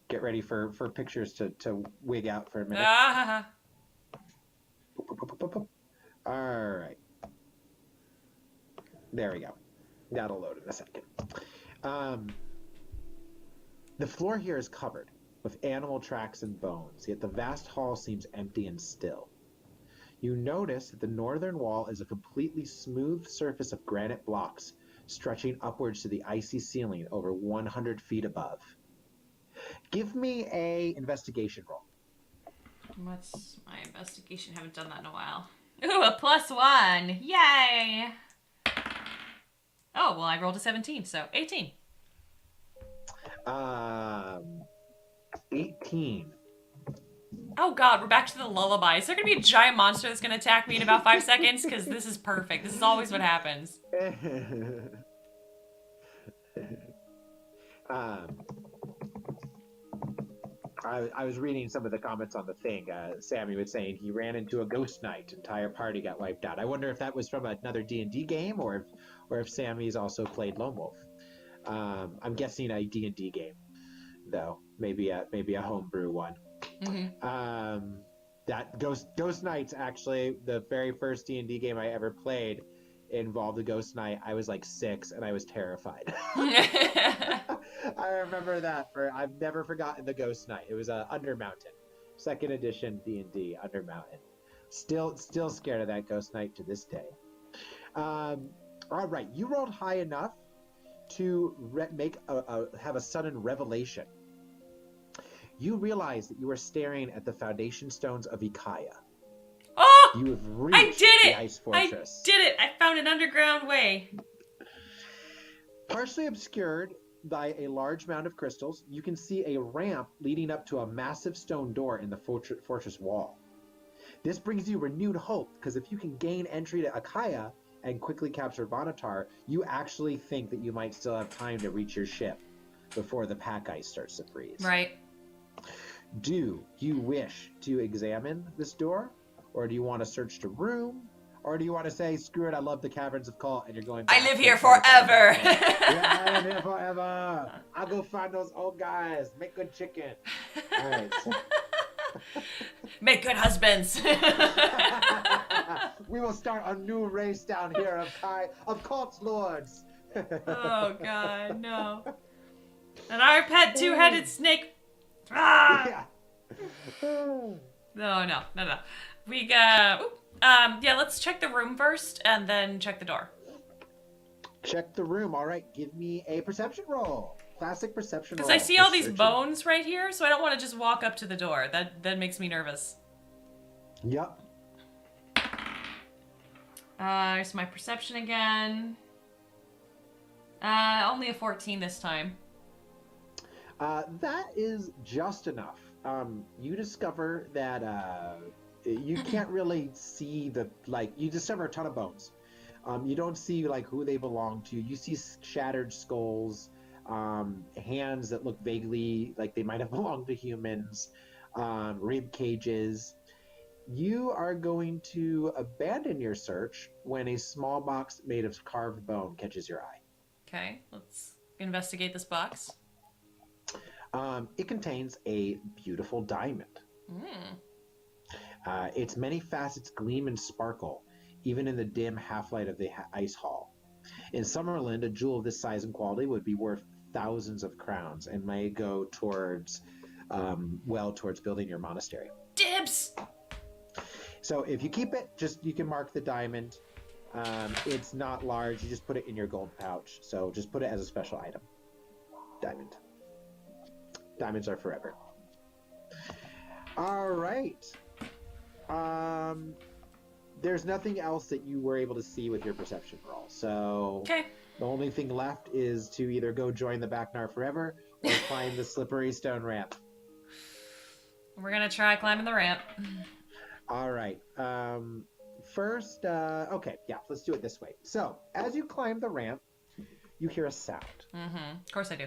Get ready for pictures to wig out for a minute. All right. There we go. That'll load in a second. The floor here is covered with animal tracks and bones, yet the vast hall seems empty and still. You notice that the northern wall is a completely smooth surface of granite blocks stretching upwards to the icy ceiling over 100 feet above. Give me a investigation roll. What's my investigation? Haven't done that in a while. Ooh, a +1. Yay! Oh, well, I rolled a 17, so 18. 18. Oh god, we're back to the lullaby. Is there gonna be a giant monster that's gonna attack me in about 5 seconds? Because this is perfect. This is always what happens. I was reading some of the comments on the thing. Sammy was saying he ran into a ghost knight. Entire party got wiped out. I wonder if that was from another D&D game or if Sammy's also played Lone Wolf. I'm guessing a D&D game, though. Maybe a homebrew one. Mm-hmm. That Ghost Knights, actually, the very first D&D game I ever played involved a ghost knight. I was like 6 and I was terrified. I remember that. I've never forgotten the ghost knight. It was Undermountain, 2nd edition D&D Undermountain. Still scared of that ghost knight to this day. All right, you rolled high enough to have a sudden revelation. You realize that you are staring at the foundation stones of Ikaya. Oh! You have reached the ice fortress. I did it! I found an underground way. Partially obscured by a large mound of crystals, you can see a ramp leading up to a massive stone door in the fortress wall. This brings you renewed hope, because if you can gain entry to Ikaya and quickly capture Vanatar, you actually think that you might still have time to reach your ship before the pack ice starts to freeze. Right. Do you wish to examine this door? Or do you want to search the room? Or do you want to say, screw it, I love the Caverns of Kalte, and you're going back? I live here forever! Yeah, I live here forever! I'll go find those old guys. Make good chicken. All right. Make good husbands. We will start a new race down here of Kalte's lords. Oh, God, no. And our pet two-headed snake. Ah! Yeah. No. We let's check the room first and then check the door. Check the room. All right, give me a perception roll. Classic perception roll. Because I see all these bones right here, so I don't want to just walk up to the door. That makes me nervous. Yep. Here's my perception again. Only a 14 this time. That is just enough. You discover that you can't really see you discover a ton of bones. You don't see who they belong to. You see shattered skulls, hands that look vaguely like they might have belonged to humans, rib cages. You are going to abandon your search when a small box made of carved bone catches your eye. Okay, let's investigate this box. It contains a beautiful diamond. Its many facets gleam and sparkle, even in the dim half-light of the ice hall. In Summerland, a jewel of this size and quality would be worth thousands of crowns and may go towards building your monastery. Dibs! So if you keep it, you can mark the diamond. It's not large. You just put it in your gold pouch. So just put it as a special item. Diamond. Diamonds are forever. All right. There's nothing else that you were able to see with your perception roll. So okay. The only thing left is to either go join the Backnar forever or climb the slippery stone ramp. We're going to try climbing the ramp. All right. First, okay, yeah, let's do it this way. So, as you climb the ramp, you hear a sound. Mm-hmm. Of course I do.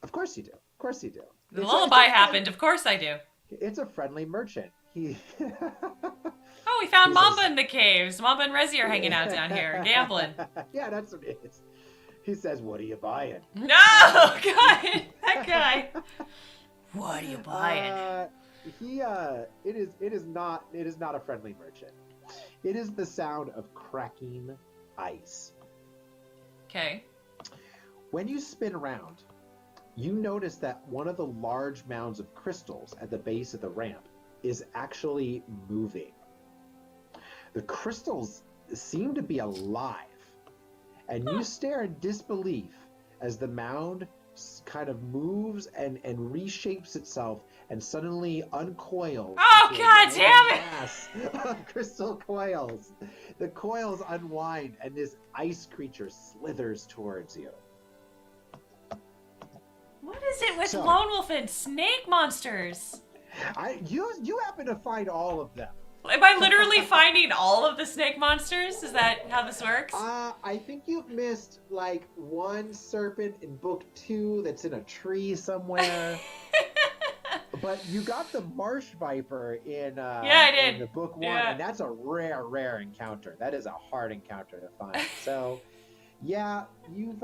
Of course you do. Of course you do. The lullaby happened. Of course I do. It's a friendly merchant. Oh, we found Mamba in the caves. Mamba and Rezi are hanging out down here, gambling. Yeah, that's what it is. He says, "What are you buying?" No, God, that guy. What are you buying? It is not a friendly merchant. It is the sound of cracking ice. Okay. When you spin around, you notice that one of the large mounds of crystals at the base of the ramp is actually moving. The crystals seem to be alive, and you stare in disbelief as the mound kind of moves and reshapes itself and suddenly uncoils. Oh, into a God random damn it! mass of crystal coils. The coils unwind, and this ice creature slithers towards you. What is it with So- Lone Wolf and snake monsters? You happen to find all of them. Am I literally finding all of the snake monsters? Is that how this works? I think you've missed like one serpent in book 2 that's in a tree somewhere. But you got the marsh viper in Yeah, I did. in the book 1, Yeah. and that's a rare encounter. That is a hard encounter to find. So, yeah, you've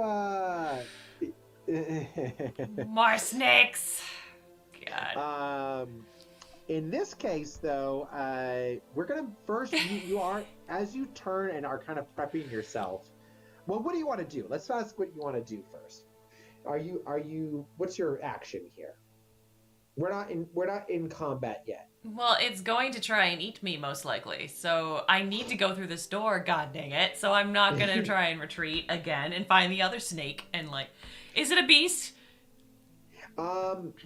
More snakes. God. In this case, though, we're gonna first. You are, as you turn and are kind of prepping yourself. Well, what do you want to do? Let's ask what you want to do first. Are you? What's your action here? We're not in combat yet. Well, it's going to try and eat me most likely, so I need to go through this door. God dang it! So I'm not gonna try and retreat again and find the other snake and like, is it a beast?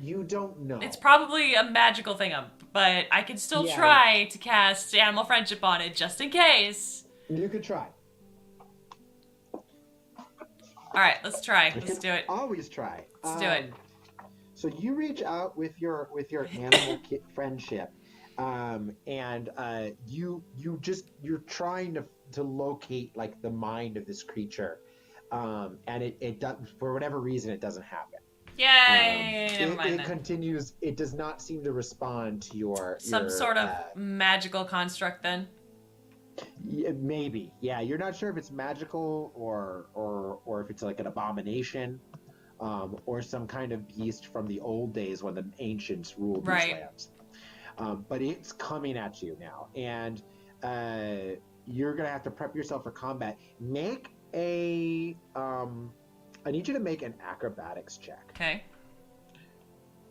You don't know. It's probably a magical thing, but I can still Yeah. try to cast Animal Friendship on it just in case. You could try. All right, let's try. Let's do it. Always try. Let's do it. So you reach out with your animal friendship, and you're trying to locate like the mind of this creature, and it does, for whatever reason, it doesn't happen. Yay! Never mind It then. continues. It does not seem to respond to your Some sort of magical construct then. maybe. Yeah, you're not sure if it's magical or if it's like an abomination, or some kind of beast from the old days when the ancients ruled these lands. But it's coming at you now, and you're gonna have to prep yourself for combat. Make a I need you to make an acrobatics check. Okay.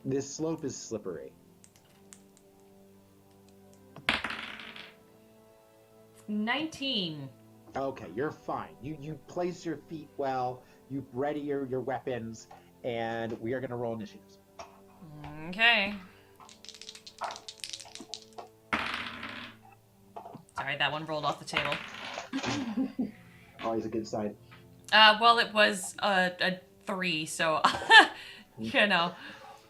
This slope is slippery. 19. Okay, you're fine. You place your feet well, you ready your weapons, and we are going to roll initiatives. Okay. Sorry, that one rolled off the table. Always a good sign. Well, it was a 3, so you know.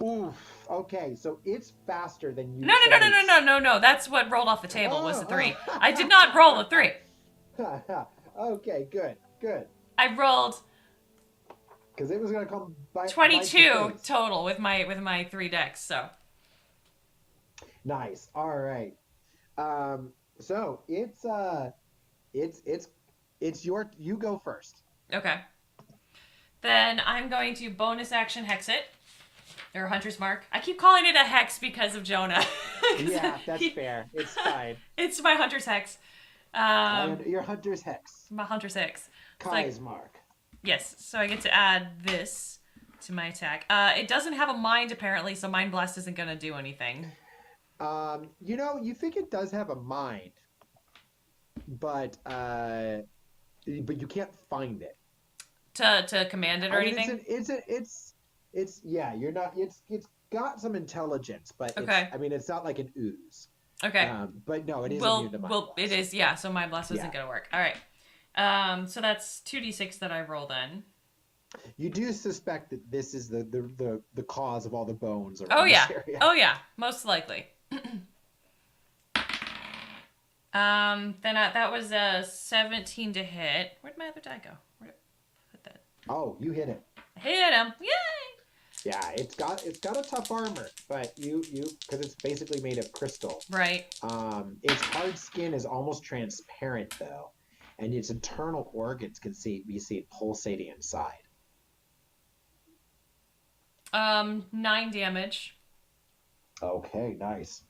Oof. Okay, so it's faster than you. No. That's what rolled off the table was a 3. I did not roll a 3. Okay, good. I rolled Because it was gonna come by 22 total with my 3 decks. So nice. All right. So it's your. You go first. okay. Then I'm going to bonus action hex it. Or Hunter's Mark. I keep calling it a hex because of Jonah. Yeah, that's fair. It's fine. It's my Hunter's Hex. Your Hunter's Hex. My Hunter's Hex. Kai's Mark. Yes, so I get to add this to my attack. It doesn't have a mind apparently, so Mind Blast isn't going to do anything. You think it does have a mind, but you can't find it. To command it or anything? You're not. It's got some intelligence, but Okay. it's not like an ooze. Okay. But no, it is immune to Mind well, Blast. it is, yeah, so Mind Blast isn't Yeah. going to work. All right. So that's 2d6 that I roll then. You do suspect that this is the cause of all the bones around Oh, yeah. this area. Oh, yeah. Most likely. Then that was a 17 to hit. Where'd my other die go? Where'd I put that? Oh, you hit it. Hit him. Yay! Yeah, it's got a tough armor, but you because it's basically made of crystal. Right. Its hard skin is almost transparent though, and its internal organs be seen pulsating inside. 9 damage. Okay, nice.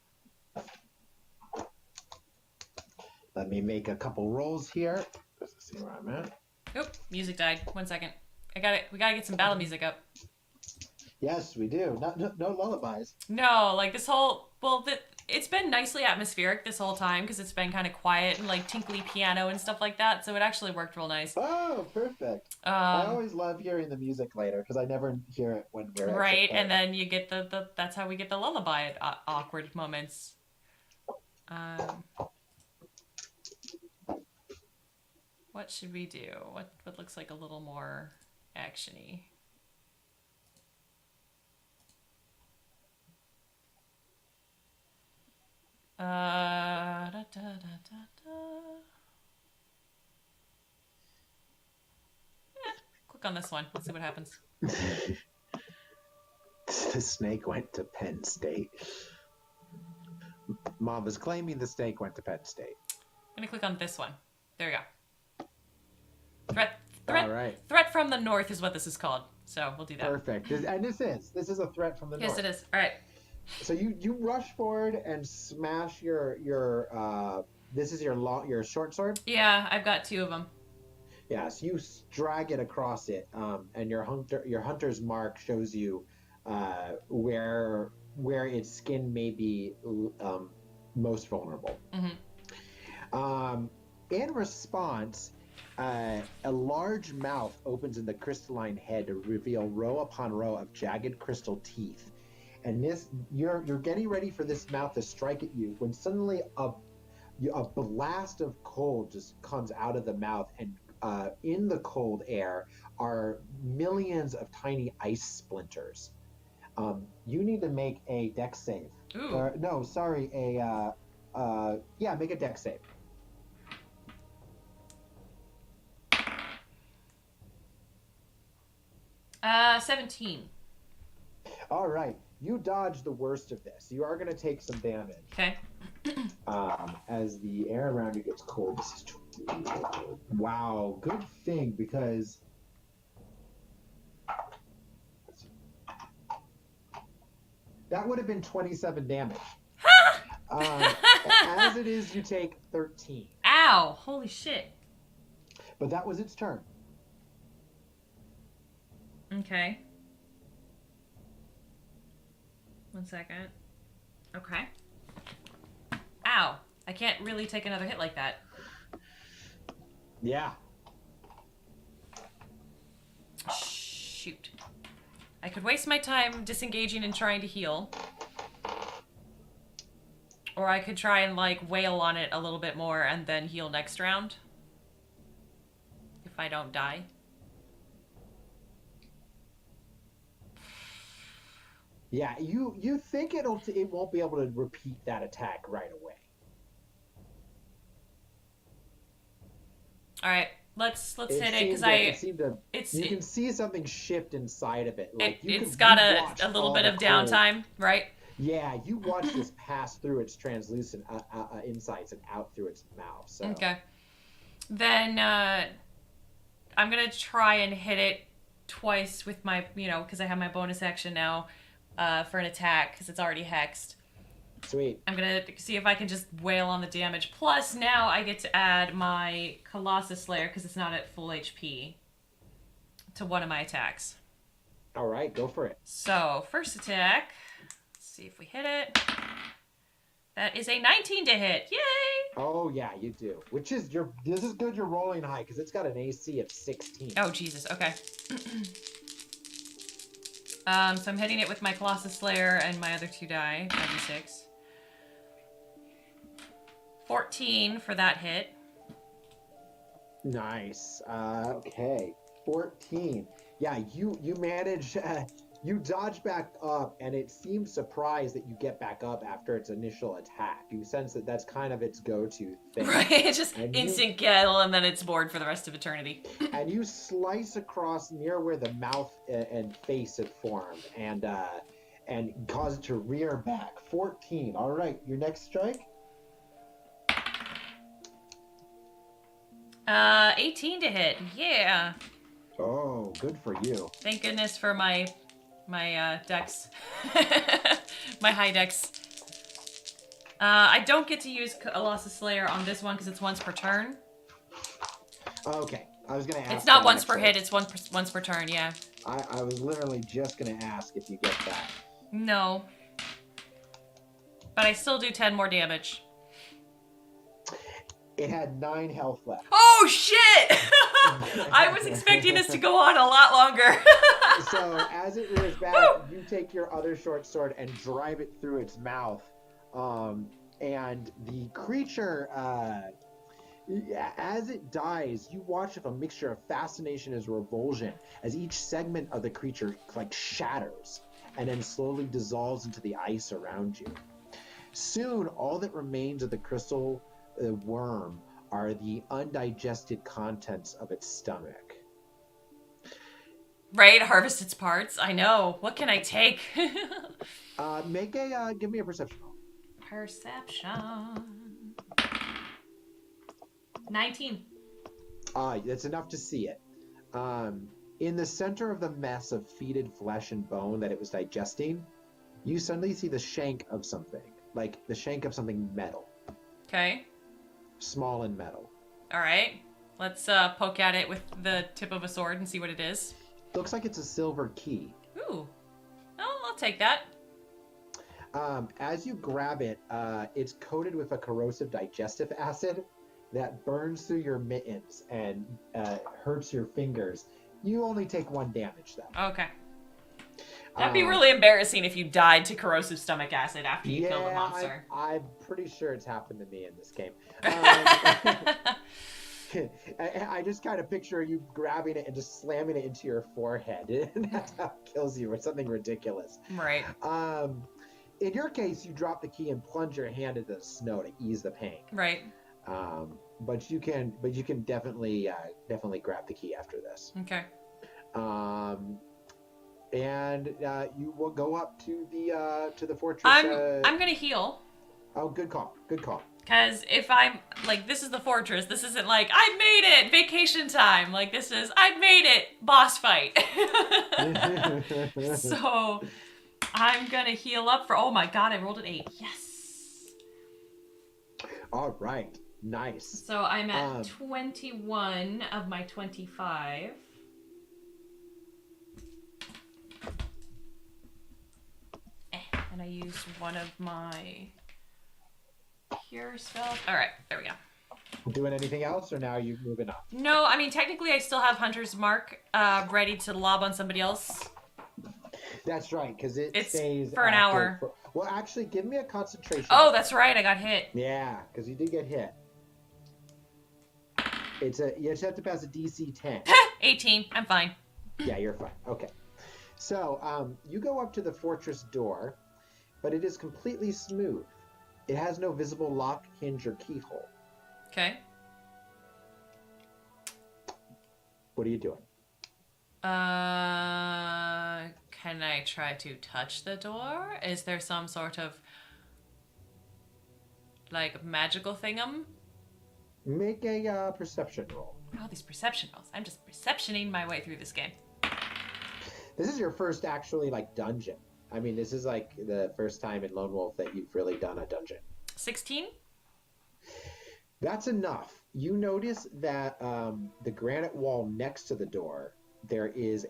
Let me make a couple rolls here. Just to see where I'm at. Oop, music died. 1 second. We gotta get some battle music up. Yes, we do. No lullabies. No, like this whole it's been nicely atmospheric this whole time because it's been kind of quiet and like tinkly piano and stuff like that. So it actually worked real nice. Oh, perfect. I always love hearing the music later because I never hear it when we're actually right, playing. and then you get the that's how we get the lullaby at awkward moments. What should we do? What looks like a little more actiony? Da, da, da, da, da. Click on this one. Let's see what happens. The snake went to Penn State. Mom was claiming the snake went to Penn State. I'm gonna click on this one. There you go. Threat. All right. Threat from the north is what this is called. So we'll do that. Perfect. And this is a threat from the north. Yes, it is. All right. So you rush forward and smash your this is your short sword. Yeah, I've got 2 of them. Yeah, so you drag it across it, and your hunter's mark shows you where its skin may be most vulnerable. Mm-hmm. In response, a large mouth opens in the crystalline head to reveal row upon row of jagged crystal teeth. And this, you're getting ready for this mouth to strike at you when suddenly a blast of cold just comes out of the mouth, and in the cold air are millions of tiny ice splinters. You need to make a dex save. Ooh. No, sorry, make a dex save. Uh, 17. All right. You dodge the worst of this. You are going to take some damage. Okay. As the air around you gets cold. This is wow. Good thing, because that would have been 27 damage. As it is, you take 13. Ow! Holy shit. But that was its turn. Okay. 1 second. Okay. Ow. I can't really take another hit like that. Yeah. Shoot. I could waste my time disengaging and trying to heal. Or I could try and, like, wail on it a little bit more and then heal next round. If I don't die. Yeah, you think it won't be able to repeat that attack right away. All right, let's hit it, because you can see something shift inside of it. Like it's got a little bit of downtime, right? Yeah, you watch this pass through its translucent insides and out through its mouth. So. Okay, then I'm gonna try and hit it twice with my, because I have my bonus action now. For an attack, because it's already hexed. Sweet. I'm gonna see if I can just wail on the damage. Plus, now I get to add my Colossus Slayer, because it's not at full HP, to one of my attacks. All right, go for it. So, first attack. Let's see if we hit it. That is a 19 to hit. Yay! Oh, yeah, you do. This is good you're rolling high, because it's got an AC of 16. Oh, Jesus. Okay. So I'm hitting it with my Colossus Slayer and my other 2 die. 5d6. 14 for that hit. Nice. Okay. 14. Yeah, you manage... you dodge back up, and it seems surprised that you get back up after its initial attack. You sense that that's kind of its go-to thing. Right, it's just instant kill, and then it's bored for the rest of eternity. And you slice across near where the mouth and face had formed, and cause it to rear back. 14. All right, your next strike? 18 to hit. Yeah. Oh, good for you. Thank goodness for my dex. My high dex. I don't get to use Colossus Slayer on this one because it's once per turn. Okay, I was gonna ask. It's not once per hit. It's once per turn. Yeah. I was literally just gonna ask if you get that. No. But I still do 10 more damage. It had 9 health left. Oh, shit! I was expecting this to go on a lot longer. So as it rears back, you take your other short sword and drive it through its mouth. And the creature, as it dies, you watch with a mixture of fascination and revulsion as each segment of the creature like shatters and then slowly dissolves into the ice around you. Soon, all that remains of the crystal worm are the undigested contents of its stomach. Right, harvest its parts. I know. What can I take? Give me a perception roll. Perception. 19. That's enough to see it. In the center of the mess of fetid flesh and bone that it was digesting, you suddenly see the shank of something, like the shank of something metal. Okay. Small and metal. All right. Let's poke at it with the tip of a sword and see what it is. Looks like it's a silver key. Ooh. Oh, I'll take that. As you grab it, it's coated with a corrosive digestive acid that burns through your mittens and hurts your fingers. You only take 1 damage, though. Okay. That'd be really embarrassing if you died to corrosive stomach acid after you killed a monster. I'm pretty sure it's happened to me in this game. I just kind of picture you grabbing it and just slamming it into your forehead. And that's how it kills you, or something ridiculous. Right. In your case, you drop the key and plunge your hand into the snow to ease the pain. Right. But you can definitely grab the key after this. Okay. And you will go up to the fortress. I'm gonna heal. Oh, good call. Good call. Because if I'm, like, this is the fortress. This isn't like, I made it! Vacation time. Like, this is, I made it! Boss fight. So, I'm gonna heal up for, oh my god, I rolled an 8. Yes! All right. Nice. So, I'm at 21 of my 25. And I used one of my cure spells. All right, there we go. Doing anything else, or now you moving on? No, I mean, technically I still have Hunter's Mark ready to lob on somebody else. That's right, because it It's stays for an hour. Well, actually, give me a concentration. Oh, that's right, I got hit. Yeah, because you did get hit. You just have to pass a DC 10. 18, I'm fine. Yeah, you're fine. Okay. So, you go up to the fortress door, but it is completely smooth. It has no visible lock, hinge, or keyhole. Okay. What are you doing? Can I try to touch the door? Is there some sort of, like, magical thingum? Make a perception roll. Oh, these perception rolls. I'm just perceptioning my way through this game. This is your first actually, like, dungeon. I mean, this is, like, the first time in Lone Wolf that you've really done a dungeon. 16? That's enough. You notice that the granite wall next to the door, there is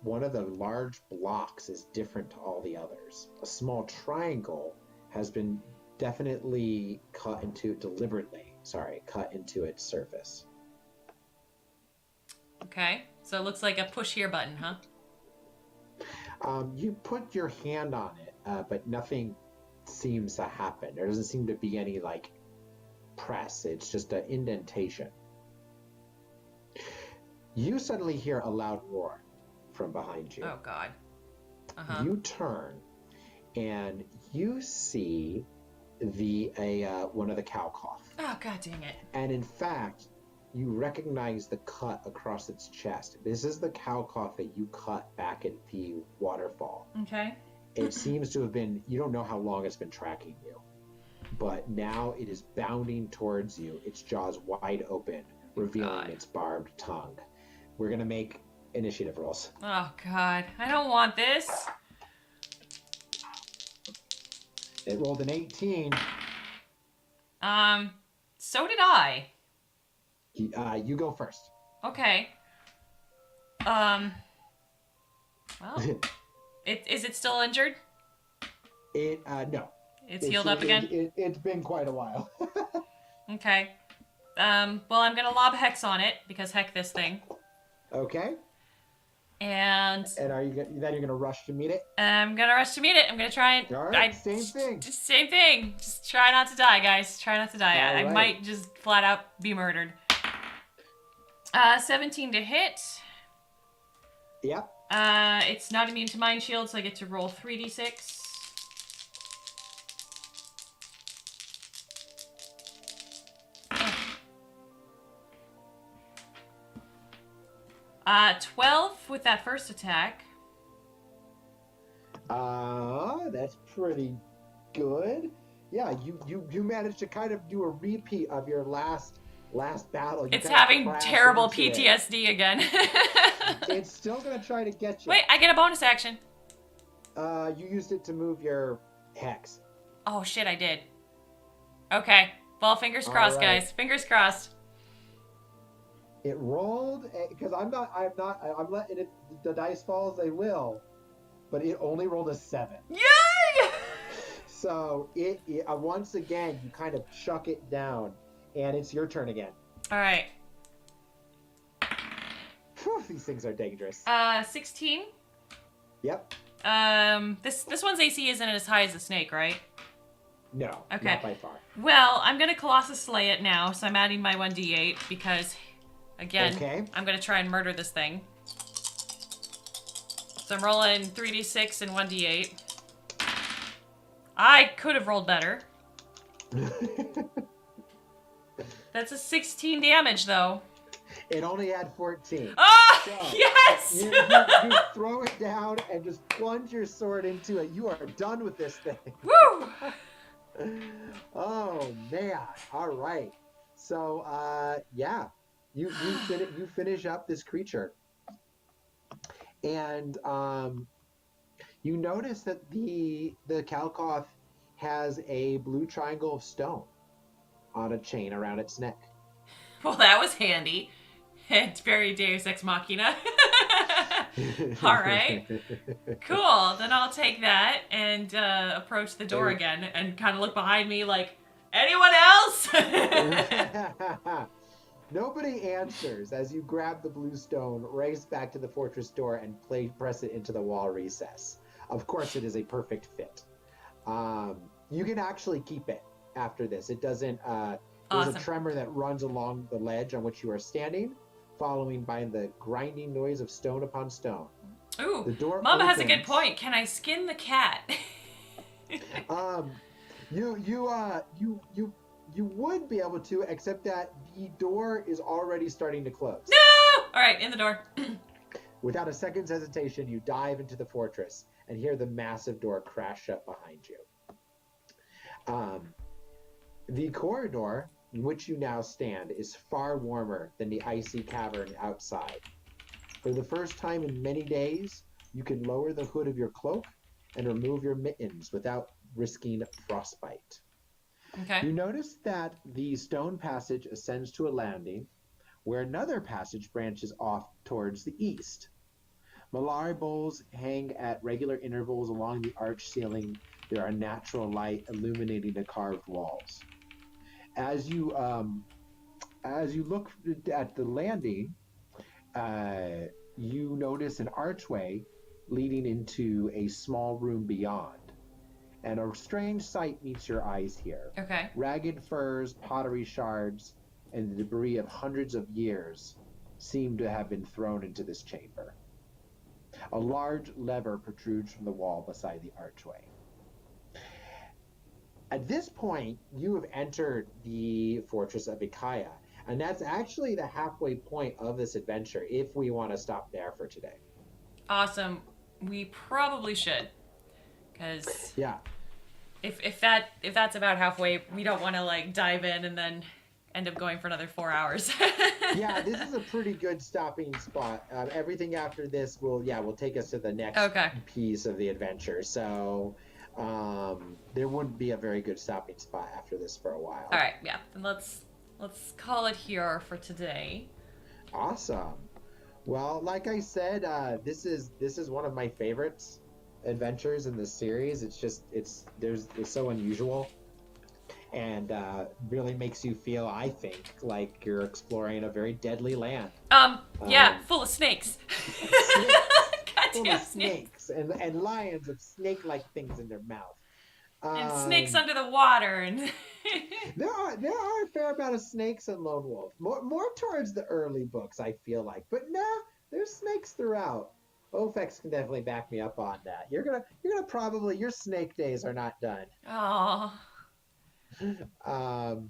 one of the large blocks is different to all the others. A small triangle has been definitely cut into its surface. Okay, so it looks like a push here button, huh? You put your hand on it, but nothing seems to happen. There doesn't seem to be any, like, press. It's just an indentation. You suddenly hear a loud roar from behind you. Oh, God. Uh-huh. You turn, and you see one of the cow cloth. Oh, God dang it. And in fact, you recognize the cut across its chest. This is the cow cloth that you cut back at the waterfall. Okay. It seems to have been, you don't know how long it's been tracking you, but now it is bounding towards you, its jaws wide open, revealing its barbed tongue. We're going to make initiative rolls. Oh, God. I don't want this. It rolled an 18. So did I. You go first. Okay. Well, is it still injured? No. It's healed up again? It's been quite a while. Okay. Well, I'm gonna lob Hex on it, because heck this thing. Okay. And are you then you're gonna rush to meet it? I'm gonna rush to meet it. I'm gonna try and... All right, same thing. Same thing. Just try not to die, guys. Try not to die. I right. might just flat out be murdered. 17 to hit. Yep. It's not immune to Mind Shield, so I get to roll 3d6. 12 with that first attack. That's pretty good. Yeah, you managed to kind of do a repeat of your last battle. It's having terrible PTSD again. It's still gonna try to get you. Wait, I get a bonus action. You used it to move your hex. Oh shit, I did. Okay. Well, fingers crossed, guys. Fingers crossed. It rolled because I'm letting it. The dice fall as they will, but it only rolled a 7. Yay! So it once again you kind of chuck it down, and it's your turn again. All right. Whew, these things are dangerous. 16. Yep. This one's AC isn't as high as the snake, right? No. Okay. Not by far. Well, I'm gonna Colossus Slay it now, so I'm adding my 1d8 because, again, okay. I'm gonna try and murder this thing. So I'm rolling 3d6 and 1d8. I could have rolled better. That's a 16 damage, though. It only had 14. Oh, so yes! You throw it down and just plunge your sword into it. You are done with this thing. Woo! Oh, man. All right. So, yeah. You finish up this creature. And you notice that the Kalkoth has a blue triangle of stone on a chain around its neck. Well, that was handy. It's very Deus Ex Machina. All right. Cool. Then I'll take that and approach the door again and kind of look behind me like, anyone else? Nobody answers as you grab the blue stone, race back to the fortress door, and press it into the wall recess. Of course, it is a perfect fit. You can actually keep it after this. It doesn't... There's Awesome. a tremor that runs along the ledge on which you are standing, following by the grinding noise of stone upon stone. Ooh, the door Mama opens. has a good point. Can I skin the cat? You would be able to, except that the door is already starting to close. No! All right, in the door. Without a second's hesitation, you dive into the fortress and hear the massive door crash shut behind you. The corridor in which you now stand is far warmer than the icy cavern outside. For the first time in many days, you can lower the hood of your cloak and remove your mittens without risking frostbite. Okay. You notice that the stone passage ascends to a landing where another passage branches off towards the east. Malari bowls hang at regular intervals along the arched ceiling. There are natural light illuminating the carved walls. As you look at the landing, you notice an archway leading into a small room beyond. And a strange sight meets your eyes here. Okay. Ragged furs, pottery shards, and the debris of hundreds of years seem to have been thrown into this chamber. A large lever protrudes from the wall beside the archway. At this point, you have entered the fortress of Ikaya, and that's actually the halfway point of this adventure, if we want to stop there for today. Awesome. We probably should, because yeah, if that's about halfway, we don't want to like dive in and then end up going for another 4 hours. Yeah, this is a pretty good stopping spot. Everything after this will take us to the next piece of the adventure. So. There wouldn't be a very good stopping spot after this for a while. All right, yeah. Then let's call it here for today. Awesome. Well, like I said, this is one of my favorites adventures in this series. It's so unusual, and really makes you feel, I think, like you're exploring a very deadly land. Yeah, full of snakes. Snakes, full Goddamn of snakes, and lions with snake-like things in their mouth. and snakes Um, under the water, and there are a fair amount of snakes in Lone Wolf. More towards the early books, I feel like, but nah, there's snakes throughout. Ofex can definitely back me up on that. You're gonna probably, your snake days are not done. oh, Um,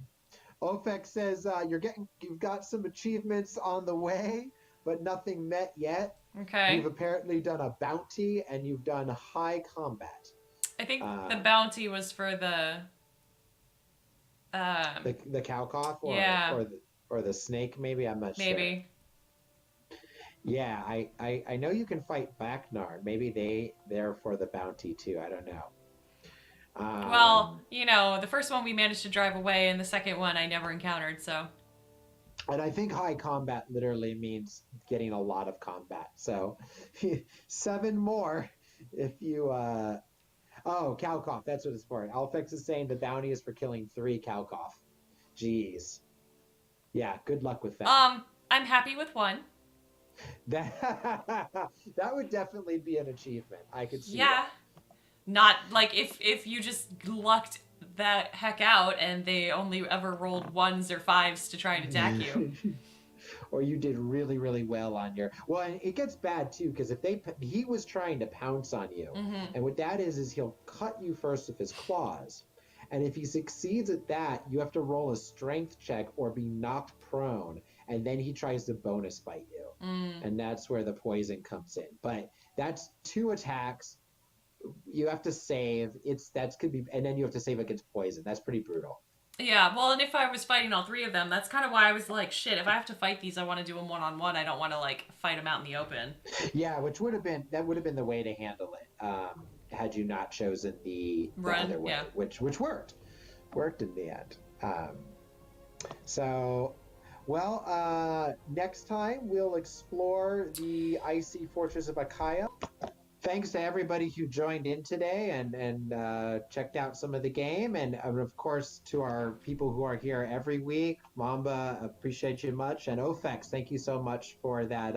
Ofex says you've got some achievements on the way, but nothing met yet. okay. You've apparently done a bounty and you've done high combat. I think the bounty was for the The cow cough, yeah, or the snake, maybe, I'm not sure. maybe. Yeah, I know you can fight Backnard. Maybe they're for the bounty too. I don't know. Well, the first one we managed to drive away, and the second one I never encountered, so. And I think high combat literally means getting a lot of combat. So 7 more if you oh, cow cough, that's what it's for. Alfex is saying the bounty is for killing 3 cow cough. Jeez. Yeah, good luck with that. I'm happy with 1. That would definitely be an achievement. I could see Yeah. that. Not like if you just lucked that heck out and they only ever rolled 1s or 5s to try and attack you. Or you did really, really well on your... Well, and it gets bad, too, because if he was trying to pounce on you, and what that is he'll cut you first with his claws. And if he succeeds at that, you have to roll a strength check or be knocked prone, and then he tries to bonus bite you. And that's where the poison comes in. But that's 2 attacks. You have to save. And then you have to save against poison. That's pretty brutal. Yeah, well, and if I was fighting all 3 of them, that's kind of why I was like, shit, if I have to fight these, I want to do them one-on-one. I don't want to, like, fight them out in the open. Yeah, that would have been the way to handle it, had you not chosen the other way, yeah. which worked in the end. Next time we'll explore the icy fortress of Achaia. Thanks to everybody who joined in today and checked out some of the game. And of course, to our people who are here every week, Mamba, appreciate you much. And Ofex, thank you so much for that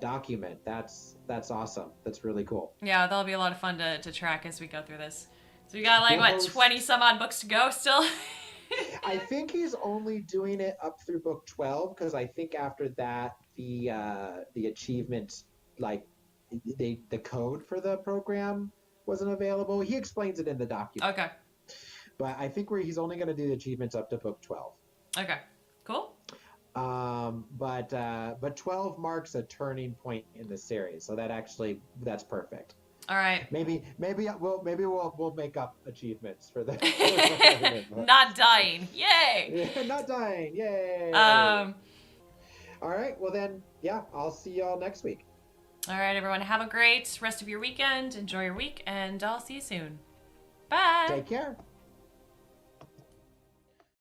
document. That's awesome. That's really cool. Yeah, that'll be a lot of fun to track as we go through this. So we got 20 some odd books to go still? I think he's only doing it up through book 12, because I think after that the achievement, like, the code for the program wasn't available. He explains it in the document. Okay. But I think he's only going to do the achievements up to book 12. Okay. Cool. But 12 marks a turning point in the series, so that's perfect. All right. Maybe we'll make up achievements for that. Not dying. Yay! Yeah, not dying. Yay! All right. Well then, yeah, I'll see y'all next week. right, everyone. Have a great rest of your weekend. Enjoy your week, and I'll see you soon. Bye. Take care.